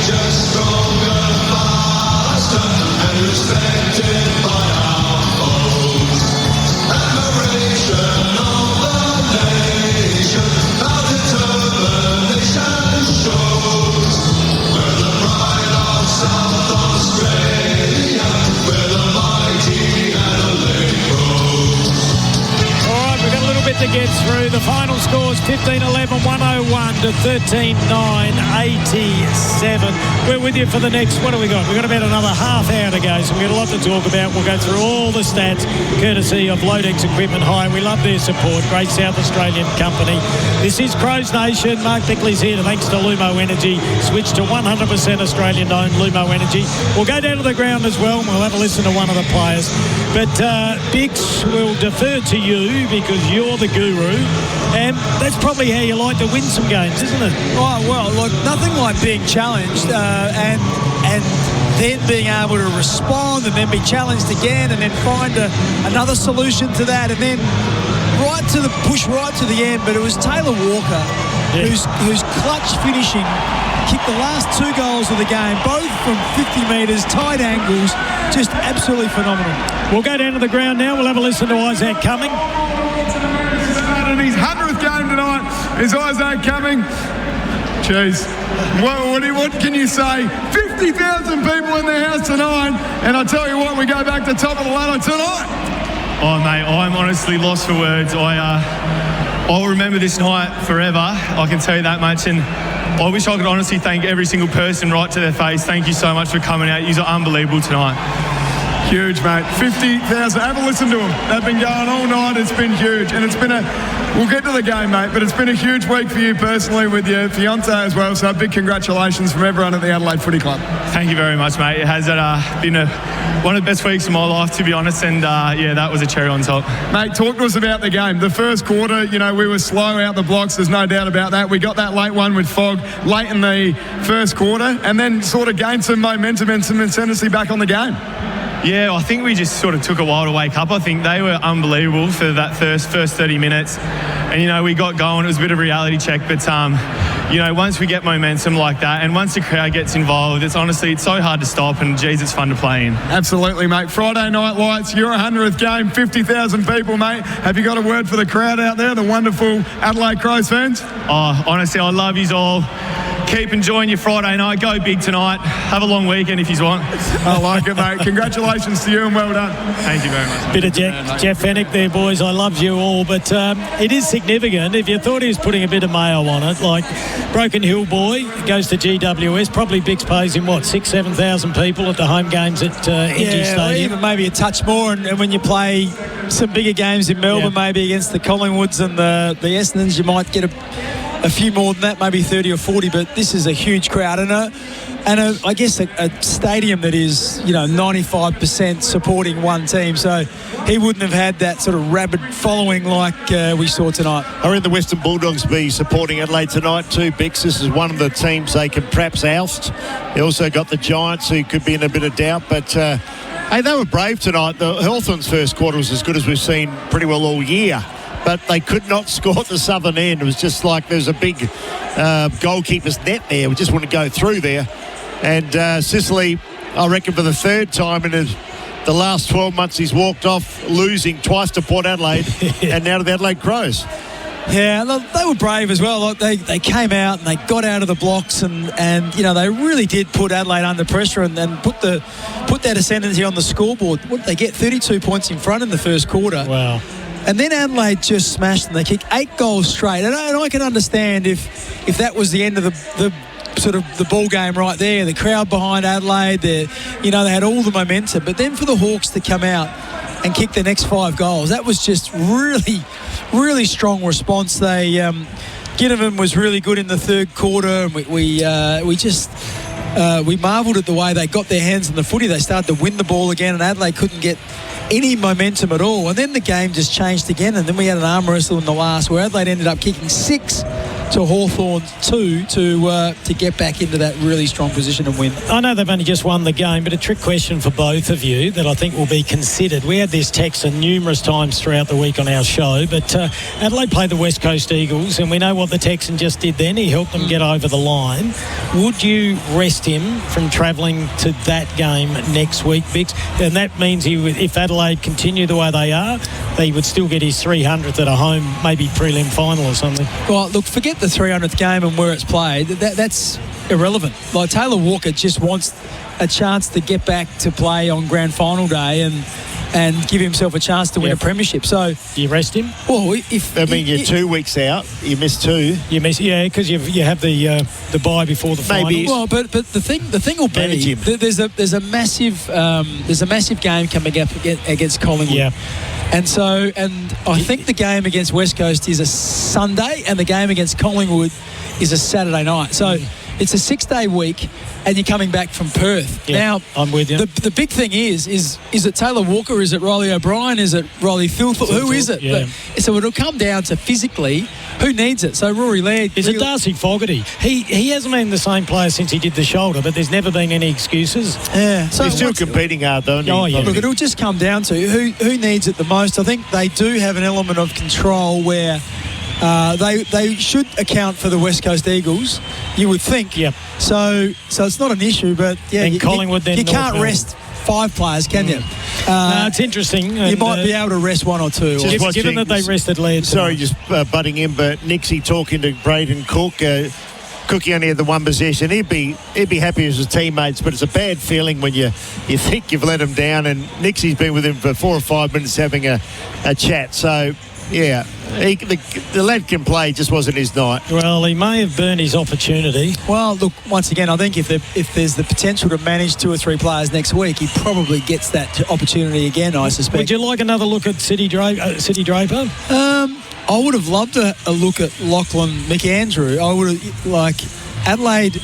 Stronger, faster, and respected by our foes. Admiration of the nation, our determination shows. We're the pride of South Australia, we're the mighty Adelaide Crows. All right, we've got a little bit to get through. The final score's 15-11, 101 to 13-9, 87. We're with you for the next, what have we got? We've got about another half hour to go, so we've got a lot to talk about. We'll go through all the stats, courtesy of Lodex Equipment Hire. We love their support. Great South Australian company. This is Crows Nation. Mark Bickley's here, thanks to Lumo Energy. Switch to 100% Australian-owned Lumo Energy. We'll go down to the ground as well, and we'll have a listen to one of the players. But Bix will defer to you because you're the guru, and that's probably how you like to win some games, isn't it? Right, well, look, nothing like being challenged and then being able to respond and then be challenged again and then find another solution to that and then push right to the end. But it was Taylor Walker whose clutch finishing kicked the last 2 goals of the game, both from 50 metres, tight angles, just absolutely phenomenal. We'll go down to the ground now. We'll have a listen to Isaac Cumming. In his 100th game tonight is Isaac Cumming. Jeez, what can you say? 50,000 people in their house tonight, and I tell you what, we go back to top of the ladder tonight. Oh, mate, I'm honestly lost for words. I'll remember this night forever. I can tell you that much, and I wish I could honestly thank every single person right to their face. Thank you so much for coming out. You're unbelievable tonight. Huge, mate. 50,000. Have a listen to them. They've been going all night. It's been huge. And it's been we'll get to the game, mate, but it's been a huge week for you personally with your fiancé as well. So big congratulations from everyone at the Adelaide Footy Club. Thank you very much, mate. It has been one of the best weeks of my life, to be honest. And that was a cherry on top. Mate, talk to us about the game. The first quarter, we were slow out the blocks. There's no doubt about that. We got that late one with Fog late in the first quarter and then sort of gained some momentum and some ascendancy back on the game. Yeah, I think we just sort of took a while to wake up. I think they were unbelievable for that first 30 minutes. And, we got going. It was a bit of a reality check. But, once we get momentum like that and once the crowd gets involved, it's so hard to stop. And, geez, it's fun to play in. Absolutely, mate. Friday Night Lights, your 100th game, 50,000 people, mate. Have you got a word for the crowd out there, the wonderful Adelaide Crows fans? Oh, honestly, I love yous all. Keep enjoying your Friday night. Go big tonight. Have a long weekend if you want. I like it, mate. Congratulations to you and well done. Thank you very much. Bit of Jeff Fennick there, boys. I love you all, but it is significant. If you thought he was putting a bit of mayo on it, like Broken Hill boy goes to GWS, probably Bix pays him, 6,000-7,000 people at the home games at Indy Stadium. Even maybe a touch more, and when you play some bigger games in Melbourne, maybe against the Collingwoods and the Essendons, you might get a few more than that, maybe 30 or 40, but this is a huge crowd and I guess a stadium that is 95% supporting one team, so he wouldn't have had that sort of rabid following like we saw tonight. I reckon the Western Bulldogs be supporting Adelaide tonight too, Bix. This is one of the teams they can perhaps oust. They also got the Giants who could be in a bit of doubt, but hey, they were brave tonight. The Hawthorn's first quarter was as good as we've seen pretty well all year, but they could not score at the southern end. It was just like there's a big goalkeeper's net there. We just want to go through there. And Sicily, I reckon for the third time in the last 12 months, he's walked off losing twice to Port Adelaide and now to the Adelaide Crows. Yeah, they were brave as well. They came out and they got out of the blocks and they really did put Adelaide under pressure and put that ascendancy on the scoreboard. What did they get? 32 points in front in the first quarter. Wow. And then Adelaide just smashed them. They kicked 8 goals straight. And I can understand if that was the end of the sort of the ball game right there. The crowd behind Adelaide, they had all the momentum. But then for the Hawks to come out and kick the next 5 goals, that was just really, really strong response. They Ginnivan was really good in the third quarter, and we marvelled at the way they got their hands on the footy. They started to win the ball again, and Adelaide couldn't get any momentum at all. And then the game just changed again, and then we had an arm wrestle in the last where Adelaide ended up kicking 6 to Hawthorn 2 to get back into that really strong position and win. I know they've only just won the game, but a trick question for both of you that I think will be considered. We had this text numerous times throughout the week on our show, but Adelaide played the West Coast Eagles, and we know what the Texan just did then. He helped them get over the line. Would you rest him from travelling to that game next week, Bix? And that means if Adelaide continue the way they are, he would still get his 300th at a home, maybe prelim final or something. Well, look, forget the 300th game and where it's played. That's irrelevant. Like, Taylor Walker just wants a chance to get back to play on grand final day and give himself a chance to win a premiership. So do you rest him? Well, you're 2 weeks out. You miss 2. You miss, because you have the bye before the final. Well, but the thing will be there's a massive game coming up against Collingwood. Yeah. And I think the game against West Coast is a Sunday, and the game against Collingwood is a Saturday night. So it's a 6-day week, and you're coming back from Perth. Yeah, now, I'm with you. The big thing is it Taylor Walker? Is it Riley O'Brien? Is it Riley Philthorpe? Who is it? Yeah. So it'll come down to physically who needs it. So Rory Laird. Is it Darcy Fogarty? He hasn't been the same player since he did the shoulder, but there's never been any excuses. Yeah. So he's still competing hard, though. Look, it'll just come down to who needs it the most. I think they do have an element of control where they should account for the West Coast Eagles, you would think. Yep. So it's not an issue, but Collingwood, you can't rest 5 players, can you? No, it's interesting. You might be able to rest 1 or 2. Given that they rested Laird. Sorry, just butting in, but Nixie talking to Braden Cook. Cookie only had the one possession. He'd be happy as his teammates, but it's a bad feeling when you think you've let him down. And Nixie's been with him for 4 or 5 minutes having a chat. So Yeah. The lad can play, just wasn't his night. Well, he may have burned his opportunity. Well, look, once again, I think if there's the potential to manage 2 or 3 players next week, he probably gets that opportunity again, I suspect. Would you like another look at City Draper? I would have loved a look at Lachlan McAndrew. I would have, like, Adelaide...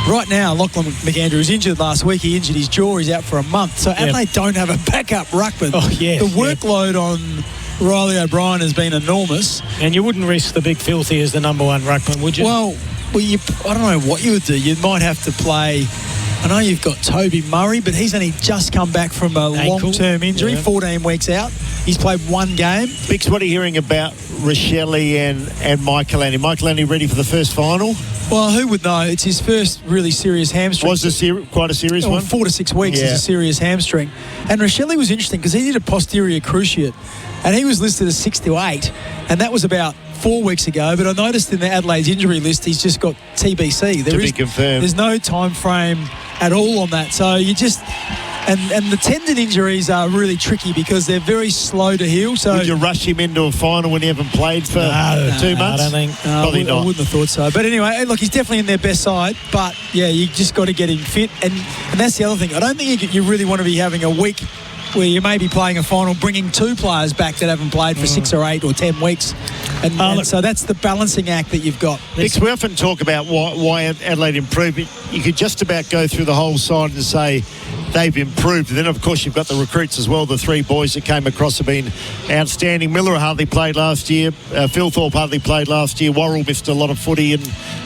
Right now, Lachlan McAndrew was injured last week. He injured his jaw. He's out for a month. So Adelaide don't have a backup ruckman. Oh, yeah. The workload on Riley O'Brien has been enormous. And you wouldn't risk the big filthy as the number 1 ruckman, would you? Well, I don't know what you would do. You might have to play... I know you've got Toby Murray, but he's only just come back from a long-term injury, 14 weeks out. He's played 1 game. Bix, what are you hearing about Rochelle and Michelini? Michelini ready for the first final? Well, who would know? It's his first really serious hamstring. Was it quite a serious one? 4 to 6 weeks is a serious hamstring. And Rochelle was interesting because he did a posterior cruciate and he was listed as 6 to 8, and that was about 4 weeks ago. But I noticed in the Adelaide's injury list he's just got TBC. To be confirmed. There's no time frame at all on that. So you just... And the tendon injuries are really tricky because they're very slow to heal. So would you rush him into a final when he haven't played for 2 months? I don't think. Probably not. I wouldn't have thought so. But anyway, look, he's definitely in their best side. But, yeah, you just got to get him fit. And that's the other thing. I don't think you really want to be having a week where you may be playing a final, bringing 2 players back that haven't played for 6 or 8 or 10 weeks. And so that's the balancing act that you've got. Bix, we often talk about why Adelaide improved. You could just about go through the whole side and say they've improved. And then, of course, you've got the recruits as well. The 3 boys that came across have been outstanding. Miller hardly played last year. Phil Thorpe hardly played last year. Worrell missed a lot of footy. And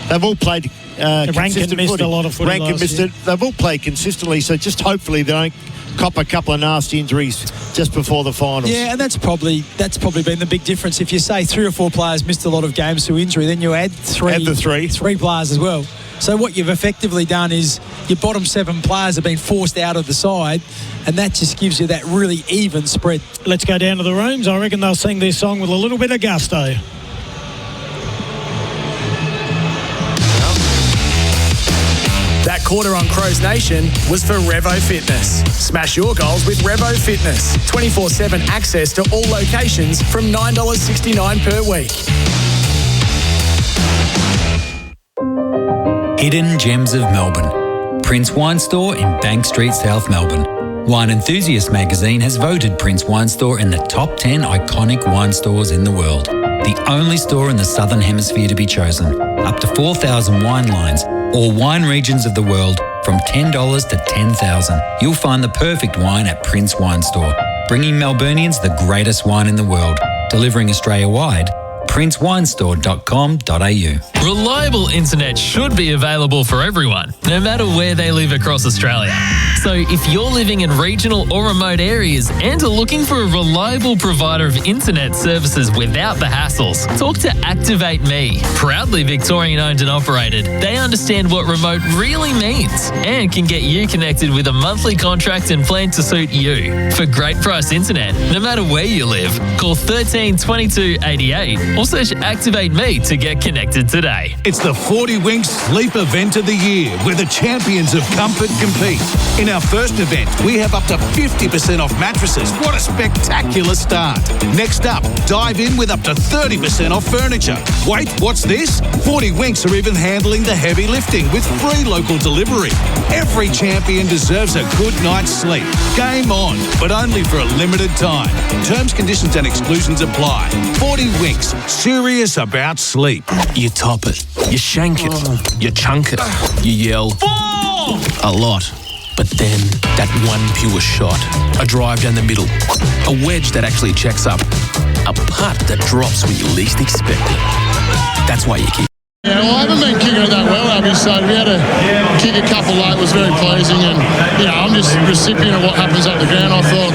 they've all played Rankin missed footy. A lot of footy Rankin missed it. They've all played consistently. So just hopefully they don't cop a couple of nasty injuries just before the finals. Yeah, and that's probably been the big difference. If you say 3 or 4 players missed a lot of games through injury, then you add the 3 players as well. So what you've effectively done is your bottom 7 players have been forced out of the side, and that just gives you that really even spread. Let's go down to the rooms. I reckon they'll sing this song with a little bit of gusto. That quarter on Crows Nation was for Revo Fitness. Smash your goals with Revo Fitness. 24/7 access to all locations from $9.69 per week. Hidden Gems of Melbourne. Prince Wine Store in Bank Street, South Melbourne. Wine Enthusiast magazine has voted Prince Wine Store in the top 10 iconic wine stores in the world. The only store in the Southern Hemisphere to be chosen. Up to 4,000 wine lines, all wine regions of the world, from $10 to $10,000. You'll find the perfect wine at Prince Wine Store, bringing Melburnians the greatest wine in the world, delivering Australia-wide. princewinestore.com.au. Reliable internet should be available for everyone, no matter where they live across Australia. So if you're living in regional or remote areas and are looking for a reliable provider of internet services without the hassles, talk to Activate Me. Proudly Victorian owned and operated, they understand what remote really means and can get you connected with a monthly contract and plan to suit you. For great price internet, no matter where you live, call 13 22 88 or search Activate Me to get connected today. It's the 40 Winks Sleep Event of the Year, where the champions of comfort compete. In our first event, we have up to 50% off mattresses. What a spectacular start. Next up, dive in with up to 30% off furniture. Wait, what's this? 40 Winks are even handling the heavy lifting with free local delivery. Every champion deserves a good night's sleep. Game on, but only for a limited time. Terms, conditions and exclusions apply. 40 Winks, serious about sleep. You top it, you shank it, you chunk it, you yell a lot. But then, that one pure shot, a drive down the middle, a wedge that actually checks up, a putt that drops when you least expect it. That's why you keep. Yeah, well, I haven't been kicking it that well, Abby, so to be able to kick a couple late was very pleasing, and, I'm just a recipient of what happens up the ground. I thought,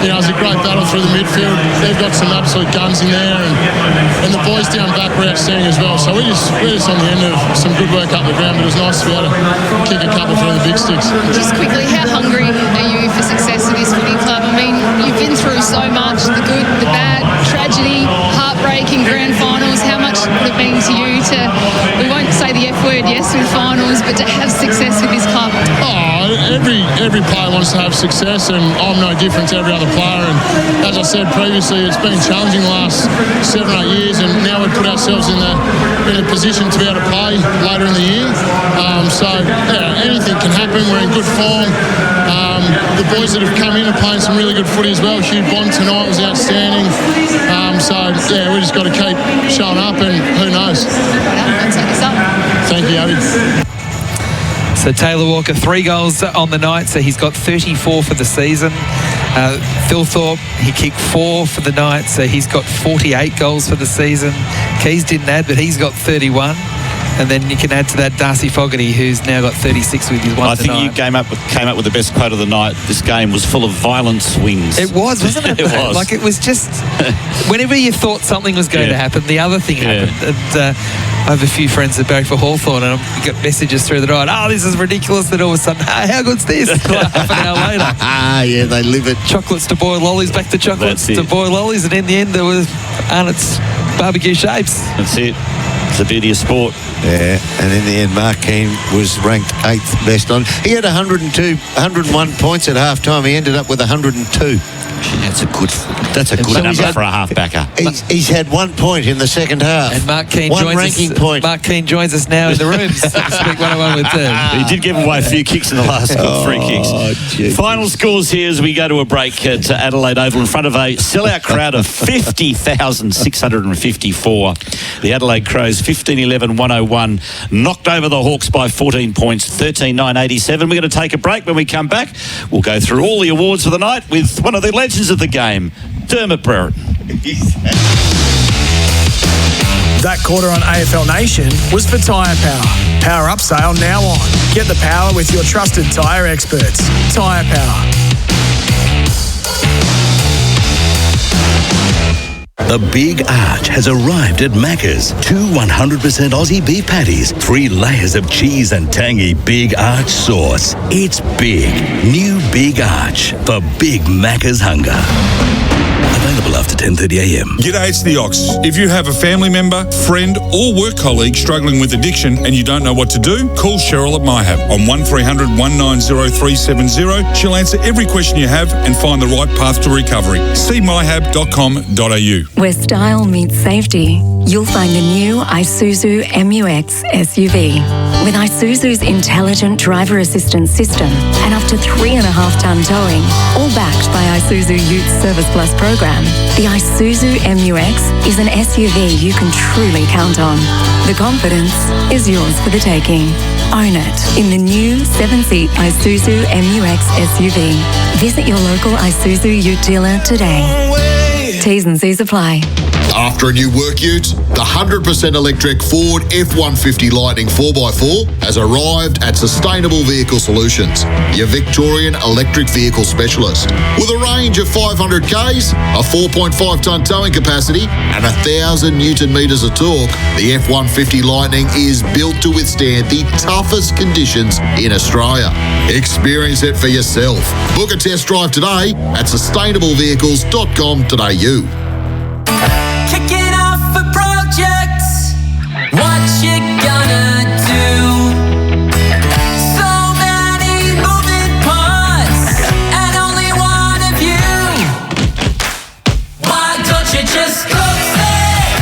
it was a great battle through the midfield. They've got some absolute guns in there, and the boys down back were outstanding as well. So we're just on the end of some good work up the ground, but it was nice to be able to kick a couple through the big sticks. Just quickly, how hungry are you for success at this footy club? I mean, you've been through so much, the good, the bad, tragedy, heartbreak in grand finals. How much would it mean to you to, we won't say the F word, word, yes, with finals, but to have success with this club? Every player wants to have success, and I'm no different to every other player. And as I said previously, it's been challenging the last 7 or 8 years, and now we've put ourselves in a position to be able to play later in the year. Anything can happen. We're in good form. The boys that have come in are playing some really good footy as well. Hugh Bond tonight was outstanding. We just got to keep showing up, and who knows. Thank you, Abby. So Taylor Walker, 3 goals on the night, so he's got 34 for the season. Phil Thorpe, he kicked 4 for the night, so he's got 48 goals for the season. Keys didn't add, but he's got 31. And then you can add to that Darcy Fogarty, who's now got 36 with his 1 I think tonight. you came up with the best quote of the night. This game was full of violent swings. It was, wasn't it? It was. Like, it was just, whenever you thought something was going to happen, the other thing happened. And I have a few friends that barrack for Hawthorn, and I've got messages through the night, this is ridiculous. Then all of a sudden, how good's this? Like half an hour later. They live it. Chocolates to boiled lollies, back to chocolates to boiled lollies, and in the end there was Arnott's barbecue shapes. That's it. It's the beauty of sport. Yeah, and in the end, Mark Keane was ranked 8th best on. He had 101 points at half-time. He ended up with 102. That's a good number for a half-backer. He's had 1 point in the second half. And Mark Keane point. Mark Keane joins us now in the rooms. Speak 101 with He did give away a few kicks in the last 3 kicks. Geez. Final scores here as we go to a break at Adelaide Oval in front of a sellout crowd of 50,654. The Adelaide Crows 15-11-101 knocked over the Hawks by 14 points, 13-9-87. We're going to take a break. When we come back, we'll go through all the awards for the night with one of the legends of the game, Dermot Brereton. That quarter on AFL Nation was for Tyre Power. Power up sale now on. Get the power with your trusted tyre experts. Tyre Power. The Big Arch has arrived at Macca's. 2 100% Aussie beef patties, 3 layers of cheese and tangy Big Arch sauce. It's big. New Big Arch for big Macca's hunger. Available after 10:30am. G'day, it's the Ox. If you have a family member, friend or work colleague struggling with addiction and you don't know what to do, call Cheryl at MyHab on 1300 190 370. She'll answer every question you have and find the right path to recovery. See myhab.com.au. Where style meets safety, you'll find the new Isuzu MU-X SUV. With Isuzu's intelligent driver assistance system and up to 3.5-ton towing, all backed by Isuzu Ute Service Plus program, the Isuzu MU-X is an SUV you can truly count on. The confidence is yours for the taking. Own it in the new 7-seat Isuzu MU-X SUV. Visit your local Isuzu Ute dealer today. T's and C's apply. After a new work ute, the 100% electric Ford F-150 Lightning 4x4 has arrived at Sustainable Vehicle Solutions, your Victorian electric vehicle specialist. With a range of 500 Ks, a 4.5-tonne towing capacity and 1,000 Newton metres of torque, the F-150 Lightning is built to withstand the toughest conditions in Australia. Experience it for yourself. Book a test drive today at sustainablevehicles.com.au. Kicking off a project. What you gonna do? So many moving parts and only one of you. Why don't you just coax it?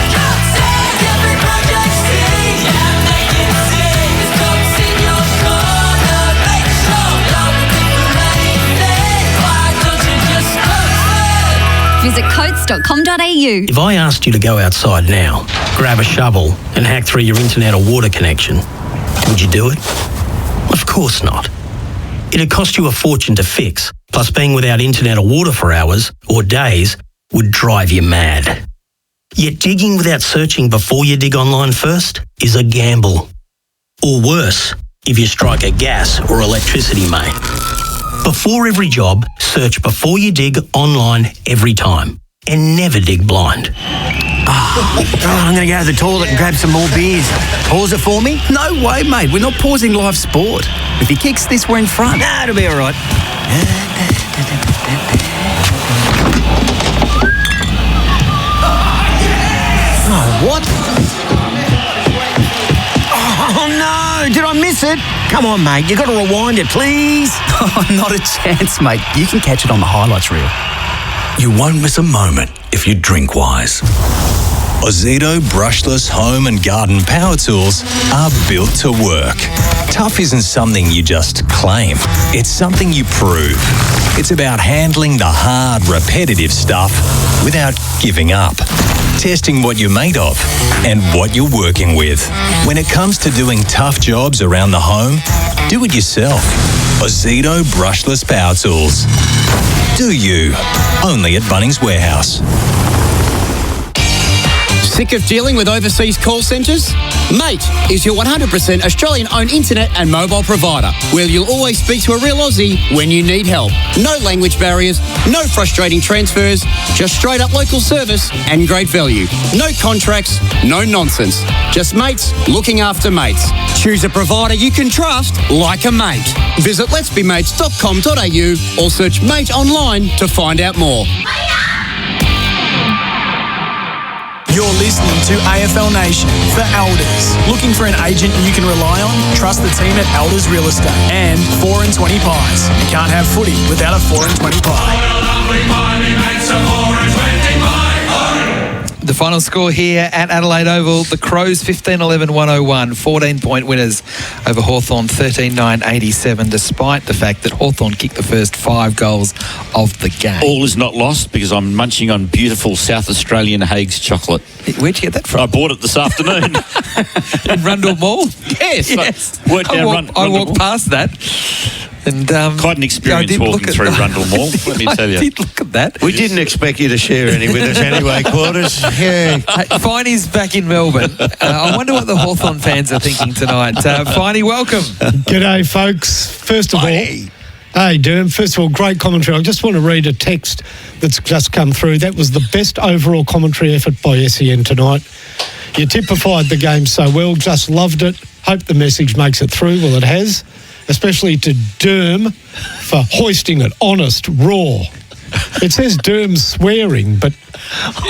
Every project sing. Yeah, make it sing. It's coax in your corner. Make sure you're looking for anything. Why don't you just coax it? Visit coates.com.au. If I asked you to go outside now, grab a shovel and hack through your internet or water connection, would you do it? Of course not. It'd cost you a fortune to fix, plus being without internet or water for hours or days would drive you mad. Yet digging without searching before you dig online first is a gamble. Or worse, if you strike a gas or electricity main. Before every job, search before you dig online every time. And never dig blind. I'm going to go to the toilet and grab some more beers. Pause it for me? No way, mate. We're not pausing live sport. If he kicks this, we're in front. Nah, it'll be all right. Oh, what? Oh, no! it? Come on, mate. You got to rewind it, please. Oh, not a chance, mate. You can catch it on the highlights reel. You won't miss a moment if you drink wise. Ozito brushless home and garden power tools are built to work. Tough isn't something you just claim. It's something you prove. It's about handling the hard, repetitive stuff without giving up. Testing what you're made of and what you're working with. When it comes to doing tough jobs around the home, do it yourself. Ozito brushless power tools. Do you? Only at Bunnings Warehouse. Sick of dealing with overseas call centres? Mate is your 100% Australian-owned internet and mobile provider, where you'll always speak to a real Aussie when you need help. No language barriers, no frustrating transfers, just straight-up local service and great value. No contracts, no nonsense. Just mates looking after mates. Choose a provider you can trust like a mate. Visit letsbemates.com.au or search Mate online to find out more. You're listening to AFL Nation for Elders. Looking for an agent you can rely on? Trust the team at Elders Real Estate and 4 and 20 pies. You can't have footy without a 4 and 20 pie. The final score here at Adelaide Oval, the Crows 15-11-101, 14-point winners over Hawthorn 13-9-87, despite the fact that Hawthorn kicked the first 5 goals of the game. All is not lost because I'm munching on beautiful South Australian Hague's chocolate. Where'd you get that from? I bought it this afternoon. In Rundle Mall? Yes. I walked past that. And quite an experience walking through Rundle Mall, let me tell you. I did look at that. We didn't expect you to share any with us anyway, Quarters. Yeah. Finey's back in Melbourne. I wonder what the Hawthorn fans are thinking tonight. Finey, welcome. G'day, folks. First of all, hey, Derm. First of all, great commentary. I just want to read a text that's just come through. That was the best overall commentary effort by SEN tonight. You typified the game so well. Just loved it. Hope the message makes it through. Well, it has. Especially to Derm for hoisting it honest, raw. It says Derm's swearing, but...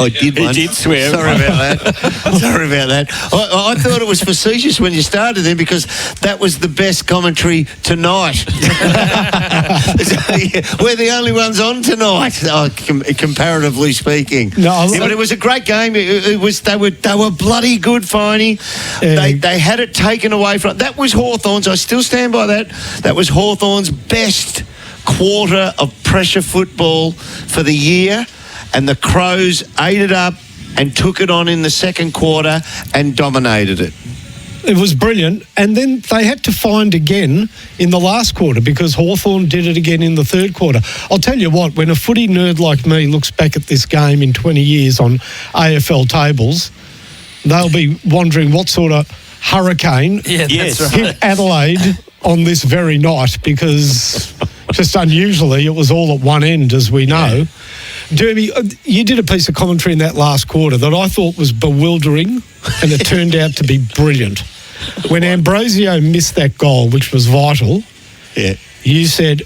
I did one. He did swear. Sorry about that. I thought it was facetious when you started then because that was the best commentary tonight. We're the only ones on tonight, comparatively speaking. But it was a great game. They were bloody good, Finey. They had it taken away from... That was Hawthorn's. I still stand by that. That was Hawthorn's best quarter of pressure football for the year, and the Crows ate it up and took it on in the second quarter and dominated it. It was brilliant, and then they had to find again in the last quarter because Hawthorn did it again in the third quarter. I'll tell you what, when a footy nerd like me looks back at this game in 20 years on AFL tables, they'll be wondering what sort of hurricane hit Adelaide on this very night, because just unusually it was all at one end, as we know. Derby, you did a piece of commentary in that last quarter that I thought was bewildering, and it turned out to be brilliant. When Ambrosio missed that goal, which was vital, you said,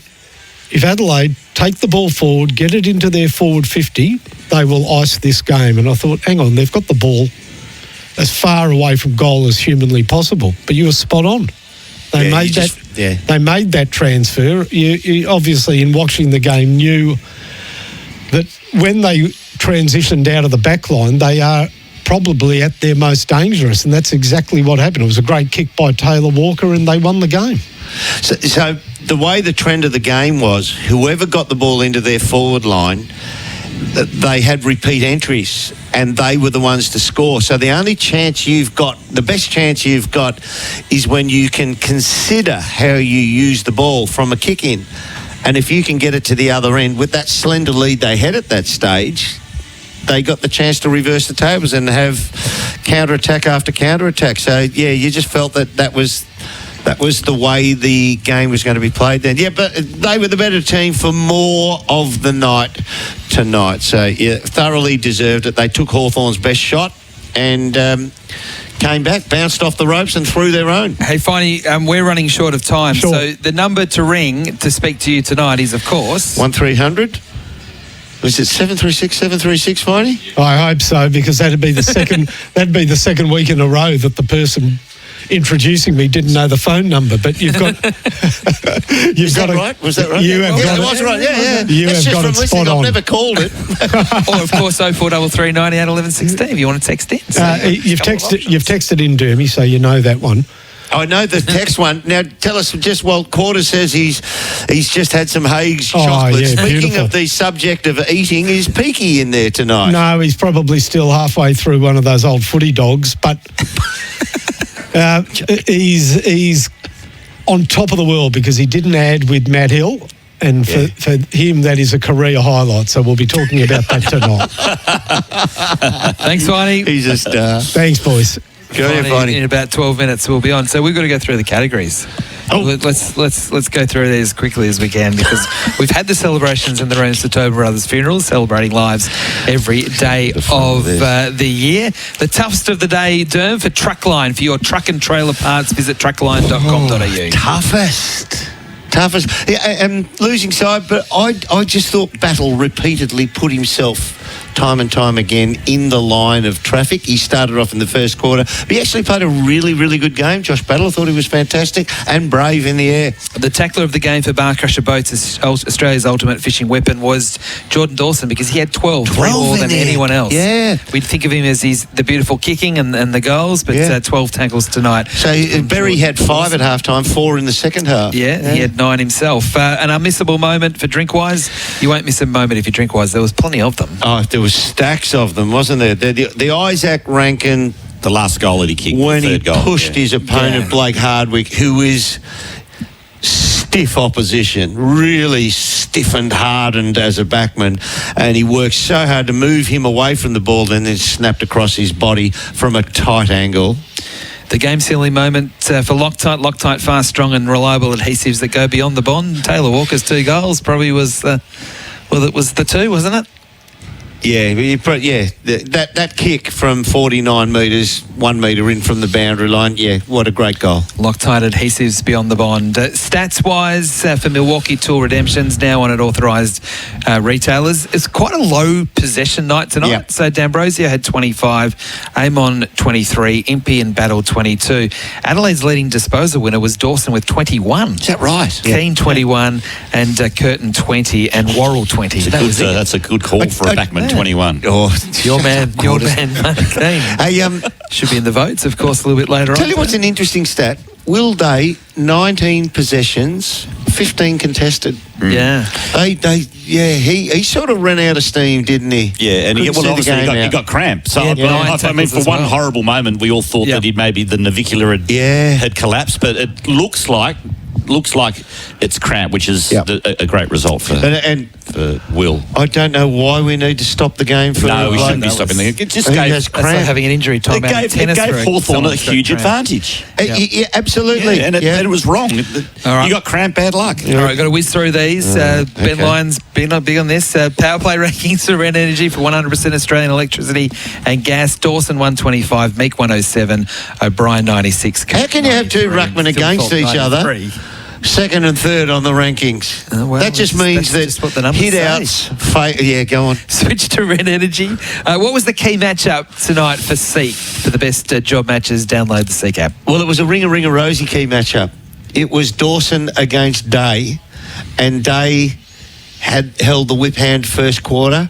if Adelaide take the ball forward, get it into their forward 50, they will ice this game. And I thought, hang on, they've got the ball as far away from goal as humanly possible. But you were spot on. They made that transfer. You obviously, in watching the game, knew that when they transitioned out of the back line, they are probably at their most dangerous, and that's exactly what happened. It was a great kick by Taylor Walker, and they won the game. So the way the trend of the game was, whoever got the ball into their forward line, they had repeat entries and they were the ones to score. So the only chance you've got, the best chance you've got, is when you can consider how you use the ball from a kick in. And if you can get it to the other end with that slender lead they had at that stage, they got the chance to reverse the tables and have counter-attack after counter-attack. So, yeah, you just felt that was the way the game was going to be played then. Yeah, but they were the better team for more of the night tonight. So, yeah, thoroughly deserved it. They took Hawthorn's best shot and came back, bounced off the ropes and threw their own. Hey, Finey, we're running short of time. Sure. So the number to ring to speak to you tonight is, of course... 1300. Was it 736, Finey? I hope so, because that'd be the second week in a row that the person introducing me didn't know the phone number, but you've got... Was that right? You have got it it. was right. Yeah. You That's have just got from it listening. spot I've on. never called it. Or, of course, 0433 90 11 16 if you want to text in. So You've texted in, Dermy, so you know that one. I know the text one. Now, tell us, just while Quarter says he's just had some Hague's chocolate. yeah, Speaking beautiful. of the subject of eating, is Peaky in there tonight? No, he's probably still halfway through one of those old footy dogs, but he's on top of the world because he didn't add with Matt Hill. And for him, that is a career highlight. So we'll be talking about that tonight. Thanks, Viney. He's a star. Thanks, boys. Go ahead, Viney. In about 12 minutes, we'll be on. So we've got to go through the categories. Let's go through these as quickly as we can because we've had the celebrations in the Rose Satoba Brothers funerals, celebrating lives every day of the year. The toughest of the day, Derm, for Truckline. For your truck and trailer parts, visit truckline.com.au. Toughest. Yeah, and losing side, but I just thought Battle repeatedly put himself time and time again in the line of traffic. He started off in the first quarter. But he actually played a really, really good game. Josh Battle, I thought he was fantastic and brave in the air. The tackler of the game for Bar Crusher Boats, Australia's ultimate fishing weapon, was Jordan Dawson because he had 12 more than anyone else. Yeah. We'd think of him as the beautiful kicking and the goals, but 12 tackles tonight. So Berry had 5 at halftime, 4 in the second half. Yeah, he had 9 himself. An unmissable moment for Drinkwise. You won't miss a moment if you Drinkwise. There was plenty of them. Oh, there was stacks of them, wasn't there? The Isaac Rankin, the last goal that he kicked, when the he third goal, pushed his opponent Blake Hardwick, who is stiff opposition, really stiff and hardened as a backman, and he worked so hard to move him away from the ball and then snapped across his body from a tight angle. The game-sealing moment for Loctite, fast, strong and reliable adhesives that go beyond the bond. Taylor Walker's 2 goals probably was it was the 2, wasn't it? Yeah, that kick from 49 metres, 1 metre in from the boundary line, what a great goal. Loctite adhesives beyond the bond. Stats-wise, for Milwaukee Tool Redemptions, now on at authorised retailers, it's quite a low possession night tonight. Yep. So D'Ambrosio had 25, Amon 23, Impey and Battle 22. Adelaide's leading disposal winner was Dawson with 21. Is that right? Keane 21 and Curtin 20 and Worrell 20. That's a good call for a backman. 21. Oh, your man, Mark Keane. Hey, should be in the votes, of course, a little bit later on. Tell you what's an interesting stat. Wildy, 19 possessions, 15 contested. Yeah. He sort of ran out of steam, didn't he? Yeah, and he got cramped. So, I mean, for one horrible moment, we all thought that maybe the navicular had collapsed, but it looks like it's cramped, which is a great result for Will. I don't know why we need to stop the game for. No, we shouldn't be stopping the game. It just that's like having an injury time. It gave Hawthorn a huge advantage. Yeah, absolutely. Yeah, and it was wrong. You got cramp, bad luck. All right, got to whiz through these. Ben Lyons been big on this. Power play rankings for Red Energy for 100% Australian electricity and gas. Dawson 125, Meek 107, O'Brien 96. How can you have 2 ruckmen against each other? Second and third on the rankings. That just means that hit-outs... go on. Switch to Red Energy. What was the key matchup tonight for Seek? For the best job matches, download the Seek app. Well, it was a ring-a-rosy key matchup. It was Dawson against Day, and Day had held the whip hand first quarter.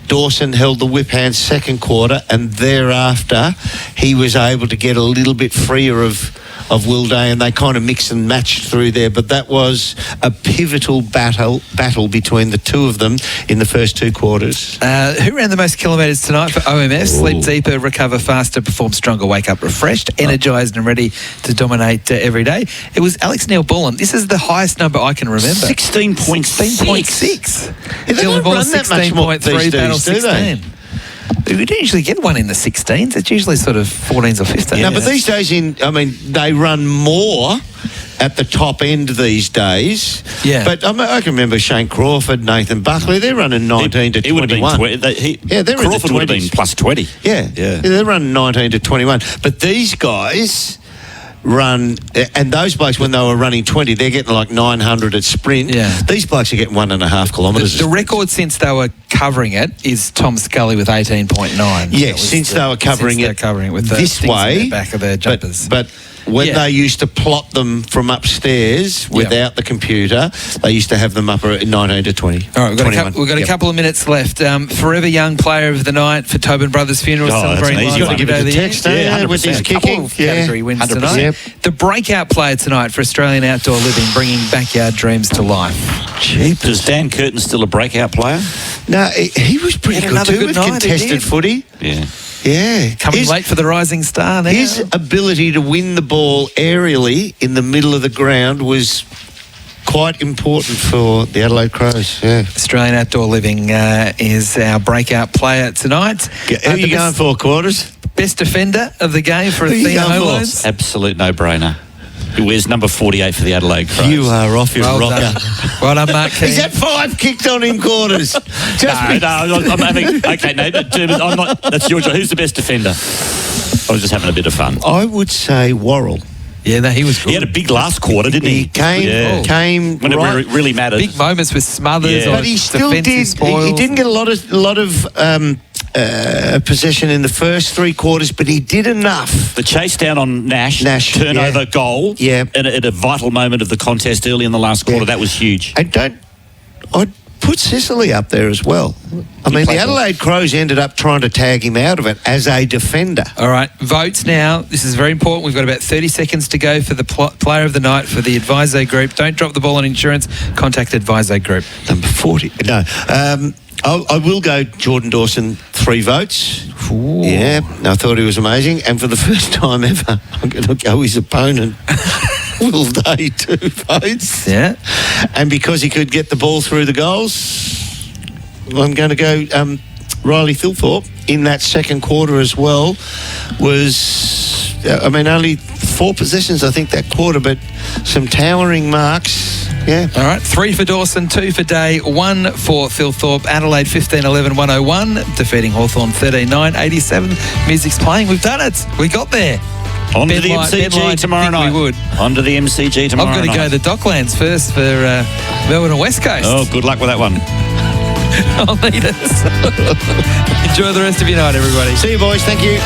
Dawson held the whip hand second quarter, and thereafter he was able to get a little bit freer of Wildy, and they kind of mixed and matched through there. But that was a pivotal battle between the two of them in the first 2 quarters. Who ran the most kilometres tonight for OMF? Sleep deeper, recover faster, perform stronger, wake up refreshed, energised and ready to dominate every day. It was Alex Neil-Bullen. This is the highest number I can remember. 16.6. Dillon Bullen 16.3, Battle 16. We don't usually get one in the 16s. It's usually sort of 14s or 15s. No, but these days, they run more at the top end these days. Yeah. But I can remember Shane Crawford, Nathan Buckley, they're running 19 to 21. Crawford would have been plus 20. Yeah, they're running 19 to 21. But these guys run, and those blokes, when they were running 20, they're getting like 900 at sprint. Yeah. These blokes are getting 1.5 kilometres. The record since they were covering it is Tom Scully with 18.9. Yes, since they were covering it with this way, back of their jumpers. But when they used to plot them from upstairs without the computer, they used to have them up at 19 to 20. All right, we've got a couple of minutes left. Forever Young Player of the Night for Tobin Brothers Funeral. Celebrating He's got to give it a text, with his kicking. Category wins tonight. The breakout player tonight for Australian Outdoor Living, bringing backyard dreams to life. Is Dan Curtin still a breakout player? No, he was pretty good too with contested footy. Yeah. Coming late for the rising star now. His ability to win the ball aerially in the middle of the ground was quite important for the Adelaide Crows. Yeah. Australian Outdoor Living is our breakout player tonight. Who are you going for, Quarters? Best defender of the game for Athena Homeloans. Absolute no-brainer. Who wears number 48 for the Adelaide Crows. You are off your rocker. Well done, Mark King. Is that 5 kicked on in, Quarters? I'm having... Okay, no, I'm not... That's your job. Who's the best defender? I was just having a bit of fun. I would say Worrell. Yeah, no, he was good. He had a big last quarter, didn't he? He came when it really mattered. Big moments with Smothers. But he still did. He didn't get a lot of possession in the first 3 quarters, but he did enough. The chase down on Nash turnover goal, at a vital moment of the contest early in the last quarter, that was huge. And I'd put Sicily up there as well. I mean, the Adelaide Crows ended up trying to tag him out of it as a defender. All right, votes now. This is very important. We've got about 30 seconds to go for the player of the night for the Adviso Group. Don't drop the ball on insurance. Contact Adviso Group. Number 40. No. I will go Jordan Dawson, 3 votes. Ooh. Yeah, I thought he was amazing. And for the first time ever, I'm going to go his opponent. Wildy, 2 votes. Yeah. And because he could get the ball through the goals, I'm going to go Riley Thilthorpe in that second quarter as well. Was, only 4 possessions, I think, that quarter, but some towering marks. Yeah. All right, 3 for Dawson, 2 for Day, 1 for Thilthorpe. Adelaide 15-11-101, defeating Hawthorn 13-9-87. Music's playing. We've done it. We got there. On to the MCG tomorrow night. We would. On to the MCG tomorrow night. I've got to go to the Docklands first for Melbourne and West Coast. Oh, good luck with that one. I'll need it. Enjoy the rest of your night, everybody. See you, boys. Thank you.